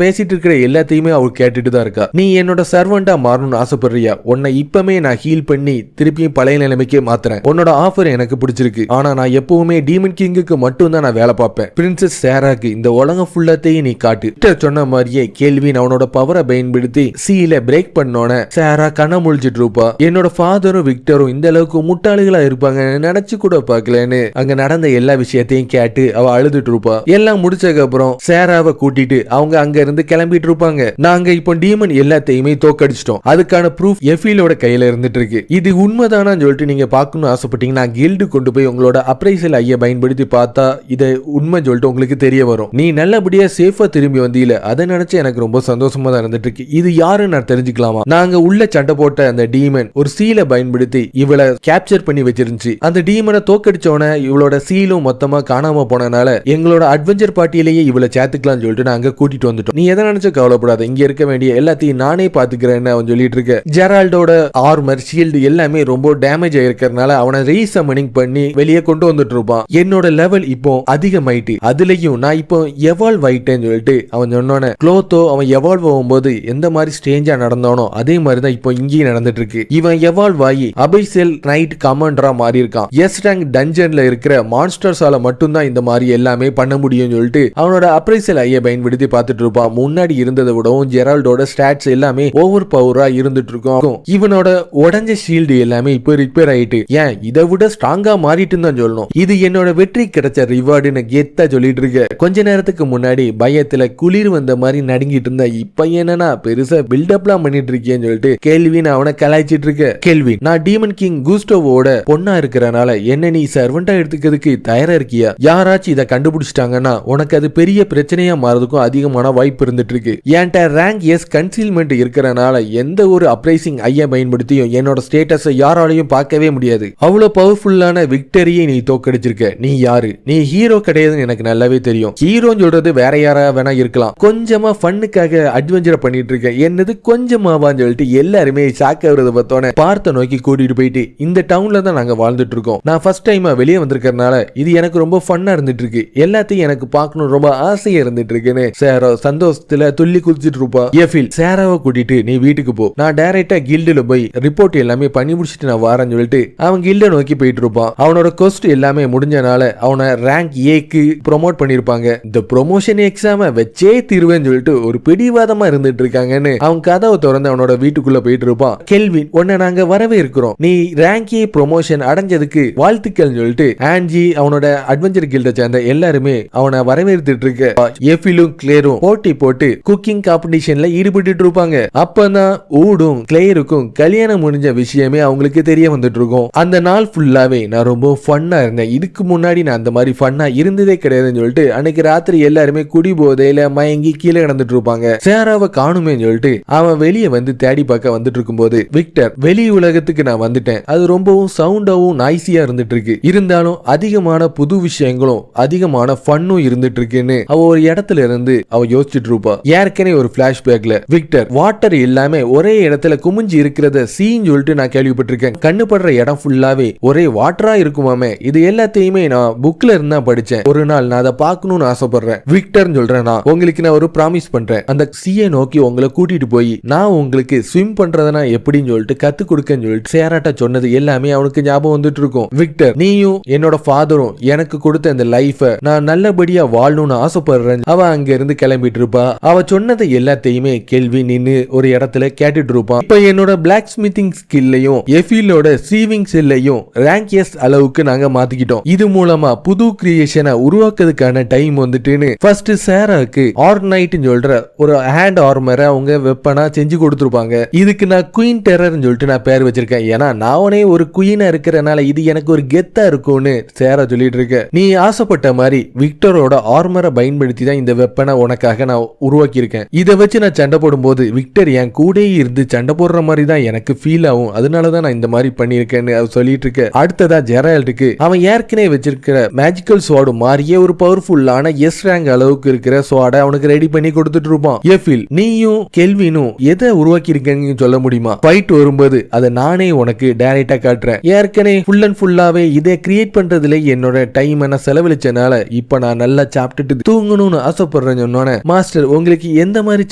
பேசிட்டு இருக்கிற எல்லாத்தையுமே அவள் கேட்டுட்டு தான் இருக்கா. நீ என்னோட சர்வெண்டா மாறணும்னு ஆசைப்படுறியா? உன்னை இப்பமே நான் ஹீல் பண்ணி திருப்பியும் பழைய நிலைமைக்கே மாத்துறேன். உன்னோட ஆஃபர் எனக்கு பிடிச்சிருக்கு. ஆனா நான் எப்பவுமே டீமன் கிங்குக்கு மட்டும் தான் நான் வேலை பார்ப்பேன். பிரின்சஸ் சேராக்கு இந்த உலகம் ஃபுல்லத்தையும் நீ காட்டு. சொன்ன மாதிரியே கெல்வின் அவனோட பவரை பயன்படுத்தி சீல பிரேக் பண்ணோன சேரா கண்ண முழிச்சிட்டு இருப்பா. என்னோட ஃபாதரும் விக்டரும் இந்த அளவுக்கு முட்டாளிகளா இருப்பாங்க நினைச்சு கூட பாக்கலன்னு அங்க நடந்த எல்லா விஷயத்தையும் கேட்டு அவ அழுதுட்டு இருப்பா. எல்லாம் முடிச்சதுக்கு அப்புறம் சேராவை கூட்டிட்டு அவங்க அங்க இருந்து கிளம்பிட்டு இருப்பாங்க. நாங்க இப்போ டீமன் எல்லாத்தையுமே தோக்கடிச்சிட்டோம். அதுக்கான ப்ரூஃப் எஃபீலோட கையில இருந்துட்டு இருக்கு. இது உண்மைதானான்னு சொல்லிட்டு நீங்க பார்க்கணும்னு ஆசைப்பட்டீங்கன்னா கில்டு கொண்டு போய் உங்களோட அப்ரைசல் ஐயா பயன்படுத்தி பார்த்தா இதை உண்மை சொல்லிட்டு உங்களுக்கு தெரிய வரும். நீ நல்லபடியா சேஃபா திரும்பி வந்தீல, அதை நினைச்சு எனக்கு ரொம்ப சந்தோஷமா தான் இருந்துட்டு இருக்கு. இது யாருன்னு நான் தெரிஞ்சுக்கலாமா? நாங்க உள்ள சண்டை போட்ட அந்த டீமன் ஒரு சீலை பயன்படுத்தி இவளை கேப்சர் பண்ணி வச்சிருந்துச்சு. அந்த டீமனை தோக்கடிச்சோன இவளோட சீலும் மொத்தமா காணாம போனனால எங்களோட அட்வென்ச்சர் பார்ட்டியிலேயே இவளை சேர்த்துக்கலாம்னு சொல்லிட்டு நாங்க கூட்டிட்டு வந்துட்டோம். நீ எதை நினைச்சு கவலைப்படாத, இங்க இருக்க வேண்டிய எல்லாத்தையும் நானே பாத்துக்கிறேன்னு அவன் சொல்லிட்டு இருக்க. ஜெரால்டோட ஆர்மர் ஷீல்டு எல்லாமே ரொம்ப டேமேஜ் ஆயிருக்கிறதுனால அவனை ரீசமனிங் பண்ணி வெளியே கொண்டு வந்துட்டு இருப்பான். என்னோட லெவல் இப்போ அதிகமாயிட்டு, அதுலயும் நான் இப்போ எவால்வ் ஆயிட்டேன்னு சொல்லிட்டு அவன் சொன்னோன்னே க்ளோத்தோ அவன் எவால்வ் ஆகும்போது எந்த மாதிரி ஸ்ட்ரேஞ்சா நடந்தானோ அதே மாதிரி தான் இப்போ இங்கேயும் நடந்துட்டு இருக்கு. இவன் எவால்வ் ஆகி அபைசல் நைட் கமாண்டரா மாறி இருக்கான். எஸ் ரேங்க் டஞ்சன்ல இருக்கிற மான்ஸ்டர்ஸால மட்டும்தான் இந்த மாதிரி எல்லாமே பண்ண முடியும்னு சொல்லிட்டு அவனோட அப்ரைசல் ஐயை பயன்படுத்தி பார்த்துட்டு இருப்பான். முன்னாடி இருந்ததை விடவும் ஜெரால்டோட ஸ்டாட்ஸ் எல்லாமே ஓவர் பவரா இருந்துட்டு இருக்கும். இவனோட உடஞ்ச ஷீல்டு எல்லாமே இப்போ ரிப்பேர் ஆயிட்டு, ஏன் இதை விட ஸ்ட்ராங்கா மாறிட்டு தான் சொல்லணும். இது என்னோட வெற்றி கிடைச்ச ரிவார்டுன்னு கெத்தா சொல்லிட்டு இருக்க. கொஞ்ச நேரத்துக்கு முன்னாடி பயத்துல குளிர் வந்த மாதிரி நடுங்கிட்டு இருந்தா இப்ப என்னன்னா பெருசா பில்டப்லாம் பண்ணிட்டு இருக்கேன்னு சொல்லிட்டு கெல்வின் அவனை கலாய்ச்சிட்டு இருக்க. கெல்வின், நான் டீமன் கிங் கூஸ்டோவோட பொண்ணா இருக்கிறனால என்ன நீ சர்வெண்டா எடுத்துக்கிறதுக்கு தயாரா இருக்கியா? யாராச்சும் இதை கண்டுபிடிச்சிட்டாங்கன்னா உனக்கு அது பெரிய பிரச்சனையா மாறதுக்கும் அதிகமான வாய்ப்பு இருந்துட்டு இருக்கு. என்கிட்ட ரேங்க் எஸ் கன்சீல்மெண்ட் இருக்கிறனால எந்த ஒரு அப்ரைசிங் ஐயா பயன்படுத்தியும் என்னோட ஸ்டேட்டஸை யாராலையும் பார்க்கவே முடியாது. அவ்வளவு பவர்ஃபுல்லான விக்டரியை நீ தோக்கடிச்சிருக்க. நீ யாரு? நீ ஹீரோ கிடையாதுன்னு எனக்கு நல்லாவே தெரியும். ஹீரோன்னு சொல்றது வேற யாரா வேணா இருக்கலாம். கொஞ்சமா ஃபன்னுக்காக அட்வென்ச்சர் பண்ணிட்டு இருக்க. என்னது கொஞ்சம் கொஞ்சமாவான்னு சொல்லிட்டு எல்லாருமே ஷாக் ஆகுறத பார்த்தோன்னே பார்த்த நோக்கி கூட்டிட்டு போயிட்டு இந்த டவுன்ல தான் நாங்க வாழ்ந்துட்டு இருக்கோம். நான் ஃபர்ஸ்ட் டைமா வெளியே வந்திருக்கறனால இது எனக்கு ரொம்ப ஃபன்னா இருந்துட்டு இருக்கு. எல்லாத்தையும் எனக்கு பார்க்கணும் ரொம்ப ஆசையா இருந்துட்டு இருக்குன்னு சேரா சந்தோஷத்துல துள்ளி குதிச்சிட்டு இருப்பா. எஃபில் சேராவை கூட்டிட்டு நீ வீட்டுக்கு போ, நான் டைரக்டா கில்டுல போய் ரிப்போர்ட் எல்லாமே பண்ணி முடிச்சிட்டு நான் வரேன்னு சொல்லிட்டு அவன் கில்ட நோக்கி போயிட்டு இருப்பான். அவனோட கொஸ்ட் எல்லாமே முடிஞ்சனால அவனை ரேங்க் ஏக்கு ப்ரொமோட் பண்ணிருப்பாங்க. இந்த ப்ரொமோஷன் எக்ஸாம வச்சே தீர்வேன்னு சொல்லிட்டு ஒரு பிடிவாதமா இருந்துட்டு இருக்காங்கன்னு அவன் கதவை திறந்து அவனோட வீட்டுக்குள்ள போயிட்டு இருப்பான். கெல்வின் உன்னை நாங்க வரவே இருக்கிறோம், நீ ரேங்க் ஏ ப்ரொமோஷன் அடைஞ்சதுக்கு வாழ்த்துக்கள் சொல்லிட்டு ஆன்ஜி அவனோட அட்வென்ச்சர் கில்ட சேர்ந்த எல்லாருமே அவனை வரவேற்றுட்டு இருக்க எஃபிலும் கிளேரும் போட்டி போட்டு குக்கிங் காம்படிஷன்ல ஈடுபட்டு இருப்பாங்க. அப்பதான் ஊடும் கிளேருக்கும் கல்யாணம் முடிஞ்ச விஷயமே அவங்களுக்கு தெரிய வந்துட்டு இருக்கும். அந்த நாள் ஃபுல்லாவே நான் ரொம்ப ஃபன்னா இருந்தேன், இதுக்கு முன்னாடி நான் அந்த மாதிரி ஃபன்னா இருந்ததே கிடையாதுன்னு சொல்லிட்டு அன்னைக்கு ராத்திரி எல்லாருமே குடி போதையில மயங்கி கீழே கிடந்துட்டு இருப்பாங்க. சேராவை காணுமே சொல்லிட்டு அவன் வெளியே வந்து தேடி பார்க்க வந்துட்டு இருக்கும்போது விக்டர் வெளி உலகத்துக்கு நான் வந்துட்டேன், அது ரொம்பவும் சவுண்டாவும் நாய்ஸியா இருந்துட்டு இருக்கு, இருந்தாலும் அதிகமான புது விஷயங்களும் அதிகமான ஃபன்னும் இருந்துட்டு இருக்குன்னு அவ ஒரு இடத்துல இருந்து அவ யோசிச்சுட்டு இருப்பா. ஏற்கனவே ஒரு பிளாஷ்பேக்ல விக்டர் வாட்டர் எல்லாமே ஒரே இடத்துல குமிஞ்சு இருக்கிறத சீன் சொல்லிட்டு நான் கேள்விப்பட்டிருக்கேன், கண்ணு படுற இடம் ஃபுல்லாவே ஒரே வாட்டரா இருக்குமாமே, இது எல்லாத்தையுமே நான் புக்ல இருந்தா படிச்சேன், ஒரு நாள் நான் அதை பார்க்கணும்னு ஆசைப்படுறேன் விக்டர் சொல்றேன், நான் உங்களுக்கு நான் ஒரு ப்ராமிஸ் பண்றேன், அந்த சீயை நோக்கி உங்களை கூட்டிட்டு போய் நான் உங்களுக்கு ஸ்விம் பண்றதுனா எப்படின்னு சொல்லிட்டு கத்து கொடுக்கன்னு சொல்லிட்டு சேராட்ட சொன்னது எல்லாமே அவனுக்கு ஞாபகம் வந்துட்டு இருக்கும். விக்டர் நீயும் என்னோட ஃபாதரும் எனக்கு கொடுத்த இந்த லைஃப நான் நல்லபடியா வாழணும்னு ஆசைப்படுறேன். அவ அங்க இருந்து கிளம்பிட்டு இருப்பா. அவ சொன்னது எல்லாத்தையுமே கேள்வி நின்னு ஒரு இடத்துல கேட்டுட்டு இருப்பான். இப்ப என்னோட பிளாக் ஸ்மித்திங் ஸ்கில்லையும் எஃபிலோட சீவிங் செல்லையும் ரேங்க் எஸ் அளவுக்கு நாங்க மாத்திக்கிட்டோம். இது மூலமா புது கிரியேஷனை உருவாக்குறதுக்கான டைம் வந்துட்டுன்னு ஃபர்ஸ்ட் சேராக்கு ஆர்நைட் சொல்ற ஒரு ஹேண்ட் ஆர்மரை அவங்க வெப்பனா செஞ்சு கொடுத்துருப்பாங்க. இதுக்கு நான் குயின் டெரர்னு சொல்லிட்டு நான் பேர் வச்சிருக்கேன், ஏன்னா நானே ஒரு குயினா இருக்கிறனால இது எனக்கு ஒரு கெத்தா இருக்கும்னு சேரா சொல்லிட்டு இருக்க. நீ ஆசைப்பட்ட மாதிரி விக்டரோட ஆர்மரை பயன்படுத்தி தான் இந்த வெப்பனை உனக்காக நான் உருவாக்கி இருக்கேன். இதை வச்சு நான் சண்டை போடும்போது விக்டர் என் கூட இருந்து சண்டை போடுற மாதிரி தான் எனக்கு ஃபீல் ஆகும், அதனாலதான் நான் இந்த மாதிரி பண்ணிருக்கேன்னு அவர் சொல்லிட்டு இருக்க. அடுத்ததா ஜெரால்டுக்கு அவன் ஏற்கனவே வச்சிருக்கிற மேஜிக்கல் ஸ்வார்டு மாறியே ஒரு பவர்ஃபுல்லான எஸ் ரேங்க் அளவுக்கு இருக்கிற ஸ்வார்டை அவனுக்கு ரெடி பண்ணி கொடுத்துட்டு இருப்பான். எஃபில் நீயும் கெல்வினும் எதை உருவாக்கி இருக்கீங்கன்னு சொல்ல முடியுமா? ஃபைட் வரும்போது அதை நானே உனக்கு டைரக்டா காட்டுறேன். ஏற்கனவே ஃபுல் அண்ட் ஃபுல்லாவே இதை கிரியேட் பண்றதுல என்னோட டைம் என்ன செலவழிச்சனால இப்ப நான் நல்லா சாப்பிட்டுட்டு தூங்கணும்னு ஆசைப்படுறேன்னு சொன்னோன்னே மாஸ்டர் உங்களுக்கு எந்த மாதிரி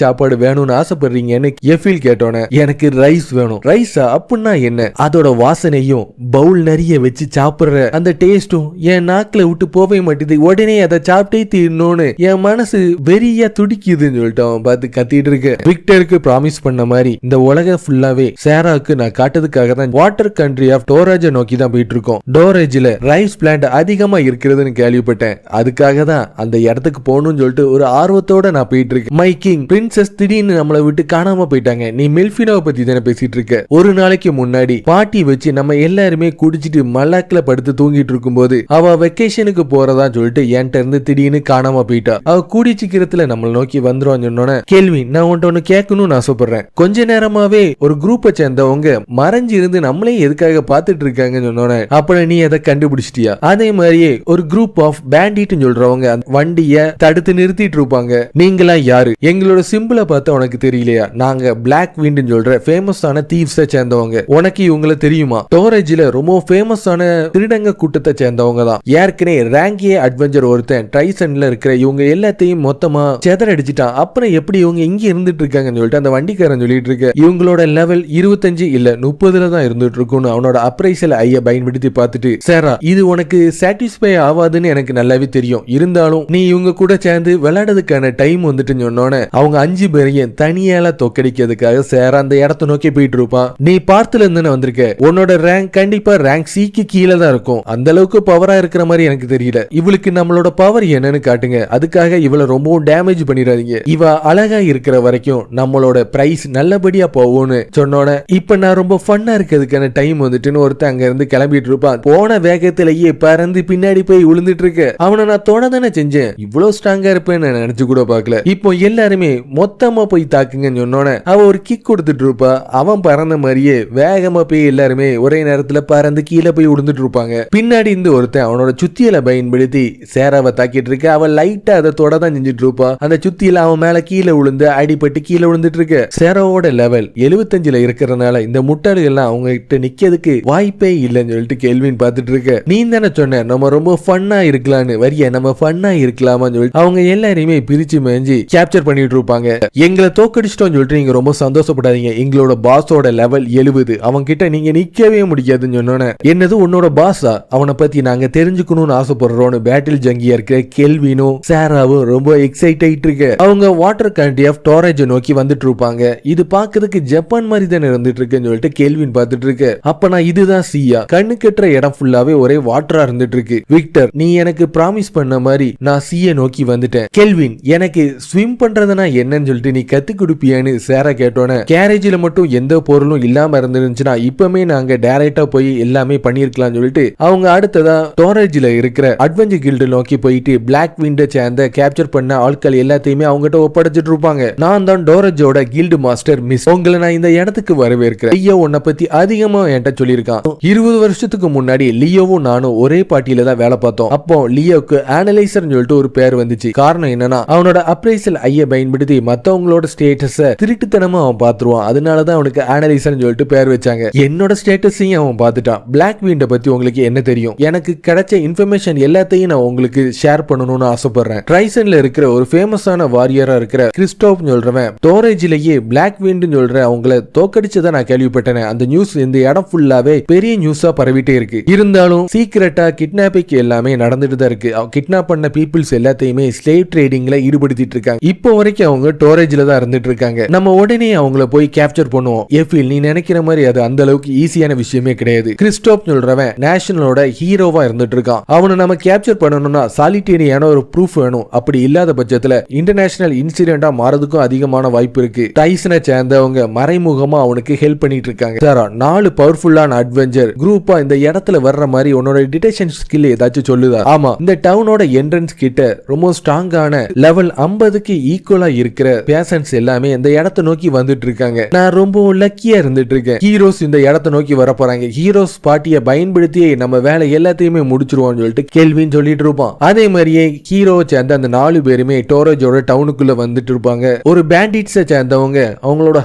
சாப்பாடு வேணும்னு ஆசைப்படுறீங்கன்னு எஃபில் கேட்டோன்னே எனக்கு ரைஸ் வேணும். ரைஸா அப்படின்னா என்ன? அதோட வாசனையும் பவுல் நிறைய வச்சு சாப்பிடுற அந்த டேஸ்டும் என் நாக்குல விட்டு போவே மாட்டேது, உடனே அதை சாப்பிட்டே தீரணும்னு என் மனசு வெறியா துடிக்குதுன்னு சொல்லிட்டு அவன் பார்த்து கத்திட்டு இருக்க. விக்டருக்கு ப்ராமிஸ் பண்ண மாதிரி இந்த உலக ஃபுல்லாவே சேராக்கு நான் காட்டுறதுக்காக தான் வாட்டர் கண்ட்ரி ஆஃப் டோரேஜை நோக்கி தான் போயிட்டு இருக்கோம். டோரேஜ்ல ரைஸ் பிளான்ட் அதிகமா இருக்கிறதுன்னு கேள்விப்பட்டேன், அதுக்காக தான் அந்த இடத்துக்கு போகணும்னு சொல்லிட்டு ஒரு ஆர்வத்தோட நான் போயிட்டு இருக்கேன். மை கிங் பிரின்சஸ் திடீர்னு நம்மளை விட்டு காணாம போயிட்டாங்க, நீ மெல்ஃபினாவை பத்தி தானே பேசிட்டு இருக்க. ஒரு நாளைக்கு முன்னாடி பார்ட்டி வச்சு நம்ம எல்லாருமே குடிச்சிட்டு மல்லாக்ல படுத்து தூங்கிட்டு இருக்கும் போது அவ வெக்கேஷனுக்கு போறதா சொல்லிட்டு என்கிட்ட இருந்து திடீர்னு காணாம போயிட்டா. அவ கூடி சீக்கிரத்துல நம்மளை நோக்கி வந்துருவான்னு சொன்னோன்னே கேள்வி நான் உன்ட்ட ஒன்னு கேட்கணும்னு ஆசைப்படுறேன். கொஞ்ச நேரமாவே ஒரு குரூப்பை சேர்ந்தவங்க மறைஞ்சு இருந்து நம்மளே எதுக்காக பாத்துட்டு இருக்காங்கன்னு சொன்னோன்னே அப்புறம் நீ அதை கண்டுபிடிச்சிட்டியா? அதே மாதிரியே ஒரு குரூப் ஆஃப் பேண்டிட்னு சொல்றவங்க வண்டிய தடுத்து நிறுத்திட்டு இருப்பாங்க. நீங்களா யாரு? எங்களோட சிம்பிளை பார்த்து உனக்கு தெரியலையா? நாங்க பிளாக் விண்ட்னு சொல்ற ஃபேமஸான தீவ்ஸை சேர்ந்தவங்க. உனக்கு இவங்களை தெரியுமா? டோரேஜ்ல ரொம்ப ஃபேமஸான திருடங்க கூட்டத்தை சேர்ந்தவங்க தான். ஏற்கனவே ரேங்கியே அட்வென்ச்சர் ஒருத்தன் ட்ரைசன்ல இருக்கிற இவங்க எல்லாத்தையும் மொத்தமா செதறடிச்சிட்டான். அப்புறம் எப்படி இவங்க இங்க இருந்துட்டு இருக்காங்கன்னு சொல்லிட்டு அந்த வண்டிக்காரன் சொல்லிட்டு இருக்க. இவங்களோட லெவல் 25 இல்ல 30 தான் இருந்துட்டு இருக்கும்னு அவனோட அப்ரைசல் ஐய பயன்படுத்தி பார்த்துட்டு சேரா இது உனக்கு சாட்டிஸ்ஃபை ஆகாதுன்னு எனக்கு நல்லாவே தெரியும், இருந்தாலும் நீ இவங்க கூட சேர்ந்து விளையாடுறதுக்கான டைம் வந்துட்டு சொன்னோன்னே அவங்க 5 பேரையும் தனியால தோக்கடிக்கிறதுக்காக சேரா அந்த இடத்த நோக்கி போயிட்டு இருப்பான். நீ பார்த்துல இருந்து வந்திருக்க, உன்னோட ரேங்க் கண்டிப்பா ரேங்க் சிக்கு கீழே தான் இருக்கும், அந்த அளவுக்கு பவரா இருக்கிற மாதிரி எனக்கு தெரியல. இவளுக்கு நம்மளோட பவர் என்னன்னு காட்டுங்க, அதுக்காக இவளை ரொம்பவும் டேமேஜ் பண்ணிடாதீங்க, இவ அழகா இருக்கிற வரைக்கும் நம்மளோட பிரைஸ் நல்லபடியா போகும்னு சொன்னோன்னே இப்ப நான் ரொம்ப ஃபன்னா இருக்கிறதுக்கான டைம் வந்துட்டுன்னு ஒருத்தன் அங்க இருந்து கிளம்பிட்டு இருப்பான். போன வேகத்திலேயே பறந்து பின்னாடி போய் விழுந்துட்டு இருக்க. அவனை நான் தொட தானே செஞ்சேன், இவ்வளவு ஸ்ட்ராங்கா இருப்பேன்னு நினைச்சு கூட பாக்கல. இப்போ எல்லாருமே மொத்தமா போய் தாக்குங்கன்னு சொன்னோன்னே அவ ஒரு கிக் கொடுத்துட்டு இருப்பா. அவன் பறந்த மாதிரியே வேகமா போய் எல்லாருமே ஒரே நேரத்துல பறந்து கீழே போய் விழுந்துட்டு இருப்பாங்க. பின்னாடி இருந்து ஒருத்தன் அவனோட சுத்தியலை பயன்படுத்தி சேராவை தாக்கிட்டு இருக்க. அவன் லைட்டா அதை தொட தான் செஞ்சுட்டு இருப்பா. அந்த சுத்தியில அவன் மேல கீழே விழுந்து அடிபட்டு கீழே விழுந்துட்டு இருக்க. சேராவோட லெவல் 75ல இருக்கிறதுனால இந்த முட்டாளு எல்லாம் அவங்க கிட்ட நிக்கிறதுக்கு வாய்ப்பே இல்லைன்னு சொல்லிட்டு கேள்வின் பார்த்துட்டு இருக்க. நீ தானே சொன்ன நம்ம ரொம்ப ஃபன்னா இருக்கலாம்னு, வரியா நம்ம ஃபன்னா இருக்கலாமான்னு சொல்லிட்டு அவங்க எல்லாரையுமே பிரிச்சு மேஞ்சி கேப்சர் பண்ணிட்டு இருப்பாங்க. எங்களை தோக்கடிச்சிட்டோம்னு சொல்லிட்டு நீங்க ரொம்ப சந்தோஷப்படாதீங்க, எங்களோட பாஸோட லெவல் 70, அவங்க கிட்ட நீங்க நிக்கவே முடியாதுன்னு சொன்னோன்னே, என்னது உன்னோட பாஸா, அவனை பத்தி நாங்க தெரிஞ்சுக்கணும்னு ஆசைப்படுறோம்னு பேட்டில் ஜங்கியா இருக்க கெல்வினும் சாராவும் ரொம்ப எக்ஸைட் ஆயிட்டு இருக்கு. அவங்க வாட்டர் கண்ட்ரி ஆஃப் டோரேஜ் நோக்கி வந்துட்டு இருப்பாங்க. இது பாக்குறதுக்கு ஜப்பான் மாதிரி தானே இருந்துட்டு இருக்குன்னு சொல்லிட்டு கேள்வின் பார்த்துட்டு இருக்கு. அப்ப நான் இதுதான் சீயா, கண்ணு கட்டுற இடம் ஃபுல்லாவே ஒரே வாட்டரா இருந்துட்டு இருக்கு. விக்டர், நீ எனக்கு ப்ராமிஸ் பண்ண மாதிரி நான் சீயை நோக்கி வந்துட்டேன். கெல்வின், எனக்கு ஸ்விம் பண்றதுனா என்னன்னு சொல்லிட்டு நீ கத்து கொடுப்பியான்னு சாரா கேட்டோன்னே, கேரேஜ்ல மட்டும் எந்த பொருளும் இல்லாம இருந்துருந்துச்சுன்னா இப்பமே நாங்க டைரக்டா போய் எல்லாமே பண்ணிருக்கலாம்னு சொல்லிட்டு அவங்க அடுத்ததா டோரேஜ்ல இருக்கிற அட்வென்ச்சர் கில்டு நோக்கி போயிட்டு பிளாக் விண்டை சேர்ந்த கேப்சர் பண்ண ஆட்கள் எல்லாத்தையுமே அவங்ககிட்ட ஒப்படைச்சிட்டு இருப்பாங்க. நான் தான் டோரேஜோட கில்டு மாஸ்டர் மிஸ், உங்களை நான் இந்த இடத்துக்கு வரவேற்கிறேன். லியோ உன்னை பத்தி அதிகமா என்கிட்ட சொல்லியிருக்கான். 20 வருஷத்துக்கு முன்னாடி லியோவும் நானும் ஒரே பார்ட்டியில தான் வேலை பார்த்தோம். அப்போ லியோக்கு அனலைசர் சொல்லிட்டு ஒரு பேர் வந்துச்சு. காரணம் என்னன்னா அவனோட அப்ரைசல் ஐய பயன்படுத்தி மத்தவங்களோட ஸ்டேட்டஸ திருட்டுத்தனமா அவன் பாத்துருவான். அதனாலதான் அவனுக்கு அனலைசர் சொல்லிட்டு பேர் வச்சாங்க. என்னோட ஸ்டேட்டஸையும் அவன் பார்த்துட்டான். பிளாக் விண்டை பத்தி உங்களுக்கு என்ன தெரியும்? எனக்கு கிடைச்ச இன்ஃபர்மேஷன் எல்லாத்தையும் நான் உங்களுக்கு ஷேர் பண்ணணும்னு ஆசைப்படுறேன். ட்ரைசன்ல இருக்கிற ஒரு ஃபேமஸான வாரியரா இருக்கிற கிறிஸ்டோப் சொல்றவன் டோரேஜ்லயே பிளாக் விண்ட் சொல்ற அவங்கள தோக்கடிச்சதை நான் கேள்விப்பட்டேன். அந்த நியூஸ் இந்த இடம் ஃபுல்லாவே பெரிய நியூஸா பரவிட்டே இருக்கு. இருந்தாலும் சீக்கிரட்டா கிட்னாப்பிங் எல்லாமே நடந்துட்டு தான் இருக்கு. கிட்னாப் பண்ண பீப்புள்ஸ் எல்லாத்தையுமே ஸ்லேவ் ட்ரேடிங்ல ஈடுபடுத்திட்டு இருக்காங்க. இப்போ வரைக்கும் அவங்க டோரேஜ்ல தான் இருந்துட்டு இருக்காங்க. நம்ம உடனே அவங்கள போய் கேப்சர் பண்ணுவோம். எஃபில், நீ நினைக்கிற மாதிரி அது அந்த அளவுக்கு ஈஸியான விஷயமே கிடையாது. கிறிஸ்டோப் சொல்றவன் நேஷனலோட ஹீரோவா இருந்துட்டு இருக்கான். அவனை நம்ம கேப்சர் பண்ணணும்னா சாலிட்டேரியான ஒரு ப்ரூஃப் வேணும். அப்படி இல்லாத பட்சத்துல இன்டர்நேஷனல் இன்சிடென்டா மாறதுக்கும் அதிகமான வாய்ப்பு இருக்கு. டைசனை சேர்ந்தவங்க மறைமுகமா அவனுக்கு ஹெல்ப் பண்ணிட்டு இருக்காங்க. சாரா, 4 பவர்ஃபுல்லான அட்வென்ச்சர் குரூப்பா இந்த இடத்துல வர்ற மாதிரி உன்னோட டிடெக்ஷன் ஸ்கில் ஏதாச்சும் சொல்லுதா? ஆமா, இந்த டவுனோட என்ட்ரன்ஸ் கிட்ட ரொம்ப ஸ்ட்ராங்கான லெவல் 50க்கு ஈக்குவலா இருக்கிற பேசன்ஸ் எல்லாமே இந்த இடத்தை நோக்கி வந்துட்டு இருக்காங்க. நான் ரொம்ப லக்கியா இருந்துட்டு இருக்கேன். ஹீரோஸ் இந்த இடத்தை நோக்கி வர போறாங்க. ஹீரோஸ் பார்ட்டியை பயன்படுத்தி நம்ம வேலை எல்லாத்தையுமே முடிச்சிருவோம்னு சொல்லிட்டு கேள்வின்னு சொல்லிட்டு இருப்பான். அதே மாதிரியே ஹீரோவை சேர்ந்த அந்த 4 பேருமே டோரேஜோட டவுனுக்குள்ள வந்துட்டு இருப்பாங்க. ஒரு பேண்டிட்ஸை சேர்ந்தவங்க அவங்களோட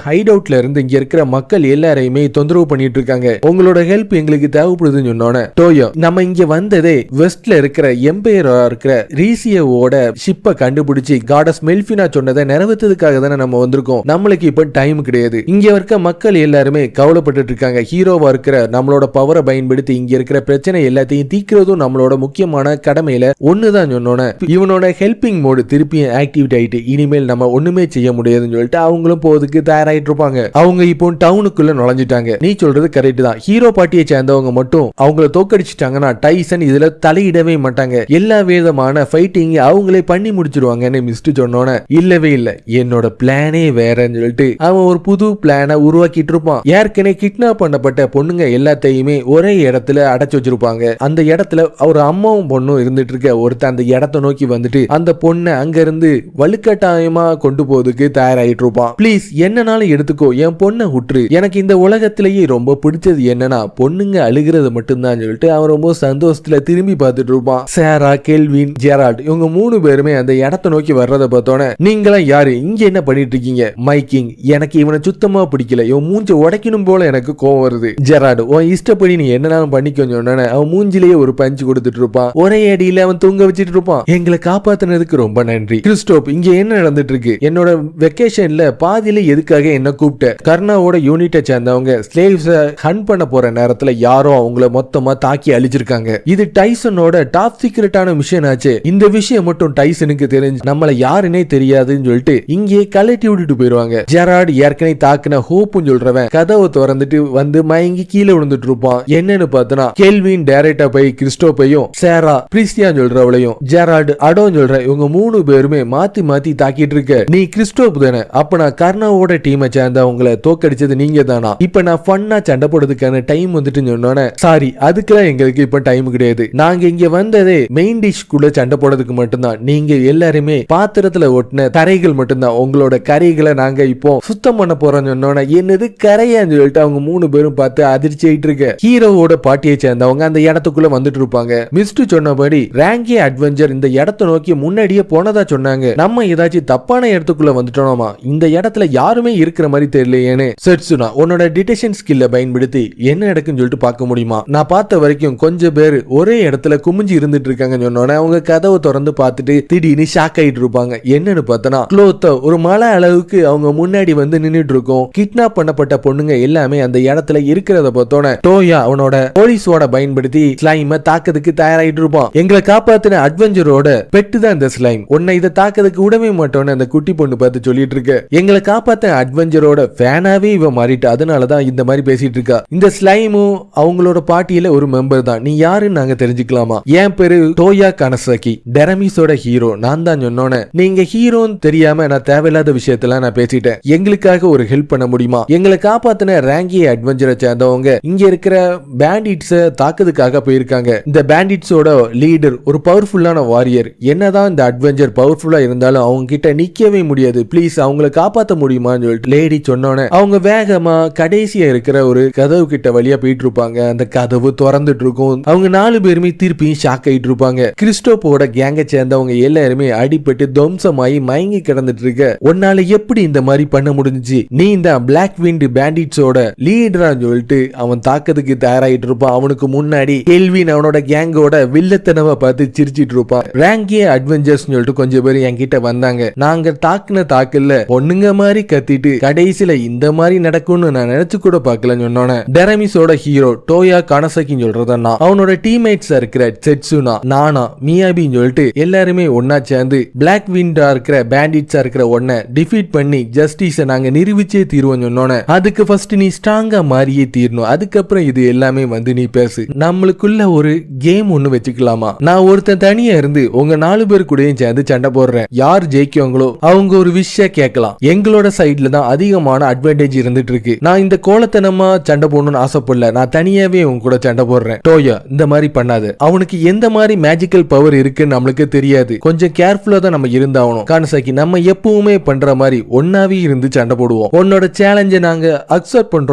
ஹைட் அவுட்ல இருந்து இங்க இருக்கிற மக்கள் எல்லாரையுமே தொந்தரவு பண்ணிட்டு இருக்காங்க. உங்களோட ஹெல்ப் எங்களுக்கு தேவைப்படுதுன்னு சொன்னோன்னே, டோயோ, நம்ம இங்க வந்ததே வெஸ்ட்ல இருக்கிற எம்பையரா இருக்கிற ரீசியோட ஷிப்பை கண்டுபிடிச்சு காடஸ் மெல்ஃபினா சொன்னதை நிறைவேற்றதுக்காக தானே நம்ம வந்திருக்கோம். நம்மளுக்கு இப்ப டைம் கிடையாது. இங்க இருக்க மக்கள் எல்லாருமே கவலைப்பட்டு இருக்காங்க. ஹீரோவா இருக்கிற நம்மளோட பவரை பயன்படுத்தி இங்க இருக்கிற பிரச்சனை எல்லாத்தையும் தீக்கிறதும் நம்மளோட முக்கியமான கடமையில ஒண்ணுதான் சொன்னோன்னே, இவனோட ஹெல்பிங் மோடு திருப்பி ஆக்டிவேட் ஆயிட்டு இனிமேல் நம்ம ஒண்ணுமே செய்ய முடியாதுன்னு சொல்லிட்டு அவங்களும் போறதுக்கு தயாராயிட்டு இருப்பாங்க. அவங்க இப்போ டவுனுக்குள்ள நுழைஞ்சிட்டாங்க. நீ சொல்றது கரெக்ட் தான். ஹீரோ பார்ட்டியை சேர்ந்தவங்க மட்டும் அவங்கள தோக்கடிச்சிட்டாங்கன்னா டைசன் இதுல தலையிடவே மாட்டாங்க. எல்லா விதமான ஃபைட்டிங் அவங்களே பண்ணி முடிச்சிருவாங்கன்னு மிஸ்டர் சொன்னோன்னே, இல்லவே இல்ல, என்னோட பிளானே வேறன்னு சொல்லிட்டு அவன் ஒரு புது பிளானை உருவாக்கிட்டு இருப்பான். ஏற்கனவே கிட்னாப் பண்ணப்பட்ட பொண்ணுங்க எல்லாத்தையுமே ஒரே இடத்துல அடைச்சு வச்சிருப்பாங்க. அந்த இடத்துல ஒரு அம்மாவும் பொண்ணும் இருந்துட்டு இருக்க ஒருத்தன் அந்த இடத்தை நோக்கி வந்துட்டு அந்த பொண்ணை அங்க இருந்து வலுக்கட்டாயமா கொண்டு போறதுக்கு தயாராயிட்டு இருப்பான். ப்ளீஸ், என்னனாலும் எடுத்துக்கோ, என் பொண்ணை விட்டுரு. எனக்கு இந்த உலகத்திலேயே ரொம்ப பிடிச்சது என்னன்னா பொண்ணுங்க அழுகிறது மட்டும்தான் சொல்லிட்டு அவன் ரொம்ப சந்தோஷத்துல திரும்பி பார்த்துட்டு இருப்பான். சாரா, கெல்வின், ஜெரால்ட் இவங்க 3 பேருமே அந்த இடத்தை நோக்கி வர்றதை பார்த்தோன்னே, நீங்களாம் யாரு, இங்க என்ன பண்ணிட்டு இருக்கீங்க? மைக்கிங், எனக்கு இவனை சுத்தமா பிடிக்கல, இவன் மூஞ்ச உடைக்கணும் போல எனக்கு கோவம் வருது. ஜெரால்ட், உன் இஷ்டப்படி நீ என்னனாலும் பண்ணிக்கோன்னு சொன்னோன்னே அவன் மூஞ்சிலேயே ஒரு பஞ்சு கொடுத்துட்டு இருப்பான். ஒரே அடியில அவன் தூங்க வச்சிட்டு இருப்பான். எங்களை காப்பாத்தினதுக்கு ரொம்ப நன்றி. கிறிஸ்டோப், இங்க என்ன நடந்துட்டு இருக்கு? என்னோட வெக்கேஷன்ல பாதியில எதுக்காக என்ன கூப்பிட்ட? கர்னாவோட யூனிட்டை சேர்ந்தவங்க ஸ்லேவ்ஸ ஹண்ட் பண்ண போற நேரத்துல யாரோ அவங்கள மொத்தமா தாக்கி அழிச்சிருக்காங்க. இது டைசனோட டாப் சீக்ரெட்டான மிஷன் ஆச்சு. இந்த விஷயம் மட்டும் டைசனுக்கு தெரிஞ்சு நம்மள யாருன்னே தெரியாதுன்னு சொல்லிட்டு இங்கே கலட்டி விட்டுட்டு போயிருவாங்க. ஜெரால்ட் ஏற்கனவே தாக்குன ஹோப்னு சொல்றவன் கதவை திறந்துட்டு வந்து மயங்கி கீழே விழுந்துட்டு இருப்பான். என்னன்னு பார்த்தனா, கெல்வின் டைரக்டா போய் கிறிஸ்டோப்பையும் சாரா பிரிஸ்டியா சொல்றவளையும் ஜெரால்ட் அடோன்னு சொல்ற இவங்க 3 பேருமே மாத்தி மாத்தி தாக்கிட்டு இருக்க. நீ கிறிஸ்டோப் தானே? அப்ப நான் கர்னாவோட டீமை சேர்ந்தவங்கள தோக்கடிச்சது நீங்க தானா? இப்ப நான் ஃபன்னா சண்டை போடுறதுக்கான டைம் வந்துட்டு சொன்னோன்னே, சாரி, அதுக்கெல்லாம் எங்களுக்கு இப்ப டைம் கிடையாது. நாங்க இங்க வந்ததே மெயின் டிஷ் கூட சண்டை போடுறதுக்கு மட்டும்தான். நீங்க எல்லாருமே பாத்திரத்துல ஒட்டின கரைகள் மட்டும்தான். உங்களோட கரைகளை நாங்க இப்போ சுத்தம் பண்ண போறோம்னு சொன்னோன்னே, என்னது கரையான்னு சொல்லிட்டு அவங்க 3 பேரும் பார்த்து அதிர்ச்சி ஆயிட்டு இருக்க. ஹீரோவோட பார்ட்டியை சேர்ந்தவங்க அந்த இடத்துக்குள்ள வந்துட்டு இருப்பாங்க. மிஸ்டர் சொன்னபடி ரேங்கே அட்வென்ச்சர் இந்த இடத்தை நோக்கி முன்னாடியே போனதா சொன்னாங்க. நம்ம ஏதாச்சும் தப்பான இடத்துக்குள்ள வந்துட்டோமா? இந்த இடத்துல யாருமே இருக்கிற மாதிரி தெரியலையேன்னு செட்சுனா உன்னோட டிடெக்ஷன் ஸ்கில்ல பயன்படுத்தி என்ன நடக்குன்னு சொல்லிட்டு பார்க்க முடியுமா? நான் பார்த்த வரைக்கும் கொஞ்சம் பேர் ஒரே இடத்துல குமிஞ்சு இருந்துட்டு இருக்காங்கன்னு சொன்னோன்னே அவங்க கதவை திறந்து பார்த்துட்டு திடீர்னு ஷாக் ஆயிட்டு இருப்பாங்க. என்னன்னு பார்த்தனா க்ளோத்த ஒரு மலை அளவுக்கு அவங்க முன்னாடி வந்து நின்னுட்டு இருக்கும். கிட்னாப் பண்ணப்பட்ட பொண்ணுங்க எல்லாமே அந்த இடத்துல இருக்கிறத பார்த்தோன்னே டோயா அவனோட போலீஸோட பயன்படுத்தி ஸ்லைமை தாக்கிறதுக்கு தயாராயிட்டு இருப்பான். எங்களை காப்பாத்தின அட்வென்ச்சரோட பெட்டு தான் இந்த ஸ்லைம், உன்னை இதை தாக்கிறதுக்கு விடவே மாட்டோன்னு அந்த குட்டி பொண்ணு பார்த்து சொல்லிட்டு இருக்கு. எங்களை காப்பாத்தின அட்வென்ச்சரோட ஃபேனாவே இவ மாறிட்டு, அதனாலதான் இந்த மாதிரி பேசிட்டு இருக்கா. இந்த ஸ்லைமும் அவங்களோட பார்ட்டியில ஒரு மெம்பர் தான். நீ யாருன்னு நாங்க தெரிஞ்சுக்கலாமா? என் பேரு டோயா கனசாக்கி, டெரமிஸோட ஹீரோ. நான் தான் சொன்னோன்னே நீங்க ஹீரோன்னு தெரியாம நான் தேவையில்லாத விஷயத்துல நான் பேசிட்டேன். எங்களுக்காக ஒரு ஹெல்ப் பண்ண முடியுமா? எங்களை காப்பாத்தின ரேங்கி அட்வென்ச்சரை சேர்ந்தவங்க இங்க இருக்கிற பேண்டிட்ஸ தாக்குறதுக்காக போயிருக்காங்க. இந்த பேண்டிட்ஸோட லீடர் ஒரு பவர்ஃபுல்லான வாரியர். என்னதான் இந்த அட்வென்ச்சர் பவர்ஃபுல்லா இருந்தாலும் அவங்க கிட்ட நிக்கவே முடியாது. ப்ளீஸ் அவங்கள காப்பாற்ற முடியுமான்னு சொல்லிட்டு லேடி சொன்னோன்னே அவங்க வேகமா கடைசியா இருக்கிற ஒரு கதவு கிட்ட வழியா போயிட்டு இருப்பாங்க. அந்த கதவு திறந்துட்டு இருக்கும். அவங்க 4 பேருமே திருப்பியும் ஷாக் ஆயிட்டு இருப்பாங்க. கிறிஸ்டோபோட கேங்க சேர்ந்தவங்க எல்லாருமே அடிபட்டு துவம்சமாயி மயங்கி கிடந்துட்டு இருக்க. உன்னால எப்படி இந்த மாதிரி பண்ண முடிஞ்சிச்சு? நீ இந்த பிளாக் விண்ட் பேண்டிட்ஸோட லீடரான்னு சொல்லிட்டு அவன் தாக்கத்துக்கு தயாராயிட்டு இருப்பான். அவனுக்கு முன்னாடி கெல்வின் அவனோட கேங்கோட வில்லத்தனவை பார்த்து சிரிச்சிட்டு இருப்பான். ரேங்கிய அட்வென்ச்சர்ஸ் சொல்லிட்டு கொஞ்சம் பேர் என்கிட்ட வந்தாங்க. நாங்க தாக்குன தாக்கல்ல பொண்ணுங்க மாதிரி கத்திட்டு கடைசியில இந்த மாதிரி நடக்கும்னு நான் நினைச்சு கூட பார்க்கலன்னு சொன்னோன்னே டெரமிஸோட ஹீரோ டோயா கனசாக்கின்னு சொல்றதா அவனோட டீம்மேட்ஸா இருக்கிற செட்சுனா, நானா, மியாபின்னு சொல்லிட்டு எல்லாருமே ஒன்னா சேர்ந்து பிளாக் விண்டா இருக்கிற பேண்டிட்ஸா இருக்கிற ஒன்ன டிஃபீட் பண்ணி ஜஸ்டிஸை நாங்க நிரூபிச்சே தீர்வோம் சொன்னோன்னே அதுக்கு ஃபர்ஸ்ட் நீ ஸ்ட்ராங்கா மாறியே தீரணும். அதுக்கப்புறம் இது எல்லாமே வந்து நீ பேசு. நம்மளுக்குள்ள ஒரு கேம் ஒண்ணு வச்சுக்கலாமா? நான் ஒருத்தன் தனியா இருந்து உங்க 4 பேர் கூடயும் சேர்ந்து சண்டை போடுறேன். யார் ஜெயிக்கவங்களோ அவங்க ஒரு விஷயம் கேட்கலாம். எங்களோட சைட்ல தான் அதிகமான அட்வான்டேஜ் இருந்துட்டு இருக்கு. நான் இந்த கோலத்தனமா சண்டை போடணும்னு ஆசைப்படல. நான் தனியாவே உங்க கூட சண்டை போடுறேன். டோயா இந்த மாதிரி பண்ணாது. அவனுக்கு எந்த மாதிரி மேஜிக்கல் பவர் இருக்குன்னு நம்மளுக்கு தெரியாது. கொஞ்சம் கேர்ஃபுல்லா தான் நம்ம இருந்தாகணும். கானசாக்கி நம்ம எப்பவுமே பண்ற மாதிரி ஒன்னாவே இருந்து சண்டை போடுவோம். உன்னோட சேலஞ்சை நாங்க அக்செப்ட் பண்றோம்.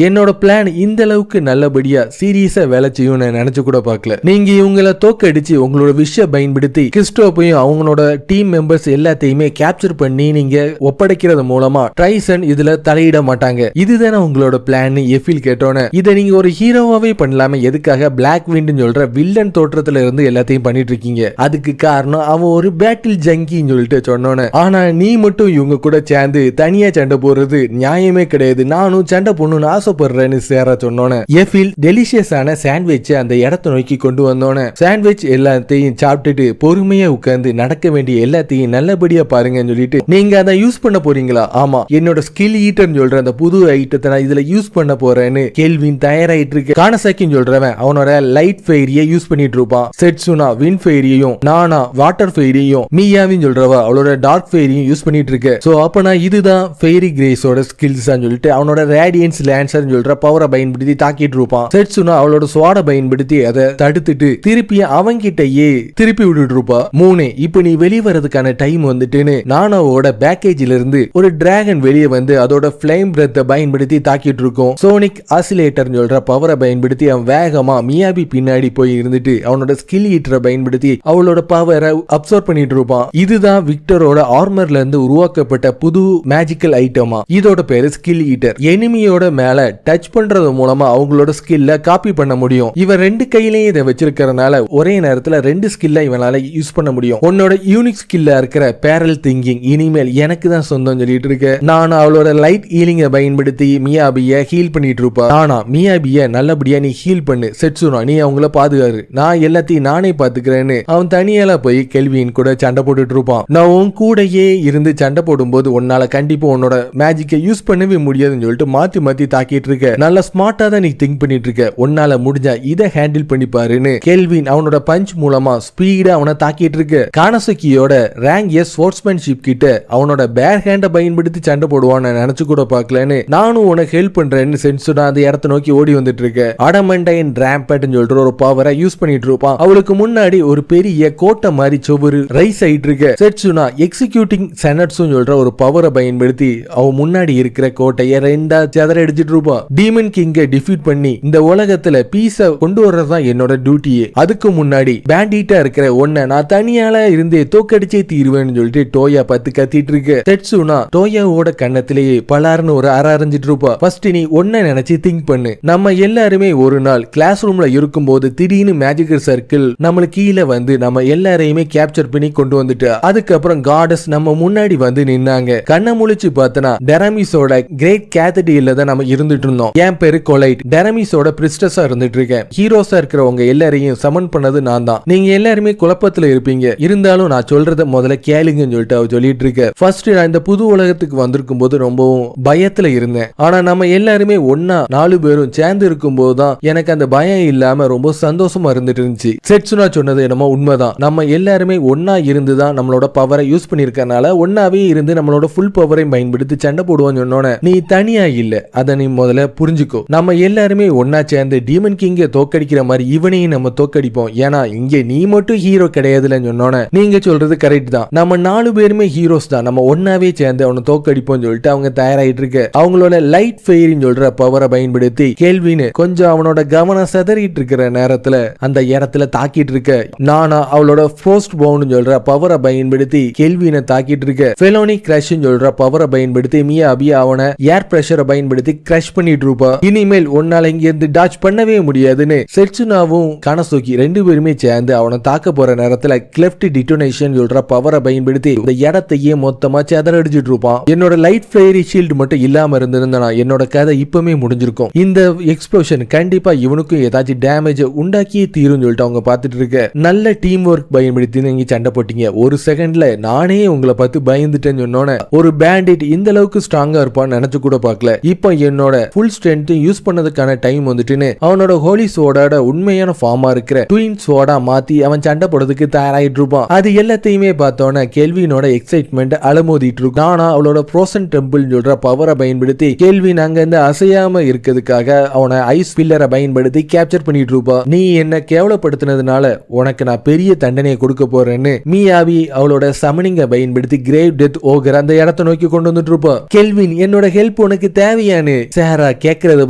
என்னோட பிளான் இந்த அளவுக்கு நல்லபடியா சீரியஸா வேலை செய்யும் நினைச்சு கூட பார்க்கல. நீங்க இவங்களை தோக்கடிச்சு உங்களோட விஷயம் பயன்படுத்தி கிறிஸ்டோப்பையும் அவங்களோட டீம் மெம்பர்ஸ் எல்லாத்தையுமே கேப்சர் பண்ணி நீங்க ஒப்படைக்கிறது மூலமா ட்ரைசன் இதுல தலையிட மாட்டாங்க. இதுதானே உங்களோட பிளான்? எஃபில் கேட்டோன்னு இதை நீங்க ஒரு ஹீரோவாவே பண்ணலாம எதுக்காக பிளாக் விண்ட் சொல்ற வில்லன் தோற்றத்துல இருந்து எல்லாத்தையும் பண்ணிட்டு இருக்கீங்க? அதுக்கு காரணம் அவன் ஒரு பேட்டில் ஜங்கின்னு சொல்லிட்டு சொன்னோன்னு, ஆனா நீ மட்டும் இவங்க கூட சேர்ந்து தனியா சண்டை போடுறது நியாயமே கிடையாது. நானும் சண்டை போடணும்னு ஆசைப்படுறேன்னு சேர சொன்னோன்னு எஃபில் டெலிஷியஸான சாண்ட்விச் அந்த இடத்தை நோக்கி கொண்டு வந்தோன்னு சாண்ட்விச் எல்லாத்தையும் சாப்பிட்டுட்டு பொறுமையா உட்கார்ந்து நடக்க வேண்டிய எல்லாத்தையும் நல்லபடியா பாருங்கன்னு சொல்லிட்டு, நீங்க அதை யூஸ் பண்ண போறீங்களா? ஆமா, என்னோட ஸ்கில் ஈட்டர்னு சொல்ற அந்த புது ஐட்டத்தை நான் இதுல யூஸ் பண்ண போறேன்னு கெல்வின் தயாராயிட்டு இருக்கு. கானசாக்கின்னு சொல்றவன் அவனோட லைட் ஃபெயரிய யூஸ் பண்ணிட்டு இருப்பான். செட்சுனா வின் ஃபெயரியையும், நானா வாட்டர் ஃபெயரியையும், மியாவின்னு சொல்றவ அவளோட டார்க் ஃபெயரியும் யூஸ் பண்ணிட்டு இருக்கு. சோ அப்ப நான் இதுதான் ஃபெயரி கிரேஸோட ஸ்கில்ஸ் சொல்லிட்டு அவனோட ரேடியன்ஸ் லான்சர் சொல்ற பவரை பயன்படுத்தி தாக்கிட்டு இருப்பான். செட்சுனா அவளோட ஸ்வாட பயன்படுத்தி அதை தடுத்துட்டு திருப்பி அவங்கிட்டயே திருப்பி விட்டுட்டு இருப்பா. 3 இப்ப நீ வெளியே வரதுக்கான டைம் வந்துட்டுன்னு நானாவோட பேக்கேஜ்ல இருந்து ஒரு டிராகன் வெளியே வந்து அதோட ஃப்ளேம் பிரெத்தை பயன்படுத்தி தாக்கிட்டு இருக்கும். சோனிக் ஆசிலேட்டர் சொல்ற பவரை பயன்படுத்தி அவன் வேகமா மியாபி பின்னாடி போய் இருந்துட்டு அவனோட ஸ்கில் ஈட்டரை பயன்படுத்தி அவளோட பவரை அப்சர்வ் பண்ணிட்டு இருப்பான். இதுதான் விக்டரோட ஆர்மர்ல இருந்து உருவாக்கப்பட்ட புது மேஜிக்கல் ஐட்டமா. இதோட பேரு ஸ்கில் ஈட்டர். எனிமியோட மேல டச் பண்றது மூலமா அவங்களோட ஸ்கில்ல காப்பி பண்ண முடியும். இவன் 2 கையிலேயே இதை வச்சிருக்கிறதுனால ஒரே நேரத்துல 2 ஸ்கில்ல இவனால யூஸ் பண்ண முடியும். உன்னோட யூனிக் ஸ்கில்லா இருக்கிற பேரல் திங்கிங் இனிமேல் எனக்கு தான் சொந்தம் சொல்லிட்டு இருக்க. நான் அவளோட லைட் ஹீலிங்கை பயன்படுத்தி மியாபிய ஹீல் பண்ணிட்டு இருப்பா. நானா மியாபிய நல்லபடியா நீ ஹீல் பண்ணு. செட்சுனா நீ அவங்கள பாதுகாரு, நான் எல்லாத்தையும் நானே பாத்துக்கிறேன்னு அவன் தனியால போய் கெல்வின் கூட சண்டை போட்டுட்டு இருப்பான். நான் உன் கூடயே இருந்து சண்டை போடும்போது உன்னால கண்டிப்பா உன்னோட மேஜிக்கை யூஸ் பண்ணவே முடியாதுன்னு சொல்லிட்டு மாத்தி மாத்தி தாக்கிட்டு இருக்க. நல்ல ஸ்மார்ட்டா தான் நீ திங்க் பண்ணிட்டு இருக்க. உன்னால முடிஞ்சா இதை ஹேண்டில் பண்ணி பாருன்னு கெல்வின் அவனோட பஞ்ச் மூலமா ஸ்பீடா அவனை தாக்கிட்டு இருக்கு. கானசாக்கியோட ரேங்கிய ஸ்போர்ட்ஸ்மேன்ஷிப் கிட்ட அவனோட பேர் ஹேண்ட பயன்படுத்தி சண்டை போடுவான்னு நினைச்சு கூட பார்க்கலன்னு நானும் உனக்கு ஹெல்ப் பண்றேன்னு சென்சுனா அந்த இடத்தை நோக்கி ஓடி வந்துட்டு இருக்க. அடமண்டைன் ராம்பேட்னு சொல்ற ஒரு பவரை யூஸ் பண்ணிட்டு இருப்பான். அவளுக்கு முன்னாடி ஒரு பெரிய கோட்டை மாதிரி சுவரு ரைஸ் ஆயிட்டு இருக்கு. செட்சுனா எக்ஸிக்யூட்டிங் செனட்ஸும் சொல்ற ஒரு பவரை பயன்படுத்தி அவன் முன்னாடி இருக்கிற கோட்டையை 2 செதற அடிச்சிட்டு இருப்பான். டீமன் கிங்கை டிஃபீட் பண்ணி இந்த உலகத்துல பீஸ கொண்டு வர்றதுதான் என்னோட டியூட்டியே. அதுக்கு முன்னாடி பேண்டிட்டா இருக்கிற ஒன்ன நான் தனியால இருந்தே தோக்கடிச்சே தீருவேன்னு சொல்லிட்டு டோயா பார்த்து கத்திட்டு இருக்கு. செட்சுனா டோயோவோட கண்ணத்திலேயே பலார்னு ஒரு அரைஞ்சிட்டு இருப்பா. ஃபர்ஸ்ட் நீ ஒன்ன நினைச்சு திங்க் பண்ணு. நம்ம எல்லாருமே ஒரு நாள் கிளாஸ் ரூம்ல இருக்கும்போது திடீர்னு மேஜிக்கல் சர்க்கிள் நம்மளுக்கு கீழே வந்து நம்ம எல்லாரையுமே கேப்சர் பண்ணி கொண்டு வந்துட்டு அதுக்கப்புறம் காடஸ் நம்ம முன்னாடி வந்து நின்னாங்க. கண்ணை முழிச்சு பார்த்தனா டெரமிஸோட கிரேட் கேத்தடியில தான் நம்ம இருந்துட்டு இருந்தோம். என் பேரு கொலைட், டெரமிஸோட பிரிஸ்டஸா இருந்துட்டு இருக்கேன். ஹீரோஸா இருக்கிறவங்க எல்லாரையும் சமன் பண்ணது நான் தான். நீங்க எல்லாருமே குழப்பத்துல இருப்பீங்க, இருந்தாலும் நான் சொல்றத முதல்ல கேளுங்கன்னு சொல்லிட்டு அவ சொல்லிட்டு இருக்க. ஃபர்ஸ்ட் நான் இந்த புது உலகத்துக்கு வந்திருக்கும் போது ரொம்பவும் பயத்துல இருந்தேன். ஆனா நம்ம எல்லாருமே ஒன்னா 4 பேரும் சேர்ந்து இருக்கும் போதுதான் எனக்கு அந்த பயம் இல்லாம ரொம்ப சந்தோஷமா இருந்துட்டு இருந்துச்சு. செட்சுனா சொன்னது என்னமோ உண்மைதான். நம்ம எல்லாருமே ஒன்னா இருந்துதான் நம்மளோட பவரை யூஸ் பண்ணிருக்கனால ஒன்னாவே இருந்து நம்மளோட ஃபுல் பவரை பயன்படுத்தி சண்டை போடுவோம்னு சொன்னோன்னே நீ தனியா இல்ல, அத நீ முதல்ல புரிஞ்சுக்கோ. நம்ம எல்லாருமே ஒன்னா சேர்ந்து டீமன் கிங்க தோக்கடிக்கிற மாதிரி இவனையும் நம்ம தோக்கடிப்போம். ஏன்னா இங்க நீ மட்டும் ஹீரோ கிடையாதுன்னு சொன்னோன்னே நீங்க சொல்றது கரெக்ட் தான். நம்ம 4 பேருமே ஹீரோஸ் தான். நம்ம ஒன்னாவே சேர்ந்து அவனை தோக்கடிப்போம் சொல்லிட்டு அவங்க தயாராயிட்டு இருக்கு. அவங்களோட லைட் ஃபெயரின்னு சொல்ற பவரை பயன்படுத்தி கேள்வின்னு கொஞ்சம் அவனோட கவனம் செதறிட்டு இருக்கிற நேரத்துல அந்த இடத்துல தாக்கிட்டு இருக்க. நானா அவளோட ஃபோஸ்ட் பவுண்ட் சொல்ற பவரை பயன்படுத்தி கேள்வினை தாக்கிட்டு இருக்க. ஃபெலோனி கிரஷ் சொல்ற பவரை பயன்படுத்தி மியாபி அவனை ஏர் பிரஷரை பயன்படுத்தி கிரஷ் பண்ணிட்டு இருப்பா. இனிமேல் உன்னால இங்க இருந்து டாச் பண்ணவே முடியாதுன்னு செட்சுனாவும் கனசோகி 2 பேருமே சேர்ந்து அவனை தாக்க போற நேரத்துல கிளெஃப்ட் டிட்டோனேஷன் சொல்ற பவரை பயன்படுத்தி இந்த இடத்தையே மொத்தமா செதறடிச்சிட்டு இருப்பான். என்னோட லைட் ஃபிளேரி ஷீல்டு மட்டும் இல்லாம இருந்திருந்தா என்னோட கதை இப்பவே முடிஞ்சிருக்கும். இந்த எக்ஸ்ப்ளோஷன் கண்டிப்பா இவனுக்கும் ஏதாச்சும் டேமேஜ் உண்டாக்கியே தீரும் சொல்லிட்டு அவங்க பார்த்துட்டு இருக்க. நல்ல டீம் ஒர்க் பயன்படுத்தி நீங்க சண்டை போட்டீங்க. ஒரு செகண்ட்ல நானே உங்களை பார்த்து பயந்துட்டேன்னு சொன்னோன்னே ஒரு பேண்டிட் இந்த அளவுக்கு ஸ்ட்ராங்கா இருப்பான்னு நினைச்சு கூட பார்க்கல. இப்போ என்னோட ஃபுல் ஸ்ட்ரென்த் யூஸ் பண்ணதுக்கான டைம் வந்துட்டுன்னு அவனோட ஹோலி சோடாட உண்மையான ஃபார்மா இருக்கிற ட்வின் சோடா மாத்தி அவன் சண்டை போடுறதுக்கு தயாராயிட்டு இருப்பான். அது எல்லாத்தையுமே பார்த்தோன்னே கேள்வினோட எக்ஸைட்மெண்ட் அலமோதிட்டு இருக்கும். நானா அவளோட ஃப்ரோசன் டெம்பிள் சொல்ற பவரை பயன்படுத்தி கேள்வின் அங்க இருந்து அசையாம இருக்கிறதுக்காக அவனை ஐஸ் பில்லரை பயன்படுத்தி கேப்சர் பண்ணிட்டு இருப்பா. நீ என்ன கேவலப்படுத்தினதுனால உனக்கு நான் பெரிய தண்டனையை கொடுக்க போறேன்னு மியாவி அவளோட சமனிங்க பயன்படுத்தி கிரேவ் டெத் ஓகர் அந்த இடத்தை நோக்கி கொண்டு வந்துட்டு இருப்பா. கெல்வின் என்னோட ஹெல்ப் உனக்கு தேவையானு சாரா கேட்கறத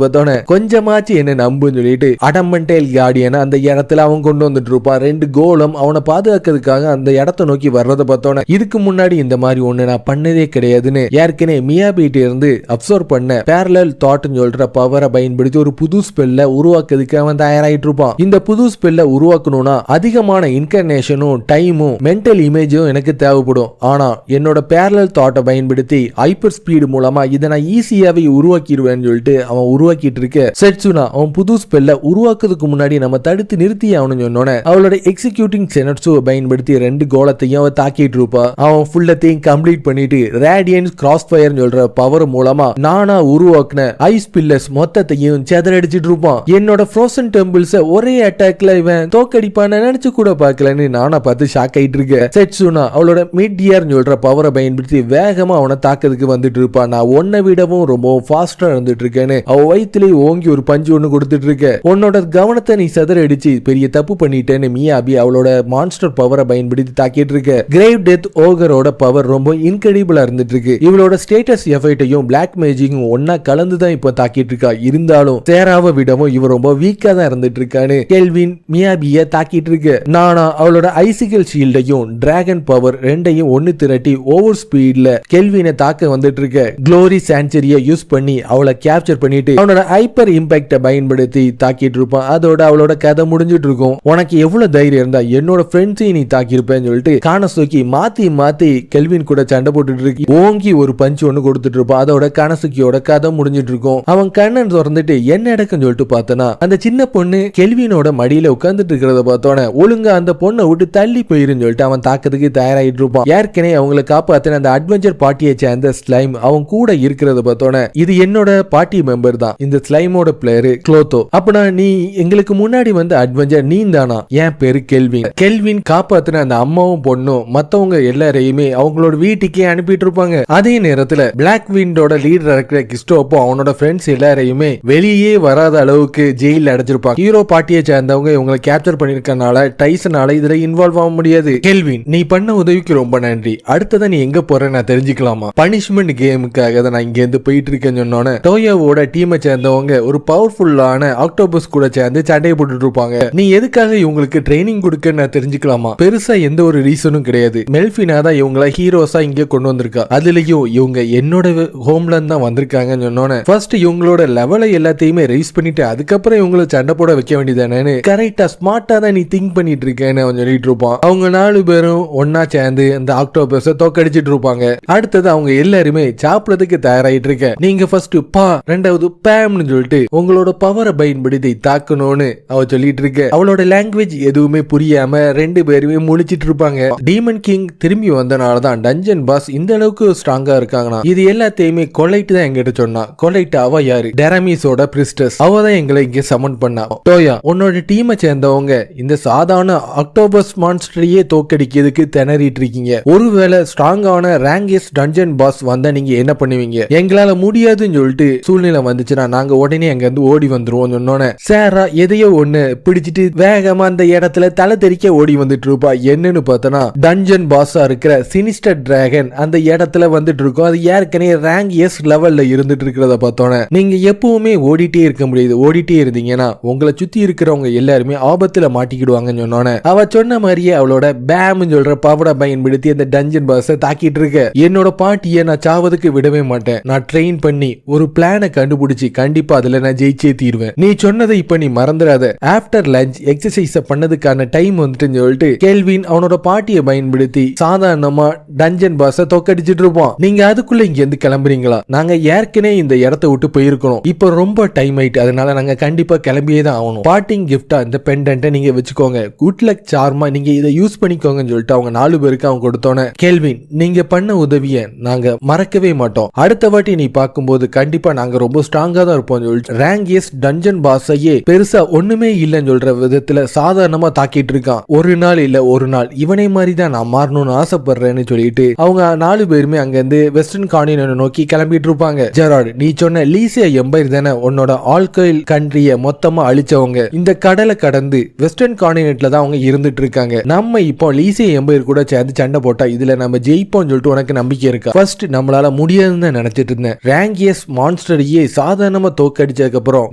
பார்த்தோன்னே கொஞ்சமாச்சு என்ன நம்புன்னு சொல்லிட்டு அடமண்டேல் கார்டியன் அந்த இடத்துல அவன் கொண்டு வந்துட்டு இருப்பான். 2 கோலம் அவனை பாதுகாக்கிறதுக்காக அந்த இடத்தை நோக்கி வர்றத பார்த்தோன்னே இதுக்கு முன்னாடி இந்த மாதிரி ஒண்ணு நான் பண்ணதே கிடையாதுன்னு ஏற்கனவே மியாபிட்ட இருந்து அப்சர்வ் பண்ண பேரலல் தாட்னு சொல்ற பவரை பயன்படுத்தி ஒரு புது ஸ்பெல்ல உருவாக்குறதுக்கு அவன் தயாராயிட்டு இருப்பான். இந்த புது ஸ்பெல்ல உருவாக்கணும்னா அதிகமான இன்கர்னேஷனும் டைமும் மென்டல் இமேஜும் எனக்கு தேவைப்படும். ஆனா என்னோட பேரலல் தாட்டை பயன்படுத்தி ஹைப்பர் ஸ்பீடு மூலமா இதை நான் ஈஸியாவே உருவாக்கிடுவேன்னு சொல்லிட்டு அவன் உருவாக்கிட்டு இருக்க. செட்சுனா அவன் புது ஸ்பெல்ல உருவாக்குறதுக்கு முன்னாடி நம்ம தடுத்து நிறுத்தி அவனு சொன்னோன்னே அவளோட எக்ஸிக்யூட்டிங் செனட்ஸு பயன்படுத்தி 2 கோலத்தையும் அவன் தாக்கிட்டு இருப்பா. அவன் ஃபுல்லத்தையும் கம்ப்ளீட் பண்ணிட்டு ரேடியன்ஸ் கிராஸ் ஃபயர் சொல்ற பவர் மூலமா நானா உருவாக்குன ஐஸ் பில்லர்ஸ் மொத்தத்தையும் செதறடிச்சிட்டு இருப்பான். என்னோட ஃப்ரோசன் டெம்பிள்ஸ் ஒரே அட்டாக்ல இவன் தோக்கடிப்பான நினைச்சு கூட பார்க்கலன்னு நானா பார்த்து ஷாக் ஆயிட்டு இருக்கேன். செட்சுனா அவளோட மிட் இயர் சொல்ற பவரை பயன்படுத்தி வேகமா அவனை தாக்கிறதுக்கு வந்துட்டு இருப்பான். நான் உன்னை விடவும் ரொம்ப ஃபாஸ்டா இருந்துட்டு இருக்கேன்னு அவ வயிற்றுலேயே ஓங்கி ஒரு பஞ்சு ஒண்ணு கொடுத்துட்டு இருக்க. உன்னோட கவனத்தை நீ செதறடிச்சு பெரிய தப்பு பண்ணிட்டேன்னு மியாபி அவளோட மான்ஸ்டர் பவரை பயன்படுத்தி தாக்கிட்டு இருக்க. கிரேவ் டெத் ஓகரோட பவர் ரொம்ப இன்கிரெடிபிளா இருந்துட்டு இருக்கு. இவளோட ஸ்டேட்டஸ் எஃபெக்ட்டையும் பிளாக் மேஜிக்கும் ஒன்னா கலந்துதான் இப்ப தாக்கிட்டு இருக்கா. இருந்தாலும் சேராவை விடவும் இவ ரொம்ப வீக்கா தான் இருந்துட்டு இருக்கான்னு கெல்வின் மியாபிய தாக்கிட்டு இருக்கு. நானா அவளோட ஐசிக்கல் ஷீல்டையும் டிராகன் பவர் 2ஐயும் ஒன்னு திரட்டி ஓவர் ஸ்பீட்ல கெல்வினை தாக்க வந்துட்டு இருக்க. க்ளோரி சான்ச்சரிய யூஸ் பண்ணி அவளை கேப்சர் பண்ணிட்டு அவனோட ஹைப்பர் இம்பாக்ட பயன்படுத்தி தாக்கிட்டு இருப்பான். அதோட அவளோட கதை முடிஞ்சிட்டு இருக்கும். உனக்கு எவ்வளவு தைரியம் இருந்தா என்னோட ஃப்ரெண்ட்ஸையும் நீ தாக்கியிருப்பேன்னு சொல்லிட்டு கானசுகி மாத்தி மாத்தி கெல்வின் கூட சண்டை போட்டுட்டு இருக்கு. ஓங்கி ஒரு பஞ்சு ஒண்ணு கொடுத்துட்டு இருப்பான். அதோட கானசுகியோட கதை முடிஞ்சிட்டு இருக்கும். அவன் கண்ணன் திறந்துட்டு என்ன நடக்குன்னு சொல்லிட்டு பார்த்தனா அந்த சின்ன பொண்ணு கெல்வினோட மடியில உட்கார்ந்துட்டு இருக்கிறத பார்த்தோன்னே ஒழுங்கா அந்த பொண்ணை விட்டு தள்ளி போயிருன்னு சொல்லிட்டு அவன் தாக்கிறதுக்கு தயாராயிட்டு இருப்பான். ஏற்கனவே அவங்களை காப்பாத்தின அந்த அட்வென்ச்சர் பார்ட்டியை சேர்ந்த ஸ்லைம் அவன் கூட இருக்கிறத பார்த்தோன்னே இது என்னோட பார்ட்டி மெம்பர் தான், இந்த ஸ்லைமோட பிளேயர் க்ளோத்தோ. அப்பனா நீ எங்களுக்கு முன்னாடி வந்து அட்வென்ச்சர் நீ தானா? என் பேரு கெல்வின். கெல்வின் காப்பாத்தின அந்த அம்மாவும் பொண்ணும் மத்தவங்க எல்லாரையுமே அவங்களோட வீட்டுக்கே அனுப்பிட்டு இருப்பாங்க. அதே நேரத்துல பிளாக் விண்டோட லீடர் இருக்கிற கிறிஸ்டோப்போ அவனோட ஃப்ரெண்ட்ஸ் எல்லாரையுமே வெளியே வராத அளவுக்கு ஜெயில அடைச்சிருப்பாங்க. ஹீரோ பார்ட்டியை சேர்ந்தவங்க இவங்களை கேப்சர் பண்ணிருக்கனால டைசனால இதுல இன்வால்வ் ஆக முடியாது. கெல்வின் நீ பண்ண உதவிக்கு ரொம்ப நன்றி. அடுத்ததான் நீ எங்க போற நான் தெரிஞ்சுக்கலாமா? பனிஷ்மெண்ட் கேமுக்காக தான் நான் இங்க இருந்து போயிட்டு இருக்கேன்னு சொன்னோன்னே டோயோவோட டீமை சேர்ந்தவங்க ஒரு பவர்ஃபுல்லான ஆக்டோபஸ் கூட சேர்ந்து சண்டையை போட்டுட்டு இருப்பாங்க. நீ எதுக்காக இவங்களுக்கு ட்ரைனிங் கொடுக்க நான் தெரிஞ்சுக்கலாமா? பெருசா எந்த ஒரு ரீசனும் கிடையாது. மெல்ஃபினா தான் இவங்கள ஹீரோஸா இங்க கொண்டு வந்திருக்கா, அதுலயும் இவங்க என்னோட ஹோம்ல தான் வந்திருக்காங்கன்னு சொன்னோன்னே ஃபர்ஸ்ட் இவங்களோட லெவலை எல்லாத்தையுமே ரைஸ் பண்ணிட்டு அதுக்கப்புறம் இவங்களை சண்டை போட வைக்க வேண்டியதானு கரெக்டா ஸ்மார்ட்டா தான் நீ திங்க் பண்ணிட்டு இருக்கேன்னு அவன் சொல்லிட்டு இருப்பான். அவங்க 4 பேரும் ஒன்னா சேர்ந்து அந்த ஆக்டோபஸை தோக்கடிச்சிட்டு இருப்பாங்க. அடுத்தது அவங்க எல்லாருமே சாப்பிடறதுக்கு தயாராயிட்டு இருக்க, நீங்க ஃபர்ஸ்ட் பா ரெண்டாவது பேம்னு சொல்லிட்டு உங்களோட பவரை பயன்படுத்தி தாக்கணும்னு அவ சொல்லிட்டு இருக்க. அவளோட லாங்குவேஜ் எதுவுமே புரியாம 2 பேருமே முழிச்சிட்டு இருப்பாங்க. டீமன் கிங் திரும்பி வந்தனாலதான் டஞ்சன் பாஸ் இந்த அளவுக்கு ஸ்ட்ராங்கா இருக்காங்கன்னா இது எல்லாத்தையுமே கொலைட் தான் எங்கிட்ட சொன்னா. கொலைட் அவ யாரு? டெரமிஸோட பிரிஸ்டஸ். அவ தான் எங்களை இங்க சமன் பண்ணா. டோயா, உன்னோட டீமை சேர்ந்தவங்க இந்த சாதாரண ஆக்டோபஸ் மான்ஸ்டரையே தோக்கடிக்கிறதுக்கு திணறிட்டு இருக்கீங்க. ஒருவேளை ஸ்ட்ராங்கான ரேங்கஸ் டஞ்சன் பாஸ் வந்தா நீங்க என்ன பண்ணுவீங்க? எங்களால முடியாதுன்னு சொல்லிட்டு சூழ்நிலை வந்துச்சுன்னா நாங்க உடனே அங்க இருந்து ஓடி வந்துருவோம் சொன்னோன்னே சாரா எதையோ ஒண்ணு பிடிச்சிட்டு வேகமா அந்த இடத்துல தலை தெறிக்க ஓடி வந்துட்டு இருப்பா. என்னன்னு பார்த்தனா டஞ்சன் பாஸா இருக்கிற சினிஸ்டர் டிராகன் அந்த இடத்துல வந்துட்டு இருக்கும். அது ஏற்கனவே ரேங்க் எஸ் லெவல்ல இருந்துட்டு இருக்கிறத பார்த்தோன்னே நீங்க எப்பவுமே ஓடிட்டே இருக்க முடியாது. ஓடிட்டே இருந்தீங்கன்னா உங்களை சுத்தி இருக்கிறவங்க எல்லாருமே ஆபத்துல மாட்டிக்கிடுவாங்கன்னு சொன்னோன்னே அவ சொன்ன மாதிரியே அவளோட பேம்னு சொல்ற பவரை பயன்படுத்தி அந்த டஞ்சன் பாஸை தாக்கிட்டு இருக்க. என்னோட பாட்டியை நான் சாவதுக்கு விடவே மாட்டேன். நான் ட்ரெயின் பண்ணி ஒரு பிளானை கண்டுபிடிச்சு கண்டிப்பா அதுல நான் ஜெயிச்சே தீர்வேன். நீ சொன்னதை இப்ப நீ மறந்துடாத. ஆஃப்டர் லஞ்ச் எக்ஸசைஸ் பண்ணதுக்கான டைம் வந்துட்டுன்னு சொல்லிட்டு கெல்வின் அவனோட பாட்டியை பயன்படுத்தி சாதாரணமா டஞ்சன் பாஸை தோக்கடிச்சிட்டு இருப்போம். நீங்க அதுக்குள்ள இங்க இருந்து கிளம்புறீங்களா? நாங்க ஏற்கனவே இந்த இடத்தை விட்டு போயிருக்கணும். இப்ப ரொம்ப டைம் ஆயிட்டு, அதனால நாங்க கண்டிப்பா கிளம்பியே தான் ஆகணும். பார்ட்டிங் கிஃப்டா இந்த பெண்டன்ட்டை நீங்க வச்சுக்கோங்க. குட் லக் சார்மா நீங்க இதை யூஸ் பண்ணிக்கோங்கன்னு சொல்லிட்டு அவங்க 4 பேருக்கு அவங்க கொடுத்தோன்னே கெல்வின், நீங்க பண்ண உதவியை நாங்க மறக்கவே மாட்டோம். அடுத்த வாட்டி நீ பார்க்கும்போது கண்டிப்பா நாங்க ரொம்ப ஸ்ட்ராங்கா தான் இருப்போம் சொல்லிட்டு ரேங்கியஸ் டஞ்சன் பாஸையே பெருசா ஒண்ணுமே இல்லைன்னு சொல்ற விதத்துல சாதாரணமா தாக்கிட்டு இருக்கான். ஒரு நாள் இல்ல ஒரு நாள் இவனை மாதிரி தான் நான் மாறணும்னு ஆசைப்படுறேன்னு சொல்லிட்டு அவங்க 4 பேருமே அங்க இருந்து வெஸ்டர்ன் கார்டினென்ட் நோக்கி கிளம்பிட்டு இருப்பாங்க. ஜெரார்ட், நீ சொன்ன லீசியா எம்பையர் தானே உன்னோட ஆல்கைல் கண்ட்ரிய மொத்தமா அழிச்சவங்க. இந்த கடலை கடந்து வெஸ்டர்ன் கார்டினென்ட்ல தான் அவங்க இருந்துட்டு இருக்காங்க. நம்ம இப்போ லீசியா எம்பையர் கூட சேர்ந்து சண்டை போட்டா இதுல நம்ம ஜெயிப்போம் சொல்லிட்டு உனக்கு நம்பிக்கை இருக்கா? ஃபர்ஸ்ட் நம்மளால முடியாதுன்னு நினைச்சிட்டு இருந்தேன். ரேங்கியஸ் மான்ஸ்டரையே சாதாரணமா தோக்கடிச்சதுக்கு அப்புறம்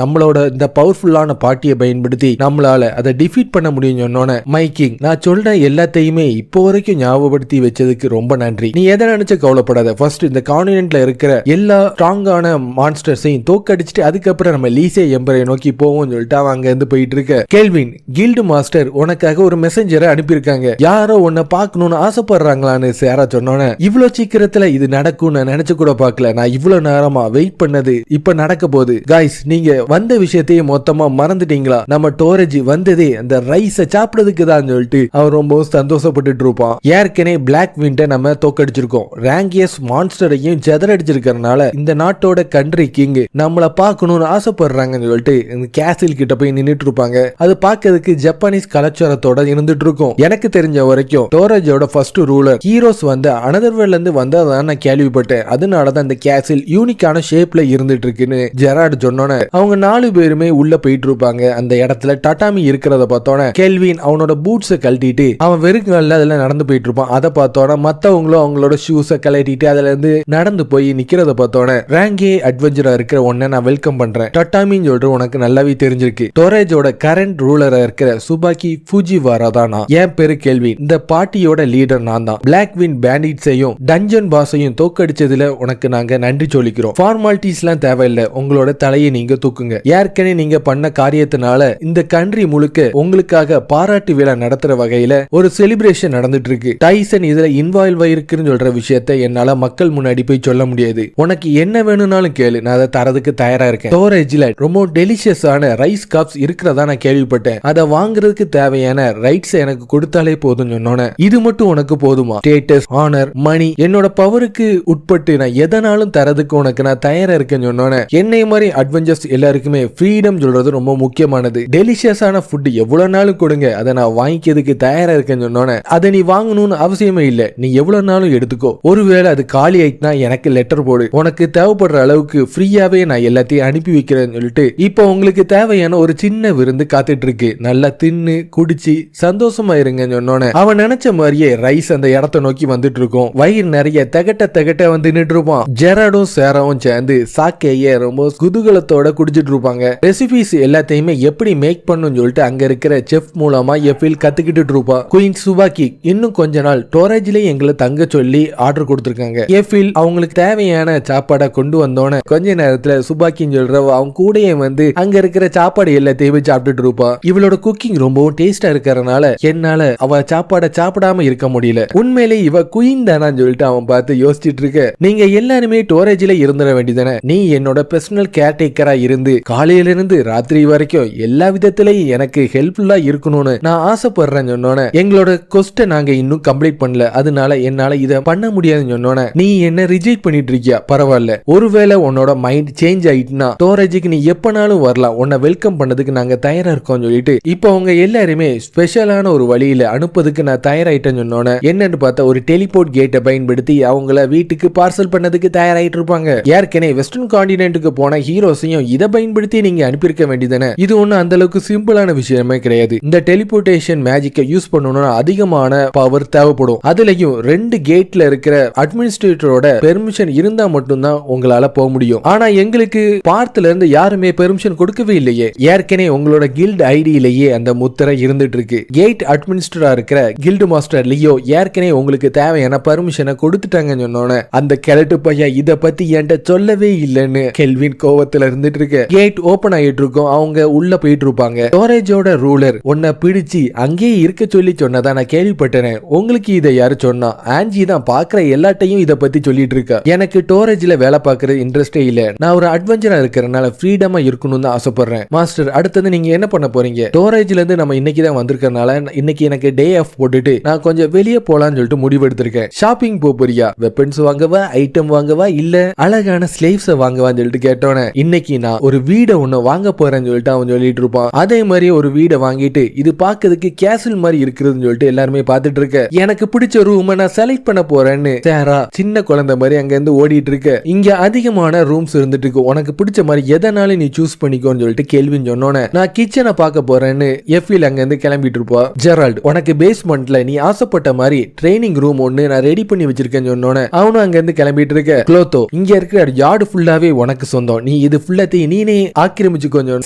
நம்மளோட இந்த பவர்ஃபுல்லான பார்ட்டியை பயன்படுத்தி நம்மளால அதை டிஃபீட் பண்ண முடியும் சொன்னோன்னே மைக்கிங், நான் சொல்ற எல்லாத்தையுமே இப்போ வரைக்கும் ஞாபகப்படுத்தி வச்சதுக்கு ரொம்ப நன்றி. நீ எதை நினைச்சு கவலைப்படாத. ஃபர்ஸ்ட் இந்த கான்டினென்ட்ல இருக்கிற எல்லா ஸ்ட்ராங்கான மான்ஸ்டர்ஸையும் தோக்கடிச்சிட்டு அதுக்கப்புறம் நம்ம லீசியா எம்பரை நோக்கி போவோம் சொல்லிட்டு அவன் அங்க இருந்து போயிட்டு இருக்க. கெல்வின், கில்டு மாஸ்டர் உனக்காக ஒரு மெசஞ்சரை அனுப்பியிருக்காங்க. யாரோ உன்னை பார்க்கணும்னு ஆசைப்படுறாங்களான்னு சேரா சொன்னோன்னே இவ்வளவு சீக்கிரத்துல இது நடக்கும்னு நினைச்சு கூட பார்க்கல. நான் இவ்வளவு நேரமா வெயிட் பண்ணது இப்ப நடக்க போகுது. காய்ஸ், நீங்க வந்த விஷயத்தையே மொத்தமா மறந்துட்டீங்களா? நம்ம டோரேஜ் வந்ததே அந்த ரைஸை சாப்பிடுறதுக்கு தான் சொல்லிட்டு அவன் ரொம்ப சந்தோஷப்பட்டு இருப்பான். ஏற்கனவே பிளாக் விண்டை நம்ம தோக்கடிச்சிருக்கோம். ரேங்கியஸ் மான்ஸ்டரையும் செதறடிச்சிருக்கிறதுனால இந்த நாட்டோட கண்ட்ரி கிங் நம்மள பார்க்கணும்னு ஆசைப்படுறாங்கன்னு சொல்லிட்டு இந்த கேசில் கிட்ட போய் நின்னுட்டு இருப்பாங்க. அது பார்க்கிறதுக்கு ஜப்பானீஸ் கலாச்சாரத்தோட இருந்துட்டு இருக்கும். எனக்கு தெரிஞ்ச வரைக்கும் டோரேஜோட ஃபர்ஸ்ட் ரூலர் ஹீரோஸ் வந்து அனதர் வேர்ல்ட்ல இருந்து வந்ததான் நான் கேள்விப்பட்டேன். அதனாலதான் இந்த கேசில் யூனிக்கான ஷேப்ல இருந்துட்டு இருக்குன்னு ஜெரார்ட் சொன்னோன்னே அவங்க 4 பேருமே உள்ள போயிட்டு இருப்பாங்க. அந்த இடத்துல டாட்டாமி இருக்கிறத பார்த்தோன்னே கெல்வின் அவனோட பூட்ஸை கழட்டிட்டு அவன் வெறுங்கல்ல அதுல நடந்து போயிட்டு இருப்பான். அதை பார்த்தோன்னா மத்தவங்களும் அவங்களோட ஷூஸை கழட்டிட்டு அதுல இருந்து நடந்து போய் நிக்கிறத பார்த்தோன்னே ரேங்கே அட்வென்ச்சரா இருக்கிற உன்னை நான் வெல்கம் பண்றேன். டாட்டாமின்னு சொல்ற உனக்கு நல்லாவே தெரிஞ்சிருக்கு. டோரேஜோட கரண்ட் ரூலரா இருக்கிற சுபாக்கி ஃபுஜிவாரா தான் நான். என் பேரு கெல்வின். இந்த பார்ட்டியோட லீடர் நான் தான். பிளாக் விண்ட் பேண்டிட்ஸையும் டஞ்சன் பாஸையும் தோக்கடிச்சதுல உனக்கு நாங்க நன்றி சொல்லிக்கிறோம். ஃபார்மாலிட்டிஸ் எல்லாம் தேவையில்லை. உங்களோட தலையை நீங்க தூக்குங்க. ஏற்கனவே நீங்க பண்ண காரியத்தினால இந்த கண்ட்ரி முழுக்க உங்களுக்காக பாராட்டு விழா நடத்துற வகையில ஒரு செலிப்ரேஷன் நடந்துட்டு இருக்கு. டைசன் இதுல இன்வால்வ் ஆயிருக்குன்னு சொல்ற விஷயத்தை என்னால மக்கள் முன்னாடி போய் சொல்ல முடியாது. உனக்கு என்ன வேணும்னாலும் கேளு, நான் அதை தரதுக்கு தயாரா இருக்கேன். ஸ்டோரேஜ்ல ரொம்ப டெலிஷியஸான ரைஸ் கப்ஸ் இருக்கிறதா நான் கேள்விப்பட்டேன். அதை வாங்குறதுக்கு தேவையான ரைட்ஸ் எனக்கு கொடுத்தாலே போதும் சொன்னோன்னே இது மட்டும் உனக்கு போதுமா? ஸ்டேட்டஸ், ஆனர், மணி, என்னோட பவருக்கு உட்பட்டு நான் எதனாலும் தரதுக்கு உனக்கு நான் தயாரா இருக்கேன்னு சொன்னோன்னே என்னை மாதிரி அட்வென்ச்சர்ஸ் எல்லாருக்குமே ஃப்ரீடம் சொல்றது ரொம்ப முக்கியமானது. டெலிஷியஸான ஃபுட் எவ்வளவு நாளும் கொடுங்க, அதை நான் வாங்கிக்கிறதுக்கு தயாரா இருக்கேன்னு சொன்னோன்னே அதை நீ வாங்கணும்னு அவசியமே இல்லை. நீ எவ்வளவு நாளும் எடுத்துக்கோ. ஒருவேளை அது காலி ஆயிட்டுனா எனக்கு லெட்டர் போடு. உனக்கு தேவைப்படுற அளவுக்கு ஃப்ரீயாவே நான் எல்லாத்தையும் அனுப்பி வைக்கிறேன்னு சொல்லிட்டு இப்போ உங்களுக்கு தேவையான ஒரு சின்ன விருந்து காத்துட்டு இருக்கு. நல்லா தின்னு குடிச்சு சந்தோஷமா இருங்கன்னு சொன்னோன்னே அவன் நினைச்ச மாதிரியே ரைஸ் அந்த இடத்தை நோக்கி வந்துட்டு இருக்கும். வயிறு நிறைய திகட்ட வந்து நின்று இருப்பான். ஜெரார்டும் சேராவும் சேர்ந்து சாக்கைய ரொம்ப குதூகலத்தோட குடிச்சிட்டு இருப்பாங்க. ரெசிபிஸ் எல்லாத்தையுமே எப்படி மேக் பண்ணுன்னு சொல்லிட்டு அங்க இருக்கிற செஃப் மூலமா எஃபில் கத்துக்கிட்டு இருப்பா. குயின் சுபாக்கி இன்னும் கொஞ்ச நாள் டோரேஜ்லயே எங்களை தங்க சொல்லி ஆர்டர் கொடுத்திருக்காங்க. எஃபில் அவங்களுக்கு தேவையான சாப்பாடை கொண்டு வந்தோன்னு கொஞ்ச நேரத்துல சுபாக்கின்னு சொல்றவ அவங்க கூடயே வந்து அங்க இருக்கிற சாப்பாடு எல்லாத்தையுமே சாப்பிட்டுட்டு இருப்பா. இவளோட குக்கிங் ரொம்பவும் டேஸ்டா இருக்கறனால என்னால அவ சாப்பாடை சாப்பிடாம இருக்க முடியல. உண்மையிலே இவ குயின் தானான்னு சொல்லிட்டு அவன் பார்த்து யோசிச்சுட்டு இருக்க. நீங்க எல்லாருமே டோரேஜ்ல இருந்துட வேண்டியதானே, நீ என்னோட பர்சனல் கேர்டேக்கரா இருந்து காலையில இருந்து ராத்திரி வரைக்கும் எல்லா விதத்திலையும் எனக்கு ஹெல்ப்ஃபுல்லா இருக்கணும்னு நான் ஆசைப்படுறேன்னு சொன்னோன்னே, எங்களோட கொஸ்ட நாங்க இன்னும் கம்ப்ளீட் பண்ணல, அதனால என்னால இத பண்ண முடியாதுன்னு சொன்னோன்னே, நீ என்ன ரிஜெக்ட் பண்ணிட்டு இருக்கியா, பரவாயில்ல, ஒருவேளை உன்னோட மைண்ட் சேஞ்ச் ஆயிட்டுனா டோரேஜுக்கு நீ எப்பனாலும் வரலாம், உன்னை வெல்கம் பண்ணதுக்கு நாங்க தயாரா இருக்கோம் சொல்லிட்டு இப்போ அவங்க எல்லாருமே ஸ்பெஷலான ஒரு வழியில அனுப்புறதுக்கு நான் தயாராயிட்டேன்னு சொன்னோன்னே, என்னன்னு பார்த்தா ஒரு டெலிபோர்ட் கேட்டை பயன்படுத்தி அவங்கள வீட்டுக்கு பார்சல் பண்ணதுக்கு தயாராயிட்டு இருப்பாங்க. ஏற்கனவே வெஸ்டர்ன் கான்டினென்ட்டுக்கு போன ஹீரோஸையும் இதை பயன்படுத்தி நீங்க அனுப்பியிருக்க வேண்டியதானே. இது ஒண்ணு அந்த அளவுக்கு சிம்பிளான விஷயமே கிடையாது. இந்த டெலிபோர்டேஷன் மேஜிக்கை யூஸ் பண்ணணும்னா அதிகமான பவர் தேவைப்படும். அதுலயும் 2 கேட்ல இருக்கிற அட்மினிஸ்ட்ரேட்டரோட பெர்மிஷன் இருந்தா மட்டும்தான் உங்களால போக முடியும். ஆனா எங்களுக்கு பார்ட்ல இருந்து யாருமே பெர்மிஷன் கொடுக்கவே இல்லையே. ஏற்கனவே உங்களோட கில்ட் ஐடியிலேயே அந்த முத்திரை இருந்துட்டு இருக்கு. கேட் அட்மினிஸ்ட்ரேட்டரா இருக்கிற கில்டு மாஸ்டர் லியோ ஏற்கனவே உங்களுக்கு தேவையான பெர்மிஷனை கொடுத்துட்டாங்கன்னு சொன்னோன்னே, அந்த கிழட்டு பையன் இத பத்தி என்கிட்ட சொல்லவே இல்லைன்னு கெல்வின் கோவத்துல இருந்துட்டு இருக்கு. கேட் ஓபன் ஆயிட்டு இருக்கும், அவங்க உள்ள போயிட்டு இருப்பாங்க. ஸ்டோரேஜோட ரூலர் உன்னை பிடிச்சி அங்கேயே இருக்க சொல்லி சொன்னதா நான் கேள்விப்பட்டேன். உங்களுக்கு இதை யாரு சொன்னா? ஆன்ஜி தான் பாக்குற எல்லாட்டையும் இத பத்தி சொல்லிட்டு இருக்கா. எனக்கு ஸ்டோரேஜ்ல வேலை பார்க்கறது இன்ட்ரெஸ்டே இல்ல, நான் ஒரு அட்வென்ச்சரா இருக்கிறனால ஃப்ரீடமா இருக்கணும்னு தான் ஆசைப்படுறேன். மாஸ்டர், அடுத்தது நீங்க என்ன பண்ண போறீங்க? ஸ்டோரேஜ்ல இருந்து நம்ம இன்னைக்கு தான் வந்திருக்கனால இன்னைக்கு எனக்கு டே ஆஃப் போட்டுட்டு நான் கொஞ்சம் வெளியே போலான்னு சொல்லிட்டு முடிவு எடுத்திருக்கேன். ஷாப்பிங் போறியா? வெப்பன்ஸ் வாங்கவா, ஐட்டம் வாங்கவா, இல்ல அழகான ஸ்லேவ்ஸ் வாங்கவான்னு சொல்லிட்டு கேட்டோன்னே, இன்னைக்கு நான் ஒரு வீடை ஒண்ணு வாங்க போறேன்னு சொல்லிட்டு அவன் சொல்லிட்டு இருப்பான். அதே மாதிரி ஒரு வீடை வாங்கிட்டு இது பாக்கிறதுக்கு கேசல் மாதிரி இருக்குதுன்னு சொல்லிட்டு எல்லாருமே பார்த்துட்டு இருக்க. எனக்கு பிடிச்ச ரூமை நான் செலக்ட் பண்ண போறேன்னு சாரா சின்ன குழந்தை மாதிரி அங்க இருந்து ஓடிட்டு இருக்க. இங்க அதிகமான ரூம்ஸ் இருந்துட்டு இருக்கு, உனக்கு பிடிச்ச மாதிரி எதனாலும் நீ சூஸ் பண்ணிக்கோன்னு சொல்லிட்டு கேள்வின்னு சொன்னோன்னே, நான் கிச்சனை பார்க்க போறேன்னு எஃபில் அங்க இருந்து கிளம்பிட்டு இருப்பா. ஜெரால்ட், உனக்கு பேஸ்மெண்ட்ல நீ ஆசைப்பட்ட மாதிரி ட்ரைனிங் ரூம் ஒன்னு நான் ரெடி பண்ணி வச்சிருக்கேன்னு சொன்னோன்னே அவனும் அங்க இருந்து கிளம்பிட்டு இருக்க. க்ளோத்தோ, இங்க இருக்கிற யார்டு ஃபுல்லாவே உனக்கு சொந்தம், நீ இது ஃபுல்லாத்தையும் நீனே ஆக்கிரமிச்சு கொஞ்சம்.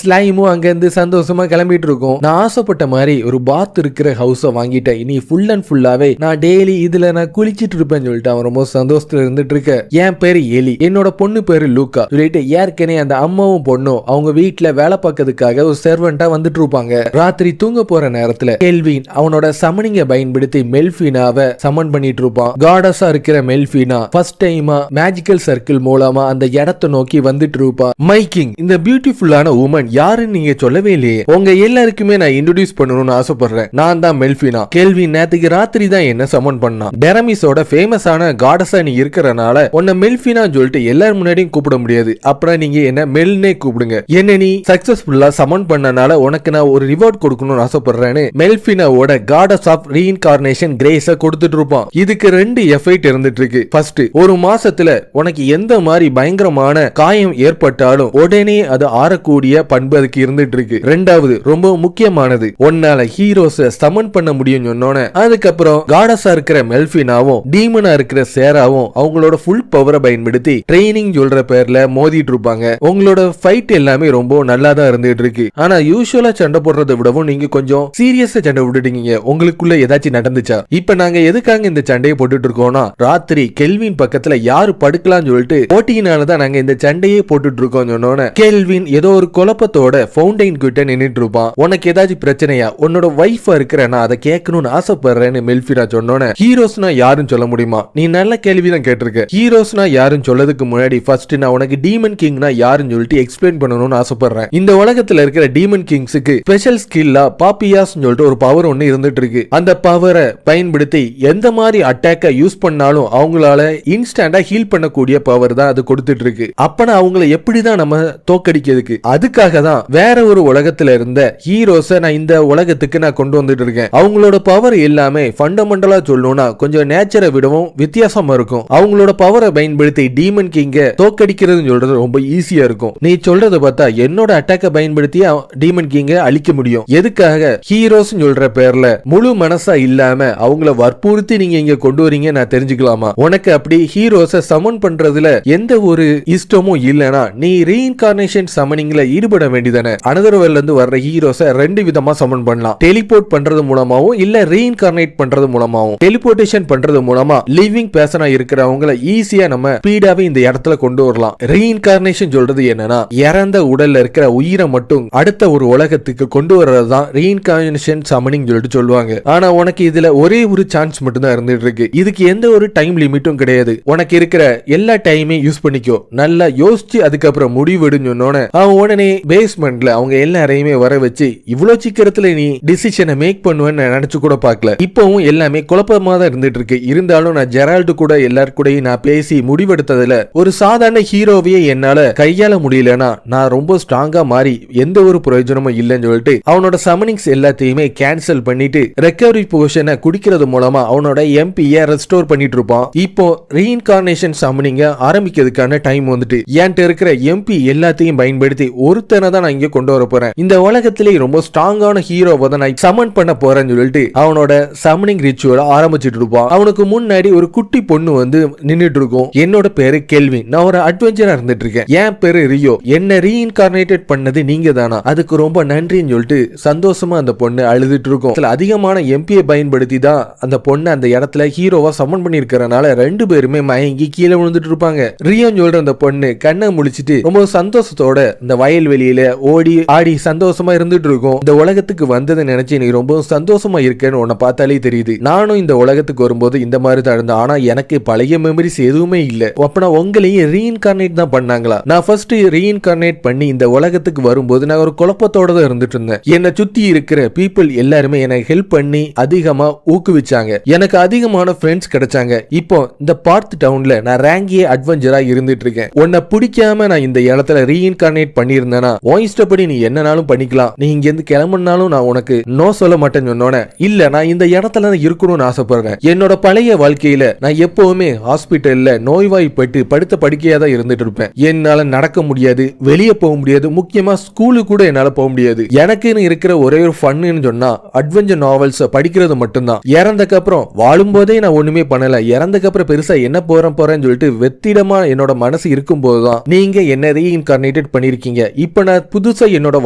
ஸ்லைமும் அங்க இருந்து சந்தோஷமா கிளம்பிட்டு இருக்கும். நான் ஆசைப்பட்ட மாதிரி ஒரு பாத் இருக்கிற ஹவுஸ வாங்கிட்டேன், இனி ஃபுல் அண்ட் ஃபுல்லாவே நான் டெய்லி இதுல நான் குளிச்சிட்டு இருப்பேன்னு சொல்லிட்டு அவன் ரொம்ப சந்தோஷத்துல இருந்துட்டு இருக்க. என் பேரு எலி, என்னோட பொண்ணு பேரு லூக்கா சொல்லிட்டு ஏற்கனவே அந்த அம்மாவும் பொண்ணும் அவங்க வீட்டுல வேலை பார்க்கறதுக்காக ஒரு சர்வெண்டா வந்துட்டு இருப்பாங்க. ராத்திரி தூங்க போற நேரத்துல கெல்வின் அவனோட சமனிங்க பயன்படுத்தி மெல்ஃபினாவை சமன் பண்ணிட்டு இருப்பான். காடஸா இருக்கிற மெல்ஃபினா ஃபர்ஸ்ட் டைமா மேஜிக்கல் சர்க்கிள் மூலமா அந்த இடத்தை நோக்கி வந்துட்டு இருப்பா. மைக்கிங், இந்த பியூட்டிஃபுல்லான உமன் யாருன்னு நீங்க சொல்லவே இல்லையே. உங்க எல்லாருக்குமே நான் இன்ட்ரோடியூஸ் பண்ணணும்னு ஆசைப்படுறேன். நான் தான் மெல்ஃபினா. கெல்வின் நேத்துக்கு ராத்திரி தான் என்ன சமன் பண்ணான். டெரமிஸோட ஃபேமஸான காடஸா நீ இருக்கறனால உன்னை மெல்ஃபினா சொல்லிட்டு எல்லாரும் முன்னாடியும் கூப்பிட முடியாது. அப்புறம் நீங்க என்ன மெல்னே கூப்பிடுங்க. என்ன நீ சக்சஸ்ஃபுல்லா சமன் பண்ணனால உனக்கு நான் ஒரு ரிவார்ட் கொடுக்கணும்னு ஆசைப்படுறேன்னு மெல்ஃபினாவோட காடஸ் ஆஃப் ரீஇன்கார்னேஷன் கிரேஸ கொடுத்துட்டு இருப்பான். இதுக்கு 2 எஃபெக்ட் இருந்துட்டு இருக்கு. ஃபர்ஸ்ட், ஒரு மாசத்துல உனக்கு எந்த மாதிரி பயங்கரமான காயம் ஏற்பட்டாலும் உடனே அது ஆறக்கூடிய பண்பு அதுக்கு இருந்துட்டு இருக்கு. ரெண்டாவது, ரொம்ப முக்கியமானது, உன்னால ஹீரோஸ சமன் பண்ண முடியும் சொன்னோன்னே அதுக்கப்புறம் காடஸா இருக்கிற மெல்ஃபினாவும் டீமனா இருக்கிற சேராவும் அவங்களோட ஃபுல் பவரை பயன்படுத்தி ட்ரைனிங் சொல்ற பேர்ல மோதிட்டு இருப்பாங்க. உங்களோட ஃபைட் எல்லாமே ரொம்ப நல்லா தான் இருந்துட்டு இருக்கு. ஆனா யூசுவலா சண்டை போடுறதை விடவும் நீங்க கொஞ்சம் சீரியஸா சண்டை விட்டுட்டீங்க. உங்களுக்குள்ள ஏதாச்சும் நடந்துச்சா? இப்ப நாங்க எதுக்காக இந்த சண்டையை போட்டுட்டு இருக்கோம்னா, ராத்திரி கெல்வின் பக்கத்துல யாரு படுக்கலாம்னு சொல்லிட்டு போட்டியினாலதான் நாங்க இந்த சண்டையே போட்டுட்டு இருக்கோம் சொன்னோன்னு கெல்வின் ஏதோ ஒரு குழப்பத்தோட ஃபவுண்டைன் கிட்ட நின்னுட்டு இருப்பான். உனக்கு ஏதாச்சும் பிரச்சனையா? உன்னோட வைஃபா இருக்கிற நான் அதை கேட்கணும்னு ஆசைப்படுறேன்னு மெல்ஃபினா சொன்னோன்னு, ஹீரோஸ்னா யாருன்னு சொல்ல முடியுமா? நீ நல்ல கேள்வி தான் கேட்டிருக்க. ஹீரோஸ்னா யாருன்னு சொல்லதுக்கு முன்னாடி ஃபர்ஸ்ட் நான் உனக்கு டீமன் கிங்னா யாருன்னு சொல்லிட்டு எக்ஸ்பிளைன் பண்ணணும்னு ஆசைப்படுறேன். இந்த உலகத்துல இருக்கிற டீமன் கிங்ஸுக்கு ஸ்பெஷல் ஸ்கில்லா பாப்பியாஸ் சொல்லிட்டு ஒரு பவர் ஒன்னு இருந்துட்டு இருக்கு. அந்த பவரை பயன்படுத்தி எந்த மாதிரி அட்டாக்க யூஸ் பண்ணாலும் அவங்களால இன்ஸ்டன்டா ஹீல் பண்ணக்கூடிய பவர் தான் அது கொடுத்துட்டு இருக்கு. அப்பனா அவங்களை எப்படிதான் நம்ம தோக்கடிக்கிறதுக்கு? அதுக்காக தான் வேற ஒரு உலகத்துல இருந்த ஹீரோஸ நான் இந்த உலகத்துக்கு நான் கொண்டு வந்துட்டு இருக்கேன். அவங்களோட பவர் எல்லாமே ஃபண்டமெண்டலா சொல்லணும்னா கொஞ்சம் நேச்சரை விடவும் வித்தியாசமா இருக்கும். அவங்களோட பவரை பயன்படுத்தி டீமன் கிங்க தோக்கடிக்கிறது சொல்றது ரொம்ப ஈஸியா இருக்கும். நீ சொல்றத பார்த்தா என்னோட அட்டாக்க பயன்படுத்தி டீமன் கிங்க அழிக்க முடியும். எதுக்காக? ஹீரோஸ் சொல்ற பேர்ல முழு மனசா இல்லாம அவங்கள வற்புறுத்தி நீங்க இங்க கொண்டு வரீங்க நான் தெரிஞ்சுக்கலாமா? உனக்கு அப்படி ஹீரோஸ சமன் பண்றதுல எந்த ஒரு இஷ்டமும் இல்லனா நீ ரீஇன்கார்னேஷன் சமனிங்ல ஈடுபட வேண்டியதானே. அனதர் வேர்ல்ட்ல இருந்து வர்ற ஹீரோஸ 2 விதமா சமன் பண்ணலாம். டெலிபோர்ட் பண்றது மூலமாவும் இல்ல ரீஇன்கார்னேட் பண்றது மூலமாவும். டெலிபோர்டேஷன் பண்றது மூலமா மூலமா லிவிங் பர்சனா இருக்கிறவங்கள ஈஸியா நம்ம ஸ்பீடாவே இந்த இடத்துல கொண்டு வரலாம். ரீஇன்கார்னேஷன் சொல்றது என்னன்னா இறந்த உடல்ல இருக்கிற உயிரை மட்டும் அடுத்த ஒரு உலகத்துக்கு கொண்டு வர்றதுதான் ரீஇன்கார்னேஷன் சமனிங் சொல்லிட்டு சொல்லுவாங்க. ஆனா உனக்கு இதுல ஒரே ஒரு சான்ஸ் மட்டும் தான் இருந்துட்டு இருக்கு. இதுக்கு எந்த ஒரு டைம் லிமிட்டும் கிடையாது. உனக்கு இருக்கிற எல்லா டைமையும் யூஸ் பண்ணிக்கோ. நல்லா யோசிச்சு அதுக்கப்புறம் முடிவெடுன்னு சொன்னோன்னு அவன் உடனே பேஸ்மெண்ட்ல அவங்க எல்லாரையுமே வர வச்சு இவ்வளவு சீக்கிரத்துல நீ டிசிஷனை மேக் பண்ணுவேன்னு நினைச்சு கூட பார்க்கல. இப்பவும் எல்லாமே குழப்பமா தான் இருந்துட்டு இருக்கு. இருந்தாலும் நான் ஜெரால்டு கூட எல்லாரும் கூட நான் பேசி முடிவெடுத்ததுல ஒரு சாதாரண ஹீரோவையே என்னால கையாள முடியலன்னா நான் ரொம்ப ஸ்ட்ராங்கா மாறி எந்த ஒரு பிரயோஜனமும் இல்லைன்னு சொல்லிட்டு அவனோட சமனிங்ஸ் எல்லாத்தையுமே கேன்சல் பண்ணிட்டு ரெக்கவரி போஷனை குடிக்கிறது மூலமா அவனோட எம்பியை ரெஸ்டோர் பண்ணிட்டு இருப்பான். இப்போ ரீஇன்கார்னேஷன் சமனிங்க ஆரம்பிக்கிறதுக்கான டைம் வந்துட்டு என்கிட்ட இருக்கிற எம்பி எல்லாத்தையும் பயன்படுத்தி ஒருத்தனை தான் நான் இங்க கொண்டு வர போறேன். இந்த உலகத்திலே ரொம்ப ஸ்ட்ராங்கான ஹீரோவை தான் நான் சமன் பண்ண போறேன்னு சொல்லிட்டு அவனோட சமனிங் ரிச்சுவலை ஆரம்பிச்சிட்டு இருப்பான். அவனுக்கு முன்னாடி ஒரு குட்டி பொண்ணு வந்து நின்னுட்டு இருக்கும். என்னோட பேரு கெல்வின், நான் ஒரு அட்வென்ச்சரா இருந்துட்டு இருக்கேன். என் பேரு ரியோ, என்ன ரீஇன்கார்னேட்டட் பண்ணது நீங்க தானா, அதுக்கு ரொம்ப நன்றின்னு சொல்லிட்டு சந்தோஷமா அந்த பொண்ணு அழுதுட்டு இருக்கும். அதிகமான எம்பியை பயன்படுத்தி தான் அந்த பொண்ணு அந்த இடத்துல ஹீரோவா சமன் பண்ணி இருக்கிறனால ரெண்டு பேருமே மயங்கி கீழே விழுந்துட்டு இருப்பாங்க. ரியோன்னு சொல்ற அந்த பொண்ணு கண்ணை முழிச்சிட்டு ரொம்ப சந்தோஷத்தோட இந்த வயல்வெளியில ஓடி ஆடி சந்தோஷமா இருந்துட்டு இருக்கும். இந்த உலகத்துக்கு வந்ததை நினைச்சு நீ ரொம்ப சந்தோஷமா இருக்கேன்னு உன்னை பார்த்தாலே தெரியுது. நானும் இந்த உலகத்துக்கு வரும்போது இந்த மாதிரி தான் இருந்தேன். ஆனா எனக்கு பழைய மெமரிஸ் எதுவுமே இல்ல. அப்பனா உங்களையும் ரீஇன்கார்னேட் தான் பண்ணாங்களா? நான் ஃபர்ஸ்ட் ரீஇன்கார்னேட் பண்ணி இந்த உலகத்துக்கு வரும்போது நான் ஒரு குழப்பத்தோட தான் இருந்துட்டு இருந்தேன். என்னை சுத்தி இருக்கிற பீப்புள் எல்லாருமே எனக்கு ஹெல்ப் பண்ணி அதிகமா ஊக்குவிச்சாங்க. எனக்கு அதிகமான ஃப்ரெண்ட்ஸ் கிடைச்சாங்க. இப்போ இந்த பார்த் டவுன்ல நான் ரேங்கியே அட்வென்ச்சரா இருந்துட்டு இருக்கேன். உன்னை பிடிக்காம நான் இந்த இடத்துல ரீஇன்கார்னேட் பண்ணியிருந்தேனா உன் இஷ்டப்படி நீ என்னனாலும் பண்ணிக்கலாம். நீ இங்க இருந்து கிளம்புனாலும் நான் உனக்கு நோ சொல்ல மாட்டேன்னு சொன்னோன்னே இல்ல நான் இந்த இடத்துல இருக்கணும்னு ஆசைப்படுறேன். என்னோட பழைய வாழ்க்கையில நான் எப்பவுமே ஹாஸ்பிட்டல்ல நோய்வாய்ப்பட்டு படுத்த படுக்கையா தான் இருந்துட்டு இருப்பேன். என்னால நடக்க முடியாது, வெளியே போக முடியாது, முக்கியமா ஸ்கூலுக்கு கூட என்னால போக முடியாது. எனக்குன்னு இருக்கிற ஒரே ஒரு ஃபன்னு சொன்னா அட்வென்ச்சர் நாவல்ஸ் படிக்கிறது மட்டும்தான். இறந்தக்கு அப்புறம் வாழும் போதே நான் ஒண்ணுமே பண்ணல. இறந்தக்கு அப்புறம் பெருசா என்ன போறேன்னு சொல்லிட்டு வெத்திடமா என்னோட மனசு இருக்கும் போதுதான் நீங்க என்ன ரீஇன்கார்னேட்டட் பண்ணிருக்கீங்க. இப்ப நான் புதுசா என்னோட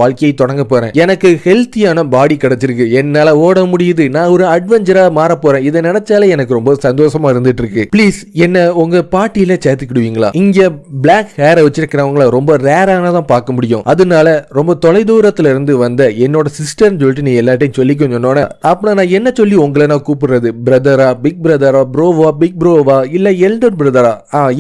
வாழ்க்கையை தொடங்க போறேன். எனக்கு ஹெல்த்தியான பாடி கிடைச்சிருக்கு. என்னால ஓட முடியுது. நான் ஒரு அட்வென்ச்சரா மாற போறேன். இதை நினைச்சாலே எனக்கு ரொம்ப சந்தோஷமா இருந்துட்டு இருக்கு. ப்ளீஸ் என்ன உங்க பார்ட்டியில சேர்த்துக்கிடுவீங்களா? இங்க பிளாக் ஹேரை வச்சிருக்கிறவங்கள ரொம்ப ரேரானதான் பார்க்க முடியும். அதனால ரொம்ப தொலைதூரத்துல இருந்து வந்த என்னோட சிஸ்டர்னு சொல்லிட்டு நீ எல்லாத்தையும் சொல்லிக்க சொன்னோட அப்ப நான் என்ன சொல்லி உங்களை நான் கூப்பிடுறது? பிரதரா, பிக் பிரதரா, ப்ரோவா, பிக் ப்ரோவா, இல்ல எல்டர் பிரதரா?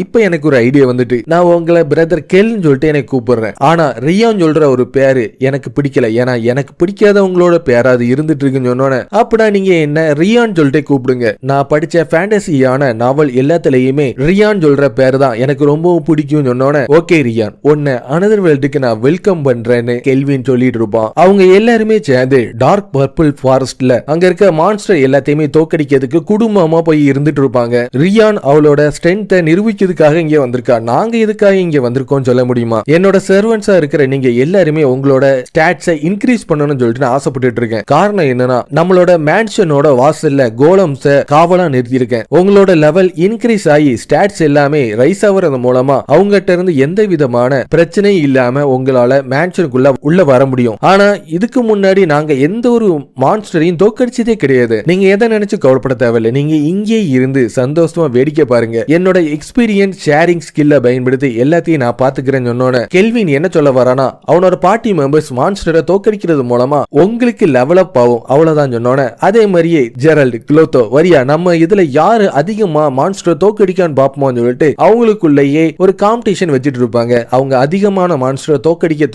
இப்ப எனக்கு ஒரு ஐடியா வந்துட்டு நான் உங்களை பிரதர் கெல்னு சொல்லிட்டு எனக்கு கூப்பிடுறேன். ஆனா ரியான் சொல்ற ஒரு பேரு எனக்கு பிடிக்கல. ஏன்னா எனக்கு பிடிக்காதவங்களோட பேரா அது இருந்துட்டு இருக்குன்னு சொன்னோன்னே அப்படா நீங்க என்ன ரியான் சொல்லிட்டு கூப்பிடுங்க. நான் படிச்ச ஃபேண்டசியான நாவல் எல்லாத்துலயுமே ரியான் சொல்ற பேரு தான் எனக்கு ரொம்பவும் பிடிக்கும் சொன்னோன்னே ஓகே ரியான், உன்னை அனதர் வேர்ல்டுக்கு நான் வெல்கம் பண்றேன்னு கெல்வின் சொல்லிட்டு இருப்பான். அவங்க எல்லாருமே சேர்ந்து டார்க் பர்பிள் ஃபாரஸ்ட்ல அங்க இருக்க மான்ஸ்டர் எல்லாத்தையுமே தோக்கடிக்கிறதுக்கு குடும்பமா போய் இருந்துட்டு இருப்பாங்க. ரியான் அவளோட ஸ்ட்ரென்த்தை நிரூபிக்கிறதுக்காக இங்க வந்திருக்கா. நாங்க எதுக்காக இங்க வந்திருக்கோம் சொல்ல முடியுமா? என்னோட சர்வன்ஸா இருக்கிற நீங்க எல்லாருமே உங்களோட ஸ்டாட்ஸை இன்க்ரீஸ் பண்ணணும்னு சொல்லிட்டு நான் ஆசைப்பட்டு இருக்கேன். காரணம் என்னன்னா நம்மளோட மேன்ஷனோட வாசல்ல கோலம்ஸ காவலா நிறுத்தி இருக்கேன். உங்களோட லெவல் இன்க்ரீஸ் ஆகி ஸ்டாட்ஸ் எல்லாமே ரைஸ் ஆகுறது மூலமா அவங்ககிட்ட இருந்து எந்த விதமான பிரச்சனையும் இல்லாம உங்களால மேன்ஷனுக்குள்ள உள்ள வர முடியும். ஆனா இதுக்கு முன்னாடி நாங்க எந்த ஒரு மான்ஸ்டரையும் தோக்கடிச்சதே கிடையாது. நீங்க எதை நினைச்சு கவலைப்பட தேவையில்லை. நீங்க இங்கே இருந்து சந்தோஷமா வேடிக்கை பாருங்க. என்னோட எக்ஸ்பீரியன்ஸ் ஷேரிங் ஸ்கில்ல பயன்படுத்தி எல்லாத்தையும் நான் பாத்துக்கிறேன்னு சொன்னோட கெல்வின் என்ன சொல்ல வரானா அவனோட பார்ட்டி மெம்பர்ஸ் மான்ஸ்டரை தோக்கடிக்கிறது மூலமா உங்களுக்கு லெவல் அப் ஆகும் அவ்வளவுதான் சொன்னோட அதே மாதிரியே ஜெரல்ட் குளோத்தோ வரியா நம்ம இதுல யாரு அதிகமா மான்ஸ்டர் தோக்கடிக்கான்னு பாப்போம்னு சொல்லிட்டு அவங்களுக்குள்ளேயே ஒரு காம்படிஷன் வச்சிட்டு இருப்பாங்க. அவங்க அதிகமான மான்ஸ்டர் தோக்கடிக்க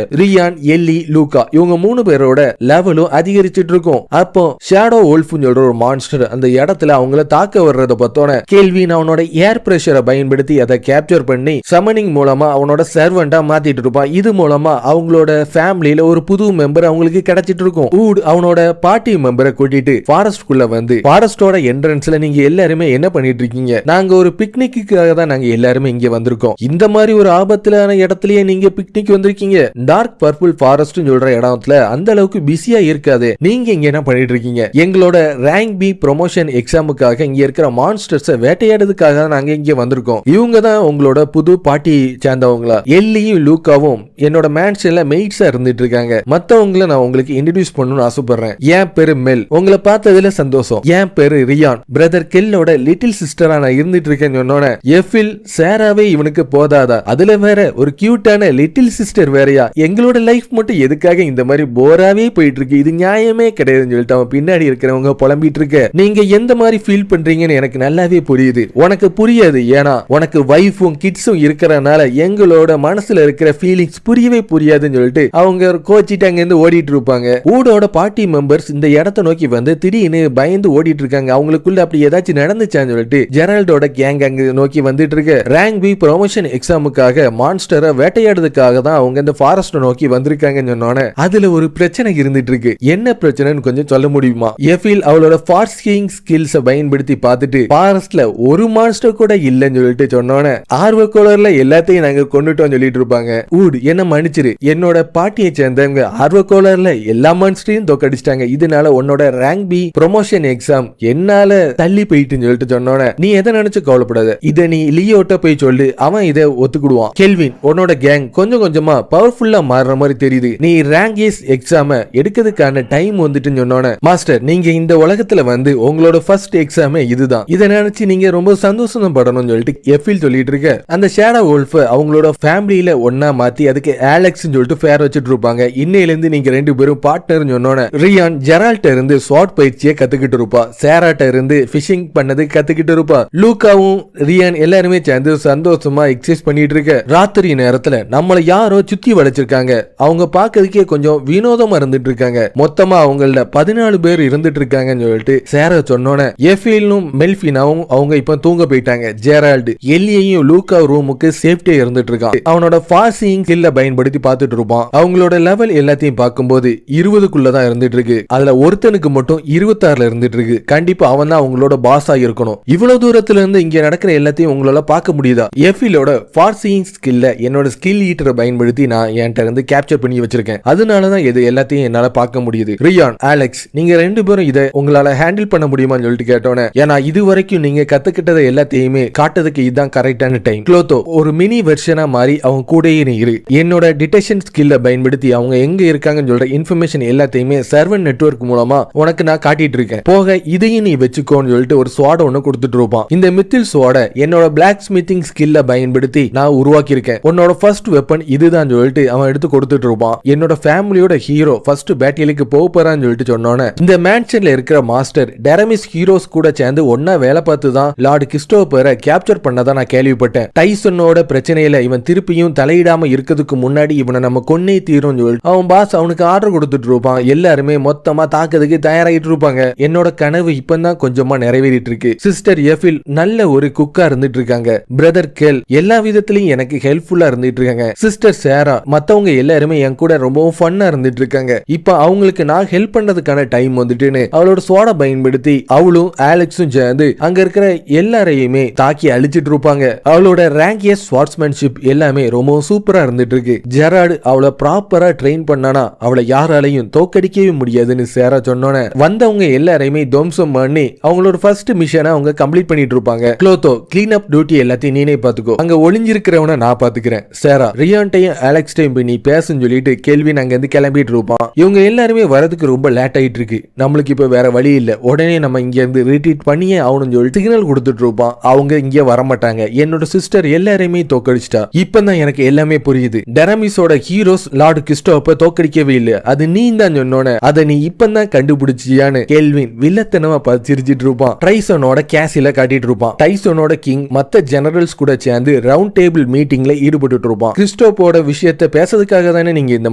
ரியான், எல்லி, லூகா இவங்க 3 பேரோட லெவலும் அதிகரிச்சிட்டு இருக்கும். அப்போ ஷேடோ வோல்ஃப்னு சொல்ற ஒரு மான்ஸ்டர் அந்த இடத்துல அவங்கள தாக்க வர்றத பார்த்தோன்னே கெல்வின் அவனோட ஏர் பிரஷரை பயன்படுத்தி அதை கேப்சர் பண்ணி சமனிங் மூலமா அவனோட சர்வெண்டா மாத்திட்டு இருப்பான். இது மூலமா அவங்களோட ஃபேமிலியில ஒரு புது மெம்பர் அவங்களுக்கு கிடைச்சிட்டு இருக்கும். ஊட் அவனோட பார்ட்டி மெம்பரை கூட்டிட்டு ஃபாரஸ்ட்குள்ள வந்து ஃபாரஸ்டோட என்ட்ரன்ஸ்ல நீங்க எல்லாருமே என்ன பண்ணிட்டு இருக்கீங்க? நாங்க ஒரு பிக்னிக்காக தான் நாங்க எல்லாருமே இங்க வந்திருக்கோம். இந்த மாதிரி ஒரு ஆபத்தான இடத்துலயே நீங்க பிக்னிக் வந்திருக்கீங்க. டார்க் பர்பிள் ஃபாரஸ்ட் சொல்ற இடத்துல அந்த அளவுக்கு பிஸியா இருக்காது. நீங்க இங்க என்ன பண்ணிட்டு இருக்கீங்க? எங்களோட ரேங்க் பி ப்ரொமோஷன் எக்ஸாமுக்காக இங்க இருக்கிற மான்ஸ்டர்ஸை வேட்டையாடுறதுக்காக நாங்க இங்க வந்திருக்கோம். இவங்க தான் உங்களோட புது பார்ட்டி சேர்ந்தவங்களா? எல்லியும் லூக்காவும் என்னோட மேன்ஷன்ல மெய்ட்ஸா இருந்துட்டு இருக்காங்க. மத்தவங்களை நான் உங்களுக்கு இன்ட்ரோடியூஸ் பண்ணணும்னு ஆசைப்படுறேன். என் பேரு மெல், உங்களை பார்த்ததுல சந்தோஷம். என் பேரு ரியான். பிரதர் கெல்லோட லிட்டில் சிஸ்டரா நான் இருந்துட்டு இருக்கேன்னு சொன்னோன்னே எஃபில் சேராவே இவனுக்கு போதாதா, அதுல வேற ஒரு கியூட்டான லிட்டில் சிஸ்டர் வேறையா, எங்களோட லைஃப் மட்டும் எதுக்காக இந்த மாதிரி போராவே போயிட்டு இருக்கு, இது நியாயமே கிடையாதுன்னு சொல்லிட்டு அவன் பின்னாடி இருக்கிறவங்க புலம்பிட்டு இருக்க. நீங்க எந்த மாதிரி ஃபீல் பண்றீங்கன்னு எனக்கு நல்லாவே புரியுது. உனக்கு புரியாது, ஏன்னா உனக்கு வைஃபும் கிட்ஸும் இருக்கிறனால எங்களோட மனசுல இருக்கிற ஃபீலிங்ஸ் புரியவே புரியாதுன்னு சொல்லிட்டு அவங்க கோச்சிட்டு அங்க இருந்து ஓடிட்டு இருப்பாங்க. ஊடோட பார்ட்டி மெம்பர்ஸ் இந்த இடத்தை நோக்கி வந்து திடீர்னு பயந்து ஓடிட்டு இருக்காங்க. அவங்களுக்குள்ள அப்படி ஏதாச்சும் நடந்துச்சான்னு சொல்லிட்டு ஜெரால்டோட கேங் அங்க நோக்கி வந்துட்டு இருக்கு. ரேங்க் பி ப்ரொமோஷன் எக்ஸாமுக்காக மான்ஸ்டரை வேட்டையாடுறதுக்காக தான் அவங்க இந்த ஃபாரஸ்ட் நோக்கி வந்திருக்காங்கன்னு சொன்னோன்னே அதுல ஒரு பிரச்சனை இருந்துட்டு இருக்கு. என்ன பிரச்சனைன்னு கொஞ்சம் சொல்ல முடியுமா? எஃபில் அவளோட ஃபார்ஸ்கிங் ஸ்கில்ஸை பயன்படுத்தி பார்த்துட்டு ஃபாரஸ்ட்ல ஒரு மான்ஸ்டர் கூட இல்லைன்னு சொல்லிட்டு சொன்னோன்னே ஆர்வக்கோளர்ல எல்லாத்தையும் நாங்க கொண்டுட்டோம் சொல்லிட்டு இருப்பாங்க. ஊட் என்ன மன்னிச்சிரு, என்னோட பாட்டியை சேர்ந்தவங்க ஆர்வக்கோளர்ல எல்லா மான்ஸ்டரையும் தோக்கடிச்சிட்டாங்க, இதனால உன்னோட ரேங்க் பி ப்ரொமோஷன் எக்ஸாம் என்னால தள்ளி போயிட்டுன்னு சொல்லிட்டு சொன்னோன்னே நீ எதை நினைச்சு கவலைப்படாத, இதை நீ லியோட்ட போய் சொல்லு, அவன் இதை ஒத்துக்கிடுவான். கெல்வின் உன்னோட கேங் கொஞ்சம் கொஞ்சமா பவர்ஃபுல்லா மாறுற மாதிரி தெரியுது, நீ ரேங்க் ஏஸ் எக்ஸாம எடுக்கிறதுக்கான டைம் வந்துட்டுன்னு சொன்னோன்னே மாஸ்டர் நீங்க இந்த உலகத்துல வந்து உங்களோட ஃபர்ஸ்ட் எக்ஸாமே இதுதான், இதை நினைச்சு நீங்க ரொம்ப சந்தோஷம் படணும்னு சொல்லிட்டு எஃபில் சொல்லிட்டு இருக்க. அந்த ஷேடோ வோல்ஃப் அவங்களோட ஃபேமிலியில ஒன்னா மாத்தி அதுக்கு ஆலெக்ஸ் சொல்லிட்டு பேர் வச்சிட்டு இருப்பாங்க. இன்னையில இருந்து நீங்க ரெண்டு பேரும் பார்ட்னர் சொன்னோன்னே ரியான் ஜெரால்ட்ட இருந்து ஸ்வாட் பயிற்சியை கத்துக்கிட்டு இருப்பா, சேராட்ட இருந்து ஃபிஷிங் பண்ணது கத்துக்கிட்டு இருப்பா, லூக்காவும் ரியான் எல்லாருமே சேர்ந்து சந்தோஷமா எக்ஸசைஸ் பண்ணிட்டு இருக்க. ராத்திரி நேரத்துல நம்மள யாரோ சுத்தி வளைச்சிருக்காங்க, அவங்க பாக்கிறதுக்கே கொஞ்சம் வினோதமா இருந்துட்டு இருக்காங்க, மொத்தமா அவங்கள 14 பேர் இருந்துட்டு இருக்காங்கன்னு சொல்லிட்டு சேரா சொன்னோன்னே எஃபிலும் மெல்ஃபினாவும் அவங்க இப்ப தூங்க போயிட்டாங்க. ஜெரால்டு எல்லியையும் லூக்கா ரூமுக்கு சேஃப்டியா இருந்துட்டு இருக்கான். அவனோட ஃபாஸ்டிங் ஸ்கில்ல பயன்படுத்தி பார்த்துட்டு இருப்பான். அவங்களோட லெவல் எல்லாத்தையும் பார்க்கும்போது 20 தான் இருந்துட்டு இருக்கு, அதுல ஒருத்தனுக்கு மட்டும் 26 இருந்துட்டு இருக்கு. கண்டிப்பா அவன் தான் அவங்களோட பாஸா இருக்கணும். இவ்வளவு தூரத்துல இருந்து இங்க நடக்கிற எல்லாத்தையும் உங்களால பார்க்க முடியுதா? எஃபிலோட ஃபாஸ்டிங் ஸ்கில்ல என்னோட ஸ்கில் ஈட்டரை பயன்படுத்தி நான் என்கிட்ட இருந்து கேப்சர் பண்ணி வச்சிருக்கேன், அதனாலதான் இது எல்லாத்தையும் என்னால பார்க்க முடியுது. ரியான், அலெக்ஸ் நீங்க ரெண்டு பேரும் இதை உங்களால ஹேண்டில் பண்ண முடியுமான்னு சொல்லிட்டு கேட்டோன்னே ஏன்னா இது வரைக்கும் நீங்க கத்துக்கிட்டதை எல்லாத்தையுமே காட்டுறதுக்கு இதுதான் கரெக்டான டைம். க்ளோத்தோ ஒரு மினி வெர்ஷனா மாறி அவங்க கூடயே நீ இரு, என்னோட டிடெக்ஷன் ஸ்கில்ல பயன்படுத்தி அவங்க எங்க இருக்காங்கன்னு சொல்ற இன்ஃபர்மேஷன் எல்லாத்தையுமே சர்வர் நெட்வொர்க் மூலமா உனக்கு நான் காட்டிட்டு இருக்கேன், போக இதையும் நீ வச்சுக்கோன்னு சொல்லிட்டு ஒரு ஸ்வாட ஒன்னு கொடுத்துட்டு இருப்பான். இந்த மித்தில் ஸ்வாட என்னோட பிளாக் ஸ்மித்திங் ஸ்கில்ல பயன்படுத்தி நான் உருவாக்கி இருக்கேன், உன்னோட ஃபர்ஸ்ட் வெப்பன் இதுதான் சொல்லிட்டு அவன் எடுத்து கொடுத்துட்டு இருப்பான். என்னோட ஃபேமிலியோட ஹீரோ ஃபர்ஸ்ட் பேட்டிலுக்கு போக போறான்னு சொல்லிட்டு சொன்னோன்னே இந்த மேன்ஷன்ல இருக்கிற மாஸ்டர் டெரமிஸ் ஹீரோஸ் கூட சேர்ந்து ஒன்னா வேலை பார்த்து தான் லார்ட் கிறிஸ்டோபரை கேப்சர் பண்ணதான் நான் கேள்விப்பட்டேன். டைசனோட பிரச்சனையில இவன் திருப்பியும் தலையிடாம இருக்கிறதுக்கு முன்னாடி இவனை நம்ம கொன்னே தீரும் சொல்லிட்டு அவன் பாஸ் அவனுக்கு ஆர்டர் கொடுத்துட்டு இருப்பான். எல்லாருமே மொத்தமா தாக்குறதுக்கு தயாராகிட்டு இருப்பாங்க. என்னோட கனவு இப்பதான் கொஞ்சமா நிறைவேறிட்டு இருக்கு. சிஸ்டர் எஃபில் நல்ல ஒரு குக்கா இருந்துட்டு இருக்காங்க, பிரதர் கெல் எல்லா விதத்திலையும் எனக்கு ஹெல்ப்ஃபுல்லா இருந்துட்டு இருக்காங்க, சிஸ்டர் சேரா மத்தவங்க எல்லாருமே என் கூட ரொம்பவும் ஃபன்னா இருந்துட்டு இருக்காங்க. இப்ப அவங்களுக்கு நான் ஹெல்ப் பண்றதுக்கான டைம் வந்துட்டுன்னு அவளோட சோடா பயன்படுத்தி அவளும் அலெக்ஸும் சேர்ந்து அங்க இருக்கிற எல்லாரையுமே தாக்கி அழிச்சிட்டு இருப்பாங்க. அவளோட ரேங்க் ஏஸ் ஸ்வார்ட்ஸ்மேன்ஷிப் எல்லாமே ரொம்ப சூப்பரா இருந்துட்டு இருக்கு. ஜெரார்டு அவளை ப்ராப்பரா ட்ரெயின் பண்ணானா அவளை யாராலையும் தோக்கடிக்கவே முடியாதுன்னு சேரா சொன்னோன்னே வந்தவங்க எல்லாரையுமே துவம்சம் பண்ணி அவங்களோட ஃபர்ஸ்ட் மிஷனை அவங்க கம்ப்ளீட் பண்ணிட்டு இருப்பாங்க. க்ளோத்தோ கிளீன் அப் டியூட்டி எல்லாத்தையும் நீனே பாத்துக்கோ, அங்க ஒளிஞ்சிருக்கிறவனை நான் பாத்துக்கிறேன். சேரா ரியான்டையும் அலெக்ஸ்டையும் நீ பேசுன்னு சொல்லிட்டு கேள்வின் அங்க இருந்து கிளம்பிட்டு இருப்பான். இவங்க எல்லாருமே வரதுக்கு ரொம்ப லேட் ஆயிட்டு இருக்கு, நம்மளுக்கு இப்ப வேற வழி இல்ல, உடனே நம்ம இங்க இருந்து ரிட்ரீட் பண்ணியே ஆகணும்னு சொல்லி சிக்னல் கொடுத்துட்டு இருப்பான். அவங்க இங்க வரமாட்டாங்க, என்னோட சிஸ்டர் எல்லாரையுமே தோக்கடிச்சிட்டா. இப்பதான் எனக்கு எல்லாமே புரியுது, டெரமிஸோட ஹீரோஸ் லார்ட் கிறிஸ்டோபரை தோக்கடிக்கவே இல்ல, அது நீ தான் சொன்னோன்னு அதை நீ இப்பதான் கண்டுபிடிச்சியான்னு கேள்வின் வில்லத்தனமா சிரிச்சிட்டு இருப்பான். டைசனோட கேசில காட்டிட்டு இருப்பான். டைசனோட கிங் மத்த ஜெனரல்ஸ் கூட சேர்ந்து ரவுண்ட் டேபிள் மீட்டிங்ல ஈடுபட்டு இருப்பான். கிறிஸ்டோபோட விஷயத்தை பேசுறதுக்காக தானே நீங்க இந்த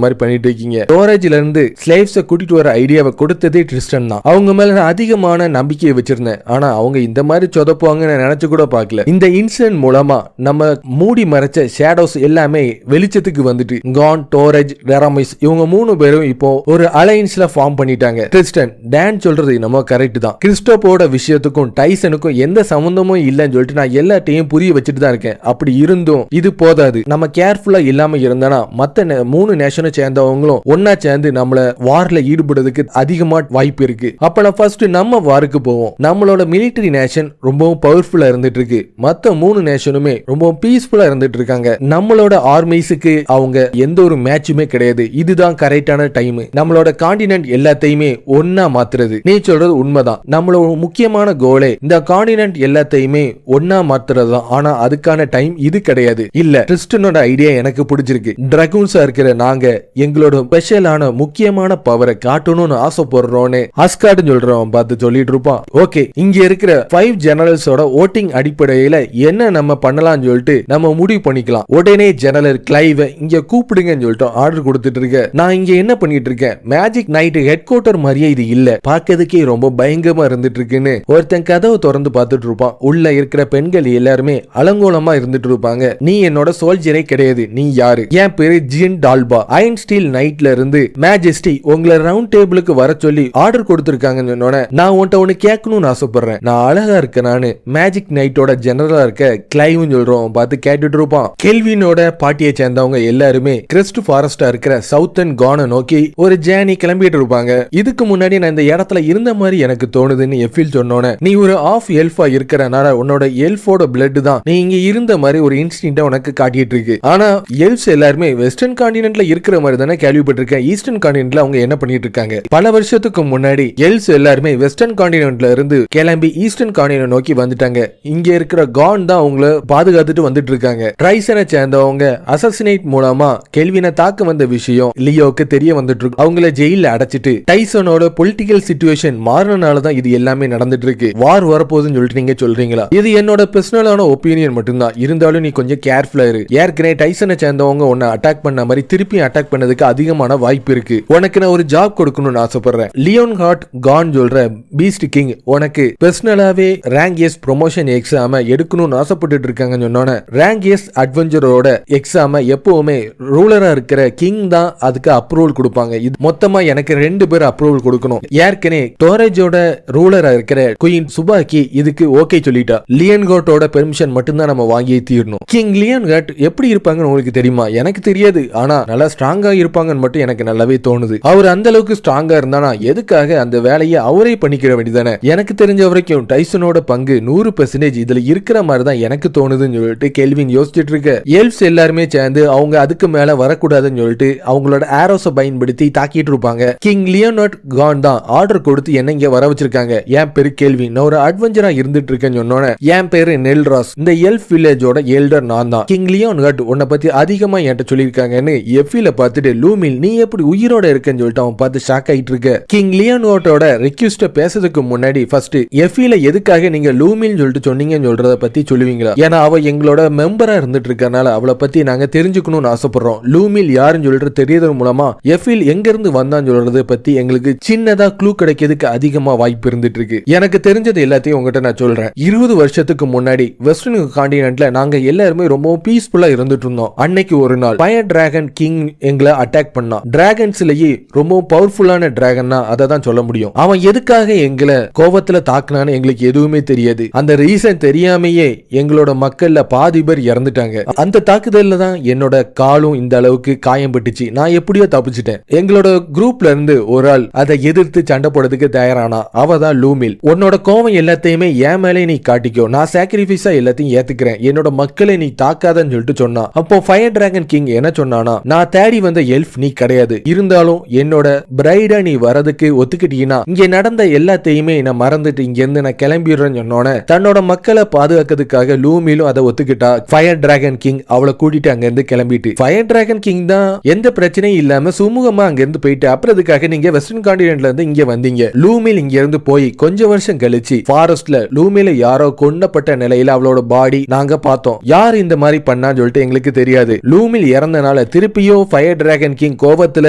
மாதிரி பண்ணிட்டு இருக்கீங்க, ஸ்டோரேஜ்ல இருந்து ஸ்லேவ்ஸை கூட்டிட்டு வர ஐடியாவை கொடுத்ததே ட்ரிஸ்டன் தான், அவங்க மேல நான் அதிகமான நம்பிக்கையை வச்சிருந்தேன், ஆனா அவங்க இந்த மாதிரி சொதப்புவாங்கன்னு நினைச்சு கூட பார்க்கல. இந்த இன்சிடென்ட் மூலமா நம்ம மூடி மறைச்ச ஷேடோஸ் எல்லாமே வெளிச்சத்துக்கு வந்துட்டு கான், டோரேஜ், டெரமிஸ் இவங்க 3 பேரும் இப்போ ஒரு அலையன்ஸ்ல ஃபார்ம் பண்ணிட்டாங்க. ட்ரிஸ்டன் டான் சொல்றது நம்ம கரெக்ட் தான், கிறிஸ்டோபோட விஷயத்துக்கும் டைசனுக்கும் எந்த சம்பந்தமும் இல்லைன்னு சொல்லிட்டு நான் எல்லாத்தையும் புரிய வச்சுட்டு தான் இருக்கேன். அப்படி இருந்தும் இது போதாது, நம்ம கேர்ஃபுல்லா இல்லாம இருந்தானா மத்த 3 நேஷனை சேர்ந்தவங்களும் ஒன்னா சேர்ந்து நம்மள வார்ல ஈடுபடுறதுக்கு அதிகமா வாய்ப்பு இருக்கு. அப்ப நான் ஃபர்ஸ்ட் நம்ம வாருக்கு போவோம். நம்மளோட மிலிட்டரி நேஷன் ரொம்பவும் பவர்ஃபுல்லா இருந்துட்டு இருக்கு, மத்த 3 நேஷனுமே ரொம்பவும் பீஸ்ஃபுல்லா இருந்துட்டு இருக்காங்க. நம்மளோட ஆர்மிஸுக்கு அவங்க எந்த ஒரு மேட்சுமே கிடையாது, இதுதான் கரெக்டான டைம் நம்மளோட கான்டினென்ட் எல்லாத்தையுமே ஒன்னா மாத்துறது. நீ சொல்றது உண்மைதான், நம்மளோட முக்கிய முக்கியமான கோலே இந்த காண்டினென்ட் எல்லாத்தையுமே ஒன்னா மாத்துறதுதான். ஆனா அதுக்கான டைம் இது கிடையாது. இல்ல, கிறிஸ்டனோட ஐடியா எனக்கு பிடிச்சிருக்கு. டிராகூன்ஸா இருக்கிற நாங்க எங்களோட ஸ்பெஷலான முக்கியமான பவரை காட்டணும்னு ஆசைப்படுறோம்னு அஸ்கார்ட் சொல்றோம் பார்த்து சொல்லிட்டு இருப்பான். ஓகே, இங்க இருக்கிற 5 ஜெனரல்ஸோட ஓட்டிங் அடிப்படையில என்ன நம்ம பண்ணலாம்னு சொல்லிட்டு நம்ம முடிவு பண்ணிக்கலாம். உடனே ஜெனரல் கிளைவ் இங்க கூப்பிடுங்கன்னு சொல்லிட்டு ஆர்டர் கொடுத்துட்டு இருக்க. நான் இங்க என்ன பண்ணிட்டு இருக்கேன், மேஜிக் நைட் ஹெட் குவார்டர் மாதிரியே இது இல்ல, பாக்கிறதுக்கே ரொம்ப பயங்கரமா இருந்துட்டு இருக்குன்னு ஒருத்தன் கதவை திறந்து பார்த்துட்டு இருப்பான். உள்ள இருக்கிற பெண்கள் எல்லாருமே அலங்கோலமா இருந்துட்டு இருப்பாங்க. நீ என்னோட சோல்ஜரே கிடையாது, நீ யாரு? என் பேரு ஜின் டால்பா. அயன் ஸ்டீல் நைட்ல இருந்து மேஜஸ்டி உங்களை ரவுண்ட் டேபிளுக்கு வர சொல்லி ஆர்டர் கொடுத்திருக்காங்கன்னு சொன்னோட நான் உன்ட்ட ஒன்னு கேட்கணும்னு ஆசைப்படுறேன். நான் அழகா இருக்க நானு மேஜிக் நைட்டோட ஜெனரலா இருக்க கிளைவ் சொல்றோம் பார்த்து கேட்டுட்டு இருப்பான். கெல்வினோட பாட்டியை சேர்ந்தவங்க எல்லாருமே கிரெஸ்ட் ஃபாரஸ்டா இருக்கிற சவுத்தன் கானை நோக்கி ஒரு ஜேர்னி கிளம்பிட்டு இருப்பாங்க. இதுக்கு முன்னாடி நான் இந்த இடத்துல இருந்த மாதிரி எனக்கு தோணுதுன்னு எஃபில் சொன்னோன்னே, நீ ஒரு ஆஃப் எல்ஃபா இருக்கிறனால உன்னோட எல்ஃபோட பிளட் தான் நீ இங்க இருந்த மாதிரி ஒரு இன்ஸ்டிங்க்ட உனக்கு காட்டிட்டு இருக்கு. ஆனா எல்ஃப்ஸ் எல்லாருமே வெஸ்டர்ன் காண்டினென்ட்ல இருக்கிற மாதிரி தானே கேள்விப்பட்டிருக்கேன். ஈஸ்டர்ன் காண்டினென்ட்ல அவங்க என்ன பண்ணிட்டு இருக்காங்க? பல வருஷத்துக்கு முன்னாடி எல்ஃப்ஸ் எல்லாருமே வெஸ்டர்ன் காண்டினென்ட்ல இருந்து கிளம்பி ஈஸ்டர்ன் காண்டினென்ட் நோக்கி வந்துட்டாங்க. இங்க இருக்கிற கான் தான் அவங்கள பாதுகாத்துட்டு வந்துட்டு இருக்காங்க. ட்ரைசனை சேர்ந்தவங்க அசசினேட் மூலமா கெல்வினை தாக்க வந்த விஷயம் லியோக்கு தெரிய வந்துட்டு இருக்கு. அவங்கள ஜெயில அடைச்சிட்டு டைசனோட பொலிட்டிக்கல் சிச்சுவேஷன் மாறினாலதான் இது எல்லாமே நடந்துட்டு இருக்கு. வார் வரப்போகுதுன்னு சொல்லிட்டு நீங்க சொல்றீங்களா? இது என்னோட பர்சனலான ஒப்பீனியன் மட்டும்தான். இருந்தாலும் நீ கொஞ்சம் கேர்ஃபுல்லா இரு. ஏற்கனவே டைசனை சேர்ந்தவங்க உன்னை அட்டாக் பண்ண மாதிரி திருப்பி அட்டாக் பண்ணதுக்கு அதிகமான வாய்ப்பு இருக்கு. உனக்கு நான் ஒரு ஜாப் கொடுக்கணும்னு ஆசைப்படுறேன். லியோன் ஹார்ட் கான் சொல்ற பீஸ்ட் கிங் உனக்கு பர்சனலாவே ரேங்க் எஸ் ப்ரொமோஷன் எக்ஸாம எடுக்கணும்னு ஆசைப்பட்டு இருக்காங்கன்னு சொன்னோன்னே, ரேங்க் எஸ் அட்வென்ச்சரோட எக்ஸாம எப்பவுமே ரூலரா இருக்கிற கிங் தான் அதுக்கு அப்ரூவல் கொடுப்பாங்க. இது மொத்தமா எனக்கு 2 பேர் அப்ரூவல் கொடுக்கணும். ஏற்கனவே டோரேஜோட ரூலரா இருக்கிற குயின் சுபாக்கி இதுக்கு ஓகே சொல்லிட்டா. லியன்காட்டோட பெர்மிஷன் மட்டும்தான் நம்ம வாங்கி தீரணும். கிங் லியன்காட் எப்படி இருப்பாங்கன்னு உங்களுக்கு தெரியுமா? எனக்கு தெரியாது. ஆனா நல்லா ஸ்ட்ராங்கா இருப்பாங்கன்னு மட்டும் எனக்கு நல்லாவே தோணுது. அவர் அந்த அளவுக்கு ஸ்ட்ராங்கா இருந்தானா எதுக்காக அந்த வேலையை அவரே பண்ணிக்கிற வேண்டியதானே? எனக்கு தெரிஞ்ச வரைக்கும் டைசனோட பங்கு 100% இதுல இருக்கிற மாதிரி தான் எனக்கு தோணுதுன்னு சொல்லிட்டு கெல்வின் யோசிச்சுட்டு இருக்க. எல்ஃப்ஸ் எல்லாருமே சேர்ந்து அவங்க அதுக்கு மேல வரக்கூடாதுன்னு சொல்லிட்டு அவங்களோட ஆரோஸை பயன்படுத்தி தாக்கிட்டு இருப்பாங்க. கிங் லியோனார்ட் கான் தான் ஆர்டர் கொடுத்து என்ன இங்க வர வச்சிருக்காங்க. என் பேரு கேள்வி, நான் ஒரு அட்வென்ச்சரா இருந்துட்டு இருக்கேன்னு சொன்னோன்னே, என் பேரு நெல்ராஸ், இந்த எல்ஃப் வில்லேஜோட எல்டர் நான் தான். கிங் லியோனார்ட் உன்னை பத்தி அதிகமா என்கிட்ட சொல்லியிருக்காங்கன்னு எஃபில பார்த்துட்டு லூமில் நீ எப்படி உயிரோட இருக்கன்னு சொல்லிட்டு அவன் பார்த்து ஷாக் ஆயிட்டு இருக்க. கிங் லியோனார்ட்டோட ரிக்வெஸ்ட பேசுறதுக்கு முன்னாடி ஃபர்ஸ்ட் எஃபில எதுக்காக நீங்க லூமில் சொல்லிட்டு சொன்னீங்கன்னு சொல்றத பத்தி சொல்லுவீங்களா? ஏன்னா அவ எங்களோட மெம்பரா இருந்துட்டு இருக்கனால அவளை பத்தி நாங்க தெரிஞ்சுக்கணும்னு ஆசைப்படுறோம். லூமில் யாருன்னு சொல்லிட்டு தெரியறது மூலமா எஃபில் எங்க இருந்து வந்தான்னு சொல்றத பத்தி எங்களுக்கு சின்னதா க்ளூ கிடைக்கிறதுக்கு அதிகமா வாய்ப்பு இருந்துட்டு இருக்கு. எனக்கு தெரிஞ்சது எல்லாத்தையும் உங்ககிட்ட நான் சொல்றேன். 20 வருஷத்துக்கு முன்னாடி வெஸ்டர்ன் காண்டினென்ட்ல நாங்க எல்லாருமே ரொம்ப பீஸ்ஃபுல்லா இருந்துட்டு இருந்தோம். அன்னைக்கு ஒரு நாள் ஃபயர் டிராகன் கிங் எங்களை அட்டாக் பண்ணான். டிராகன்ஸ்லயே ரொம்ப பவர்ஃபுல்லான டிராகன்னா அதை தான் சொல்ல முடியும். அவன் எதுக்காக எங்களை கோபத்துல தாக்குனான்னு எங்களுக்கு எதுவுமே தெரியாது. அந்த ரீசன் தெரியாமையே எங்களோட மக்கள்ல பாதி பேர் இறந்துட்டாங்க. அந்த தாக்குதல்ல தான் என்னோட காலும் இந்த அளவுக்கு காயம் பட்டுச்சு. நான் எப்படியோ தப்பிச்சிட்டேன். எங்களோட குரூப்ல இருந்து ஒரு ஆள் அதை எதிர்த்து சண்டை போடுறதுக்கு தயாரானா. அவ தான் லூமில். உன்னோட கோவம் எல்லாத்தையுமே என் மேலே நீ காட்டிக்கோ, நான் சாக்ரிஃபைஸா எல்லாத்தையும் ஏத்துக்கிறேன், என்னோட மக்களை நீ தாக்காதன்னு சொல்லிட்டு சொன்னா. அப்போ ஃபயர் டிராகன் கிங் என்ன சொன்னானா, நான் தேடி வந்த எல்ஃப் நீ கிடையாது, இருந்தாலும் என்னோட பிரைடா நீ வரதுக்கு ஒத்துக்கிட்டீங்கன்னா இங்க நடந்த எல்லாத்தையுமே நான் மறந்துட்டு இங்க இருந்து நான் கிளம்பிடுறேன்னு சொன்னோன்னே, தன்னோட மக்களை பாதுகாக்கிறதுக்காக லூமிலும் அதை ஒத்துக்கிட்டா. ஃபயர் டிராகன் கிங் அவளை கூட்டிட்டு அங்க இருந்து கிளம்பிட்டு, ஃபயர் டிராகன் கிங் தான் எந்த பிரச்சனையும் இல்லாம சுமூகமா அங்க இருந்து போயிட்டு, அப்புறதுக்காக நீங்க வெஸ்டர்ன் காண்டினென்ட்ல இருந்து இங்க வந்தீங்க. லூமில் இங்க இருந்து போய் கொஞ்சம் வருஷம் கழிச்சு ஃபாரஸ்ட்ல லூமில யாரோ கொல்லப்பட்ட நிலையில அவளோட பாடி நாங்க பார்த்தோம். யார் இந்த மாதிரி பண்ணான்னு சொல்லிட்டு எங்களுக்கு தெரியாது. லூமில் இறந்தனால திருப்பியும் ஃபயர் டிராகன் கிங் கோபத்துல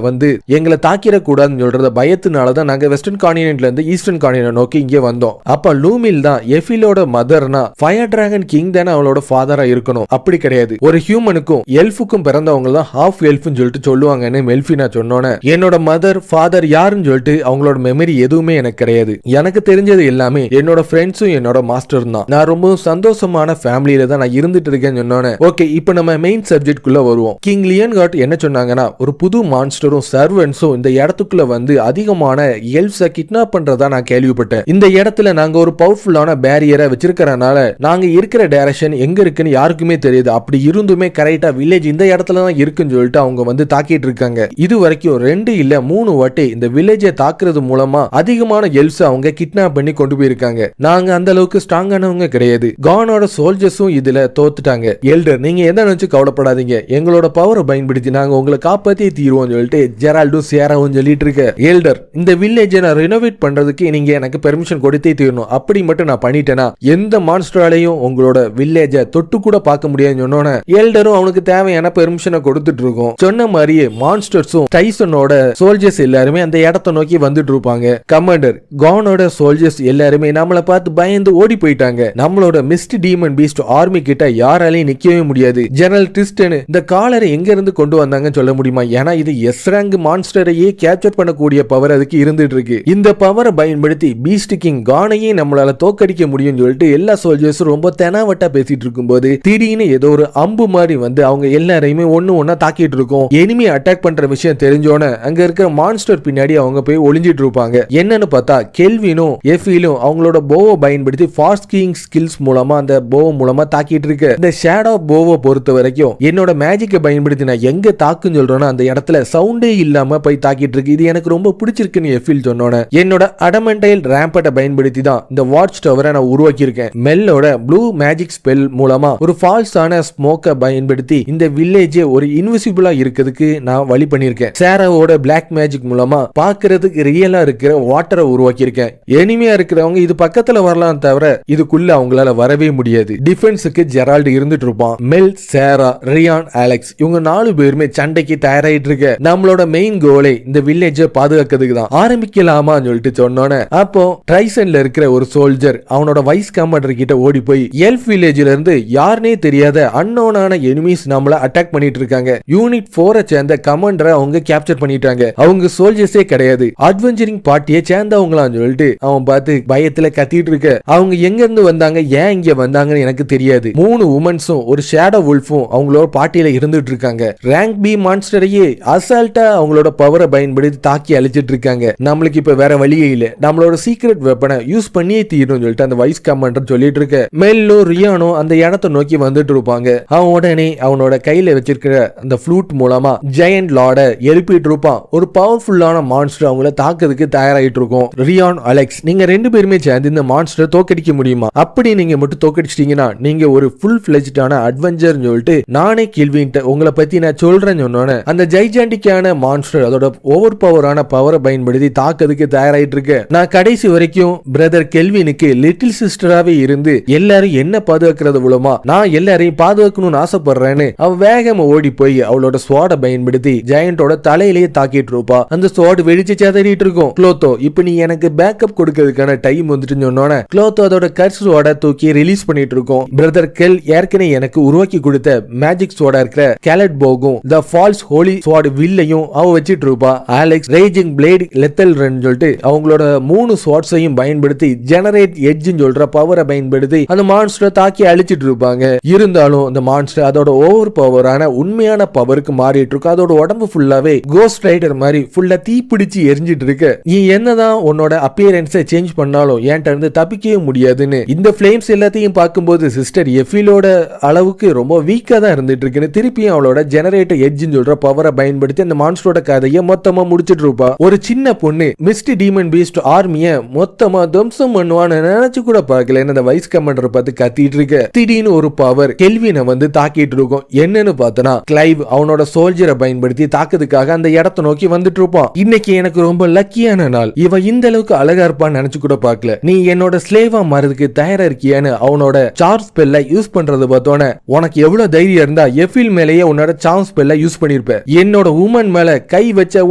வந்து எங்களை தாக்கிட கூடாதுன்னு சொல்றத பயத்தினாலதான் நாங்க வெஸ்டர்ன் காண்டினென்ட்ல இருந்து ஈஸ்டர்ன் காண்டினென்ட் நோக்கி இங்க வந்தோம். அப்ப லூமில் தான் எஃபிலோட மதர்னா ஃபயர் டிராகன் கிங் தானே அவளோட ஃபாதரா இருக்கணும். அப்படி கிடையாது. ஒரு ஹியூமனுக்கும் எல்ஃபுக்கும் பிறந்தவங்க தான் ஹாஃப் எல்ஃப்னு சொல்லிட்டு சொல்லுவாங்கன்னு மெல்ஃபினா சொன்னோன்னே, என்னோட மதர் ஃபாதர் யாருன்னு சொல்லிட்டு அவங்களோட மெமரி எதுவுமே எனக்கு கிடையாது. எனக்கு தெரிஞ்சது எல்லாமே என்னோட ஃப்ரெண்ட்ஸும் என்னோட மாஸ்டர் தான். நான் ரொம்ப சந்தோஷமான ஃபேமிலியில தான் நான் இருந்துட்டு இருக்கேன்னு சொன்னோன்னே, ஓகே இப்போ நம்ம மெயின் சப்ஜெக்ட் குள்ள வருவோம். கிங் லியன்காட் என்ன சொன்னாங்கன்னா, ஒரு புது மான்ஸ்டரும் சர்வன்ஸும் இந்த இடத்துக்குள்ள வந்து அதிகமான எல்ஃப்ஸை கிட்னாப் பண்றதா நான் கேள்விப்பட்டேன். இந்த இடத்துல நாங்க ஒரு பவர்ஃபுல்லான பேரியரை வச்சிருக்கிறனால நாங்க இருக்கிற டைரக்ஷன் எங்க இருக்குன்னு யாருக்குமே தெரியுது. அப்படி இருந்துமே கரெக்டா வில்லேஜ் இந்த இடத்துல தான் இருக்குன்னு சொல்லிட்டு அவங்க வந்து தாக்கிட்டு இருக்காங்க. இது வரைக்கும் 2 இல்ல 3 வாட்டி இந்த வில்லேஜை தாக்குறது மூலமா அதிகமான எல்ஃப்ஸ் அவங்க கிட்னாப் கிட்னாப் பண்ணி கொண்டு போயிருக்காங்க. நாங்க அந்த அளவுக்கு ஸ்ட்ராங்கானவங்க கிடையாது. கானோட சோல்ஜர்ஸும் இதுல தோத்துட்டாங்க. எல்டர், நீங்க எதை நினைச்சு கவலைப்படாதீங்க, எங்களோட பவரை பயன்படுத்தி நாங்க உங்களை காப்பாத்தி தீருவோம் சொல்லிட்டு ஜெரால்டும் சேராவும் சொல்லிட்டு இருக்க. எல்டர், இந்த வில்லேஜை நான் ரெனோவேட் பண்றதுக்கு நீங்க எனக்கு பெர்மிஷன் கொடுத்தே தீரணும். அப்படி மட்டும் நான் பண்ணிட்டேனா எந்த மான்ஸ்டராலையும் உங்களோட வில்லேஜை தொட்டு கூட பார்க்க முடியாதுன்னு சொன்னோன்னே எல்டரும் அவனுக்கு தேவையான பெர்மிஷனை கொடுத்துட்டு இருக்கும். சொன்ன மாதிரியே மான்ஸ்டர்ஸும் டைசனோட சோல்ஜர்ஸ் எல்லாருமே அந்த இடத்தை நோக்கி வந்துட்டு இருப்பாங்க. கமாண்டர், கானோட சோல்ஜர்ஸ் எல்லாருமே நம்மளை பார்த்து பயந்து ஓடி போயிட்டாங்க. நம்மளோட மிஸ்ட் டீமன் பீஸ்ட் ஆர்மி கிட்ட யாராலையும் நிக்கவே முடியாது. ஜெனரல் ட்ரிஸ்டன் இந்த காலரை எங்க இருந்து கொண்டு வந்தாங்கன்னு சொல்ல முடியுமா? ஏன்னா இது எஸ் ரேங்க் மான்ஸ்டரையே கேப்சர் பண்ணக்கூடிய பவர் அதுக்கு இருந்துட்டு இருக்கு. இந்த பவரை பயன்படுத்தி பீஸ்ட் கிங் கானையே நம்மளால தோக்கடிக்க முடியும்னு சொல்லிட்டு எல்லா சோல்ஜர்ஸும் ரொம்ப தெனாவட்டா பேசிட்டு இருக்கும்போது திடீர்னு ஏதோ ஒரு அம்பு மாதிரி வந்து அவங்க எல்லாரையுமே ஒன்னா தாக்கிட்டு இருக்கும். எனிமி அட்டாக் பண்ற விஷயம் தெரிஞ்சோன்னு அங்க இருக்கிற மான்ஸ்டர் பின்னாடி அவங்க போய் ஒளிஞ்சிட்டு இருப்பாங்க. என்னன்னு பார்த்தா கெல்வினும் எஃபிலும் அவங்களோட போவை பயன்படுத்தி ஃபாஸ்ட் கிங் ஸ்கில்ஸ் மூலமா அந்த போவ மூலமா தாக்கிட்டு இருக்கு. இந்த ஷேடோ போவை பொறுத்த வரைக்கும் என்னோட மேஜிக்கை பயன்படுத்தி நான் எங்க தாக்குன்னு சொல்றேன்னா அந்த இடத்துல சவுண்டே இல்லாம போய் தாக்கிட்டு இருக்கு. இது எனக்கு ரொம்ப பிடிச்சிருக்குன்னு எஃபில் சொன்னோன்னு என்னோட அடமண்டைல் ரேம்பட்டை பயன்படுத்தி தான் இந்த வாட்ச் டவரை நான் உருவாக்கி இருக்கேன். மெல்லோட ப்ளூ மேஜிக் ஸ்பெல் மூலமா ஒரு ஃபால்ஸான ஸ்மோக்கை பயன்படுத்தி இந்த வில்லேஜே ஒரு இன்விசிபிளா இருக்கிறதுக்கு நான் வழி பண்ணிருக்கேன். சேராவோட பிளாக் மேஜிக் மூலமா பாக்குறதுக்கு ரியலா இருக்கிற வாட்டரை உருவாக்கி இருக்கேன். எனிமையா இருக்கிறவங்க இது பக்கத்துல வரலாம் தவிர இதுக்குள்ள அவங்களால வரவே முடியாது. டிஃபென்ஸுக்கு ஜெரால்டு இருந்துட்டு இருப்பான். மெல், சேரா, ரியான், அலெக்ஸ் இவங்க 4 பேருமே சண்டைக்கு தயாராயிட்டு இருக்க. நம்மளோட மெயின் கோலே இந்த வில்லேஜை பாதுகாக்கிறதுக்கு தான். ஆரம்பிக்கலாமான்னு சொல்லிட்டு சொன்னோன்னே அப்போ ட்ரைசன்ல இருக்கிற ஒரு சோல்ஜர் அவனோட வைஸ் கமாண்டர் கிட்ட ஓடி போய் எல்ஃப் வில்லேஜ்ல இருந்து யாருனே தெரியாத அன்னோனான எனிமீஸ் நம்மள அட்டாக் பண்ணிட்டு இருக்காங்க. யூனிட் 4 சேர்ந்த கமாண்டரை அவங்க கேப்சர் பண்ணிட்டாங்க. அவங்க சோல்ஜர்ஸே கிடையாது, அட்வென்ச்சரிங் பார்ட்டியை சேர்ந்தவங்களான்னு சொல்லிட்டு அவன் பார்த்து பயத்துல கத்திட்டு இருக்க. அவங்க எங்க இருந்து வந்தாங்க, ஏன் இங்க வந்தாங்கன்னு எனக்கு தெரியாது. 3 உமன்ஸும் ஒரு ஷேடோ வுல்ஃபும் அவங்களோட பார்ட்டியில இருந்துட்டு இருக்காங்க. ரேங்க் பி மான்ஸ்டரையே அசால்ட்டா அவங்களோட பவரை பயன்படுத்தி தாக்கி அழிச்சிட்டு இருக்காங்க. நம்மளுக்கு இப்ப வேற வழியே இல்ல, நம்மளோட சீக்ரெட் வெப்பனை யூஸ் பண்ணியே தீரணும் சொல்லிட்டு அந்த வைஸ் கமாண்டர் சொல்லிட்டு இருக்க. மெல்லோ ரியானோ அந்த இடத்தை நோக்கி வந்துட்டு இருப்பாங்க. அவன் உடனே அவனோட கையில வச்சிருக்கிற அந்த ஃப்ளூட் மூலமா ஜெயண்ட் லார்ட எழுப்பிட்டு இருப்பான். ஒரு பவர்ஃபுல்லான மான்ஸ்டர் அவங்கள தாக்குறதுக்கு தயாராயிட்டு இருக்கும். ரியான், அலெக்ஸ் நீங்க 2 பேருமே சேர்ந்து இந்த மான்ஸ்டரை தோக்கடிக்க முடியுமா? அப்படி நீங்க மட்டும் தோக்கடிச்சிட்டீங்கன்னா நீங்க ஒரு ஃபுல் ஃபிளெஜ்டான அட்வென்ச்சர் சொல்லிட்டு நானே கேள்விட்ட உங்களை பத்தி நான் சொல்றேன்னு சொன்னோன்னே அந்த ஜைஜாண்டிக்கான மான்ஸ்டர் அதோட ஓவர் பவரான பவரை பயன்படுத்தி தாக்குறதுக்கு தயாராயிட்டு இருக்கு. நான் கடைசி வரைக்கும் பிரதர் கெல்வினுக்கு லிட்டில் சிஸ்டராவே இருந்து எல்லாரும் என்ன பாதுகாக்கிறது மூலமா நான் எல்லாரையும் பாதுகாக்கணும்னு ஆசைப்படுறேன்னு அவ வேகமா ஓடி போய் அவளோட ஸ்வாட பயன்படுத்தி ஜெயண்டோட தலையிலேயே தாக்கிட்டு இருப்பா. அந்த ஸ்வாட் வெடிச்சு சேதறிட்டு இருக்கும். க்ளோத்தோ, இப்ப நீ எனக்கு பேக்கப் கொடுக்கிறதுக்கான டைம் வந்துட்டு சொன்னோன்னே க்ளோத்தோ அதோட கர்ஸ் ஸ்வாட தூக்கி ரிலீஸ் பண்ணிட்டு இருக்கும். பிரதர் கெல் ஏற்கனவே எனக்கு உருவாக்கி கொடுத்த மேஜிக் ஸ்வாடா இருக்கிற கேலட் போகும் த ஃபால்ஸ் ஹோலி ஸ்வாட் வில்லையும் அவ வச்சிட்டு இருப்பா. அலெக்ஸ் ரேஜிங் பிளேட் லெத்தல் ரன் சொல்லிட்டு அவங்களோட 3 ஸ்வாட்ஸையும் பயன்படுத்தி ஜெனரேட் எட்ஜ்னு சொல்ற பவரை பயன்படுத்தி அந்த மான்ஸ்டரை தாக்கி அழிச்சிட்டு இருப்பாங்க. இருந்தாலும் அந்த மான்ஸ்டர் அதோட ஓவர் பவரான உண்மையான பவருக்கு மாறிட்டு இருக்கு. அதோட உடம்பு ஃபுல்லாவே கோஸ்ட் ரைடர் மாதிரி ஃபுல்லா தீ பிடிச்சு எரிஞ்சிட்டு இருக்கு. நீ என்னதான் உன்னோட அப்பியரன்ஸை சேஞ்ச் பண்ணாலும் என்கிட்ட இருந்து தப்பிக்கவே முடியாதுன்னு இந்த ஃபிளேம்ஸ் எல்லாத்தையும் பார்க்கும்போது சிஸ்டர் எஃபிலோட அளவுக்கு ரொம்ப வீக்கா தான் இருந்துட்டு இருக்குன்னு திருப்பியும் அவளோட ஜெனரேட்டர் எட்ஜ்னு சொல்ற பவரை பயன்படுத்தி அந்த மான்ஸ்டரோட கதையை மொத்தமா முடிச்சிட்டு இருப்பா. ஒரு சின்ன பொண்ணு மிஸ்ட் டீமன் பீஸ்ட் ஆர்மியை மொத்தமா துவம்சம் பண்ணுவான்னு நினைச்சு கூட பார்க்கல. அந்த வைஸ் கமாண்டர் பார்த்து கத்திட்டு இருக்க. திடீர்னு ஒரு பவர் கெல்வினை வந்து தாக்கிட்டு இருக்கும். என்னன்னு பார்த்தனா கிளைவ் அவனோட சோல்ஜரை பயன்படுத்தி தாக்குறதுக்காக அந்த இடத்தை நோக்கி வந்துட்டு இருப்பான். இன்னைக்கு எனக்கு ரொம்ப லக்கியான நாள், இவ இந்த அளவுக்கு அழகா இருப்பான்னு நினைச்சு கூட பார்க்கல. நீ என்னோட ஸ்லேவா மாறதுக்கு தயாரா இருக்கியான்னு அவனோட சார்ஜ் ஸ்பெல்ல யூஸ் பண்றது பார்த்தோன்னே உனக்கு எவ்வளவு தைரியம் இருந்தா எஃபில் மேலேயே உன்னோட சார்ஜ் ஸ்பெல்ல யூஸ் பண்ணிருப்ப. என்னோட உமன் மேல கை வச்ச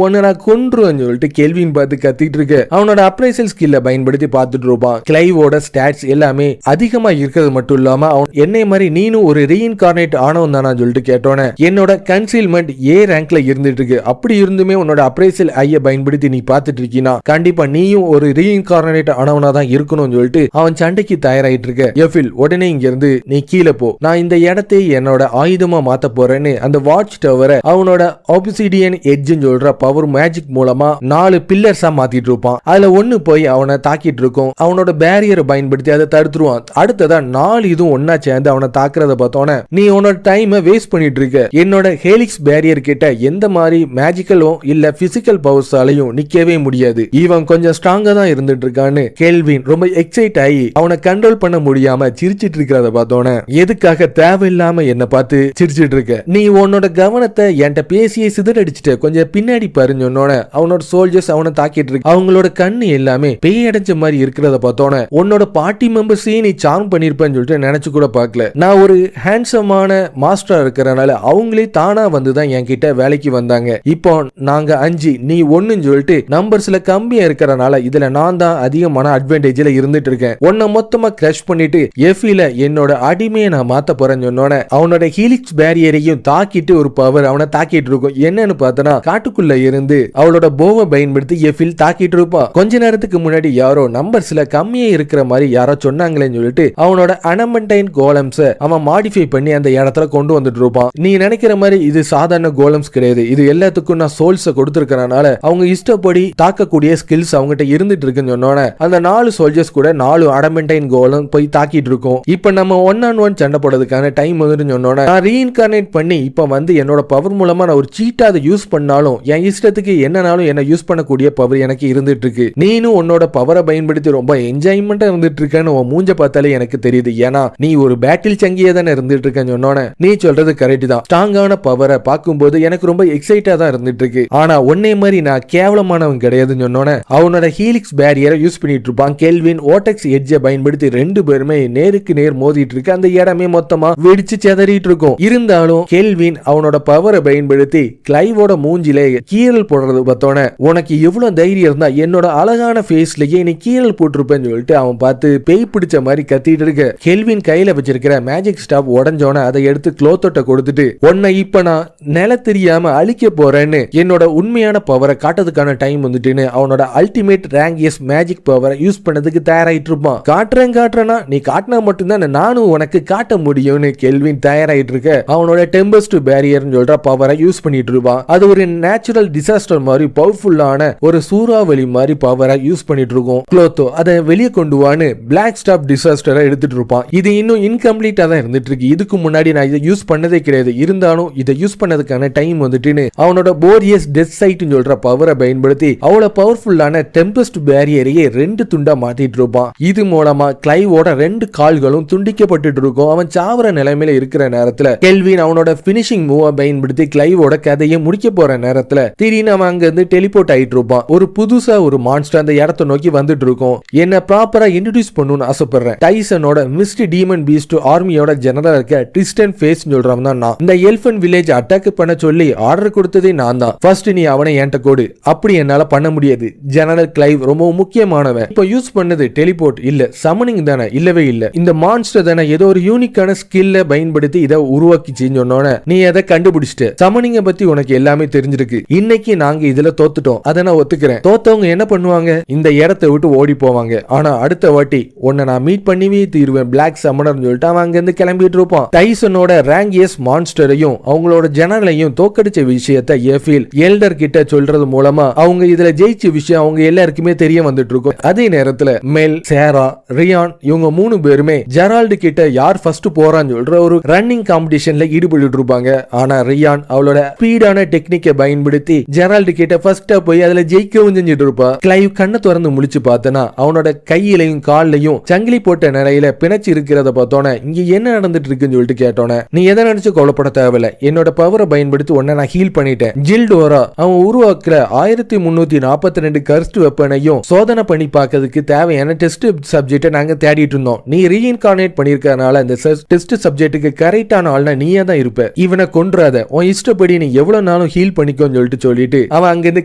ஒன்னு நான் கொன்றுவேன்னு சொல்லிட்டு கெல்வின் பார்த்து கத்திட்டு இருக்கு. அவனோட அப்ரைசல் ஸ்கில்ல பயன்படுத்தி பார்த்துட்டு இருப்பான். கிளைவோட ஸ்டாட்ஸ் எல்லாமே அதிகமா இருக்கிறது மட்டும் இல்லாம அவன் என்னை மாதிரி நீனும் ஒரு ரீஇன்கார்னேட் ஆனவன் தானா சொல்லிட்டு கேட்டோன்னே என்னோட கன்சீல்மெண்ட் ஏ ரேங்க்ல இருந்துட்டு இருக்கு. அப்படி இருந்துமே உன்னோட அப்ரைசல் ஐய பயன்படுத்தி நீ பார்த்துட்டு இருக்கீனா கண்டிப்பா நீயும் ஒரு ரீஇன்கார்னேட் ஆனவனா தான் இருக்கணும்னு சொல்லிட்டு அவன் சண்டைக்கு தயாராயிட்டு இருக்க. எஃபில் உடனே இங்க இருந்து நீ கீழே போ, நான் இந்த இடத்தை என்னோட ஆயுதமா மாத்த போறேன்னு அந்த வாட்ச் டவரை அவனோட ஆப்சிடியன் எட்ஜ்னு சொல்ற பவர் மேஜிக் மூலமா 4 பில்லர்ஸா மாத்திட்டு இருப்பான். அதுல ஒன்னு போய் அவனை தாக்கிட்டு இருக்கும். அவனோட பேரியரை பயன்படுத்தி அதை தடுத்துருவான். அடுத்ததா 4 இதுவும் ஒன்னா சேர்ந்து அவனை தாக்குறத பார்த்தோன்னே நீ உன்னோட டைமை வேஸ்ட் பண்ணிட்டு இருக்க. என்னோட ஹேலிக்ஸ் பேரியர் கிட்ட எந்த மாதிரி மேஜிக்கலும் இல்ல பிசிக்கல் பவர்ஸாலையும் நிக்கவே முடியாது. இவன் கொஞ்சம் ஸ்ட்ராங்கா தான் இருந்துட்டு இருக்கான்னு கெல்வின் ரொம்ப எக்ஸைட் ஆகி அவனை கண்ட்ரோல் பண்ண முடியாம சிரிச்சிட்டு இருக்கிறத பார்த்தோன்னே, எதுக்காக தேவையில்லாம என்ன பார்த்து சிரிச்சிட்டு இருக்க, நீ உன்னோட கவனத்தை என்கிட்ட பேசியே சிதறடிச்சிட்ட, கொஞ்சம் பின்னாடி பாருன்னு சொன்னோன்னே அவனோட சோல்ஜர்ஸ் அவனை தாக்கிட்டு இருக்கு. அவங்களோட கண்ணு எல்லாமே பேய் அடைஞ்ச மாதிரி இருக்கிறத பார்த்தோன்னே, உன்னோட பார்ட்டி மெம்பர்ஸையும் நீ சார்ம் பண்ணிருப்பேன்னு சொல்லிட்டு நினைச்சு கூட பார்க்கல. நான் ஒரு ஹேண்ட்ஸமான மாஸ்டரா இருக்கிறனால அவங்களே தானா வந்துதான் என்கிட்ட வேலைக்கு வந்தாங்க. இப்போ நாங்க 5 நீ 1ன்னு சொல்லிட்டு நம்பர்ஸ்ல கம்மியா இருக்கிறனால இதுல நான் தான் அதிகமான அட்வான்டேஜ்ல இருந்துட்டு இருக்கேன். உன்னை மொத்தமா கிரஷ் பண்ணிட்டு எஃபில என்னோட அடிமையை நான் மாத்த போறேன்னு சொன்னோன்னே, அவனோட ஹீலிக்ஸ் பேரியரையும் தாக்கிட்டு ஒரு பவர் அவனை தாக்கிட்டு இருக்கும். என்னன்னு பார்த்தனா, காட்டுக்குள்ள இருந்து அவளோட போவை பயன்படுத்தி எஃபில் தாக்கிட்டு இருப்பான். கொஞ்ச நேரத்துக்கு முன்னாடி யாரோ நம்பர்ஸ்ல கம்மியா இருக்கிற மாதிரி யாரோ சொன்னாங்களேன்னு சொல்லிட்டு அவனோட அனமெண்டைன் கோலம்ஸ் அவன் மாடிஃபை பண்ணி அந்த இடத்துல கொண்டு வந்துட்டு இருப்பான். நீ நினைக்கிற மாதிரி இது சாதாரண கோலம்ஸ் கிடையாது. இது எல்லாத்துக்கும் நான் சோல்ஸை கொடுத்திருக்கறனால அவங்க இஷ்டப்படி தாக்கக்கூடிய ஸ்கில்ஸ் அவங்ககிட்ட இருந்துட்டு இருக்குன்னு சொன்னோன்னே, அந்த 4 சோல்ஜர்ஸ் கூட 4 அடமெண்டைன் கோலம் போய் தாக்கிட்டு இருக்கும். இப்ப நம்ம 1-on-1 சண்டை போடுறதுக்கான டைம் வந்துன்னு சொன்னோன்னே, நான் ரீஇன்கார்னேட் பண்ணி இப்ப வந்து என்னோட பவர் மூலமா நான் ஒரு சீட்டா அதை யூஸ் பண்ணாலும் என் இஷ்டத்துக்கு என்னனாலும் என்ன யூஸ் பண்ணக்கூடிய பவர் எனக்கு இருந்துட்டு இருக்கு. நீனும் உன்னோட பவரை பயன்படுத்தி ரொம்ப என்ஜாய்மெண்டா இருந்துட்டு இருக்கேன்னு உன் மூஞ்ச பார்த்தாலே எனக்கு தெரியுது. ஏன்னா நீ ஒரு பேட்டில் சங்கியா தானே இருந்துட்டு இருக்கேன்னு சொன்னோன்னே, நீ சொல்றது கரெக்ட் தான். ஸ்ட்ராங்கான பவரை பார்க்கும்போது எனக்கு ரொம்ப எக்ஸைட்டா தான் இருந்துட்டு இருக்கு. ஆனா உன்னை மாதிரி நான் கேவலமானவன் கிடையாதுன்னு சொன்னோன்னே, அவனோட ஹீலிக்ஸ் பேரியரை யூஸ் பண்ணிட்டு இருப்பான். கெல்வின் ஓட்டெக்ஸ் எட்ஜை பயன்படுத்தி 2 பேருமே நேருக்கு நேர் மோதிட்டு இருக்கு. அந்த இடமே மொத்தமா வெடிச்சு செதறிட்டு இருக்கும். இருந்தாலும் கெல்வின் அவனோட பவரை பயன்படுத்தி கிளைவோட மூஞ்சிலே கீரல் போடுறது பார்த்தோன்னே, உனக்கு எவ்வளவு தைரியம் இருந்தா என்னோட அழகான ஃபேஸ்லயே நீ கீரல் போட்டிருப்பேன்னு சொல்லிட்டு அவன் பார்த்து பேய் பிடிச்ச மாதிரி கத்திட்டு இருக்க. கெல்வின் கையில வச்சிருக்கிற மேஜிக் ஸ்டாப் உடஞ்சோன அதை எடுத்து க்ளோத்தோட்ட கொடுத்துட்டு, உன்னை இப்ப நான் நில தெரியாம அழிக்க போறேன்னு என்னோட உண்மையான பவரை காட்டுறதுக்கான டைம் வந்துட்டுன்னு அவனோட அல்டிமேட் ரேங்க் எஸ் மேஜிக் பவரை யூஸ் பண்ணதுக்கு தயாராயிட்டு இருப்பான். காட்டுறேன்னா நீ காட்டினா மட்டும்தான் நானும் உனக்கு காட்ட முடியும்னு கெல்வின் தயாராயிட்டு இருக்க. அவனோட டெம்பஸ்ட் பேரியர்னு சொல்ற பவரை யூஸ் பண்ணிட்டு இருப்பான். அது ஒரு நேச்சுரல் டிசாஸ்டர் மாதிரி பவர்ஃபுல்லான ஒரு சூறாவளி மாதிரி பவரை யூஸ் பண்ணிட்டு இருக்கும். க்ளோத்தோ அதை வெளியே கொண்டு வான்னு பிளாக் ஸ்டாப் டிசாஸ்டரை எடுத்துட்டு இருப்பான். இது இன்னும் இன்கம்ப்ளீட்டா தான் இருந்துட்டு இருக்கு. இதுக்கு முன்னாடி நான் இதை யூஸ் பண்ணதே கிடையாது. இருந்தாலும் இதை யூஸ் பண்ணதுக்கான டைம் வந்துட்டுன்னு அவனோட போரியஸ் டெத் சைட்னு சொல்ற பவரை பயன்படுத்தி அவ்வளவு பவர்ஃபுல்லான டெம்பஸ்ட் பேரியரையே 2 துண்டா மாத்திட்டு இருப்பான். இது மூலமா கிளைவோட 2 கால்களும் துண்டிக்கப்பட்டு இருக்கும். அவன் சாவர நிலைமையில இருக்கிற நேரத்துல கெல்வின் அவனோட பினிஷிங் மூவ பயன்படுத்தி கிளைவோட கதையை முடிக்க போற நேரத்துல திடீர்னு அவன் அங்க இருந்து டெலிபோர்ட் ஆயிட்டு இருப்பான். ஒரு புதுசா ஒரு மான்ஸ்டர் அந்த இடத்தை நோக்கி வந்துட்டு இருக்கும். என்ன ப்ராப்பரா இன்ட்ரோடியூஸ் பண்ணணும்னு ஆசைப்படுறேன். டைசனோட மிஸ்ட் டீமன் பீஸ்ட் ஆர்மியோட ஜெனரல் இருக்க ட்ரிஸ்டன் ஃபேஸ் சொல்றவன் தான் நான். இந்த எல்ஃபன் வில்லேஜ் அட்டாக் பண்ண சொல்லி ஆர்டர் கொடுத்ததே நான் தான். ஃபர்ஸ்ட் நீ அவனை என்கிட்ட கொடு. அப்படி என்னால பண்ண முடியாது. ஜெனரல் கிளைவ் ரொம்ப முக்கியமானவன். இப்போ யூஸ் பண்ணது டெலிபோர்ட் இல்ல சமனிங் தானே? இல்லவே இல்ல. இந்த மான்ஸ்டர் தானே ஏதோ ஒரு யூனிக்கான ஸ்கில்ல பயன்படுத்தி இதை உருவாக்கி சொன்னோன்னே, நீ அதை கண்டுபிடிச்சிட்ட. சமனிங்க பத்தி உனக்கு எல்லாமே தெரிஞ்சிருக்கு. இன்னைக்கு நாங்க இதுல தோத்துட்டோம். அதை நான் ஒத்துக்கிறேன். தோத்தவங்க என்ன பண்ணுவாங்க? இந்த இடத்தை விட்டு ஓடி போவாங்க. ஆனா அடுத்த வாட்டி உன்னை நான் மீட் பண்ணிவே தீருவேன் பிளாக் சம்மனர் சொல்லிட்டு அவன் அங்க இருந்து கிளம்பிட்டு இருப்பான். டைசனோட ரேங்க் எஸ் மான்ஸ்டரையும் அவங்களோட ஜெனரலையும் தோக்கடிச்ச விஷயத்தை எஃபில் எல்டர் கிட்ட சொல்றது மூலமா அவங்க இதுல ஜெயிச்ச விஷயம் அவங்க எல்லாருக்குமே தெரிய வந்துட்டு இருக்கும். அதே நேரத்துல மெல், சேரா, ரியான் இவங்க 3 பேருமே ஜெரால்டு கிட்ட யார் ஃபர்ஸ்ட் போறான்னு சொல்ற ஒரு ரன்னிங் காம்படிஷன்ல ஈடுபட்டு இருப்பாங்க. ஆனா ரியான் அவளோட ஸ்பீடான டெக்னிக்கை பயன்படுத்தி ஜெரால்டு கிட்ட ஃபர்ஸ்டா போய் அதுல ஜெயிக்கவும் செஞ்சுட்டு இருப்பா. கிளைவ் கண்ணை திறந்து முழிச்சு பார்த்தனா அவனோட கையிலையும் கால்லையும் சங்கிலி போட்ட நிலையில பிணைச்சு இருக்கிறத பார்த்தோன்னே, இங்க என்ன நடந்துட்டு இருக்குன்னு சொல்லிட்டு கேட்டோன்னே, நீ எதை நினைச்சு கவலைப்பட தேவையில்ல. என்னோட பவரை பயன்படுத்தி உன்னை நான் ஹீல் பண்ணிட்டேன். ஜில்டோரா அவன் உருவாக்குற 1342 கர்ஸ்ட் வெப்பனையும் சோதனை பண்ணி பார்க்கறதுக்கு தேவையான டெஸ்ட் சப்ஜெக்டை நாங்க தேடிட்டு இருந்தோம். நீ ரீஇன்கார்னேட் பண்ணிருக்கனால இந்த டெஸ்ட் சப்ஜெக்ட்டுக்கு கரெக்டான ஆள்னா நீயே தான் இருப்ப. இவனை கொன்றாத, உன் இஷ்டப்படி நீ எவ்வளவு நாளும் ஹீல் பண்ணிக்கோன்னு சொல்லிட்டு அவன் அங்கிருந்து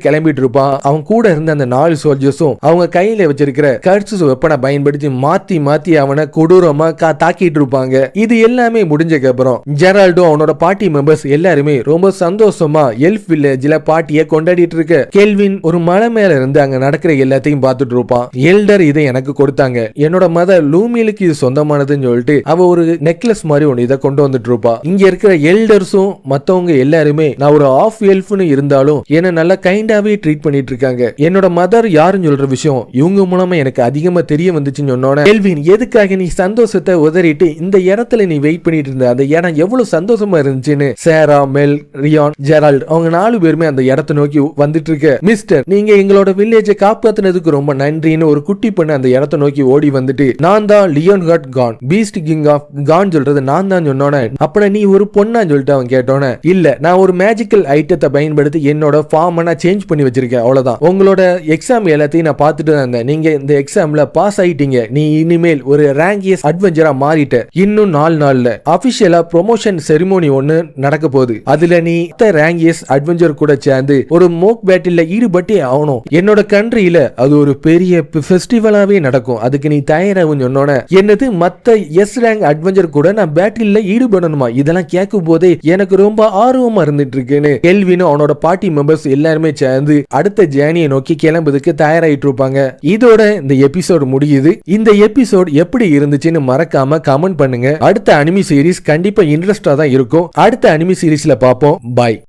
கிளம்பிட்டு இருப்பான். அவன் கூட இருந்த அந்த 4 சோல்ஜர்ஸும் அவங்க கையில வச்சிருக்கிற கர்ஸ்ட் வெப்பனை பயன்படுத்தி மாத்தி மாத்தி அவனை கொடூரமா தாக்கிட்டு இருப்பாங்க. இது எல்லாமே முடிஞ்சக்கு அப்புறம் ஜெரால்டோ அவனோட பார்ட்டி மெம்பர்ஸ் எல்லாருமே ரொம்ப சந்தோஷமா எல்ஃப் வில்லேஜ்ல பார்ட்டியை கொண்டாடிட்டு இருக்க. கெல்வின் ஒரு மலை மேல இருந்து அங்க நடக்கிற எல்லாத்தையும் பார்த்துட்டு இருப்பான். எல்டர் இதை எனக்கு கொடுத்தாங்க. என்னோட மதர் லூமிலுக்கு இது சொந்தமானதுன்னு சொல்லிட்டு அவ ஒரு நெக்லஸ் மாதிரி ஒன்று இதை கொண்டு வந்துட்டு இருப்பா. இங்க இருக்கிற எல்டர்ஸும் மத்தவங்க எல்லாருமே நான் ஒரு ஆஃப் எல்ஃப்னு இருந்தாலும் என்ன நல்லா கைண்டாவே ட்ரீட் பண்ணிட்டு இருக்காங்க. என்னோட மதர் யாருன்னு சொல்ற விஷயம் இவங்க மூலமா எனக்கு அதிகமா தெரிய வந்துச்சுன்னு சொன்னோன்னே, கெல்வின் எதுக்காக நீ சந்தோஷத்தை உதறிட்டு இந்த இடத்துல நீ வெயிட் பண்ணிட்டு இருந்த? அந்த இடம் எவ்வளவு சந்தோஷமா இருந்துச்சுன்னு சேரா, மெல், ரியான், ஜெரால்ட் அவங்க 4 பேருமே அந்த இடத்தை நோக்கி வந்துட்டு இருக்க. மிஸ்டர், நீங்க எங்களோட வில்லேஜை காப்பாத்தினதுக்கு ரொம்ப ரொம்ப நன்றின்னு ஒரு குட்டி பொண்ணு அந்த இடத்தை நோக்கி ஓடி வந்துட்டு, நான் தான் lionheart Khan, beast king of Khan சொல்றது நான் தான் சொன்னோன்னே, அப்ப நீ ஒரு பொண்ணான்னு சொல்லிட்டு அவன் கேட்டோன்னே, இல்ல நான் ஒரு மேஜிக்கல் ஐட்டத்தை பயன்படுத்தி என்னோட ஃபார்ம் நான் சேஞ்ச் பண்ணி வச்சிருக்கேன், அவ்வளவுதான். உங்களோட எக்ஸாம் எல்லாத்தையும் நான் பார்த்துட்டு தான் இருந்தேன். நீங்க இந்த எக்ஸாம்ல பாஸ் ஆயிட்டீங்க. நீ இனிமேல் ஒரு ரேங்கியஸ் அட்வென்ச்சரா மாறிட்ட. இன்னும் 4 நாள்ல அபிஷியலா ப்ரொமோஷன் செரிமோனி ஒன்னு நடக்க போகுது. அதுல நீ ரேங்கியஸ் அட்வென்ச்சர் கூட சேர்ந்து ஒரு மோக் பேட்டில்ல ஈடுபட்டே ஆகணும். என்னோட கண்ட்ரியில அது ஒரு பெரிய ஃபெஸ்டிவலாவே நடக்கும். அதுக்கு நீ தயாராகும் சொன்னோன்னே, என்னது மத்த எஸ் ரேங்க் அட்வென்ச்சர் கூட நான் பேட்டில்ல ஈடுபடணுமா? இதெல்லாம் கேட்கும் போதே எனக்கு ரொம்ப ஆர்வமா இருந்துட்டு இருக்குன்னு கெல்வினும் அவனோட பார்ட்டி மெம்பர்ஸ் எல்லாருமே சேர்ந்து அடுத்த ஜேர்னியை நோக்கி கிளம்புறதுக்கு தயாராயிட்டு இருப்பாங்க. இதோட இந்த எபிசோட் முடியுது. இந்த எபிசோட் எப்படி இருந்துச்சுன்னு மறக்காம கமெண்ட் பண்ணுங்க. அடுத்த அனிமி சீரிஸ் கண்டிப்பா இன்ட்ரெஸ்டா தான் இருக்கும். அடுத்த அனிமி சீரிஸ்ல பார்ப்போம். பாய்.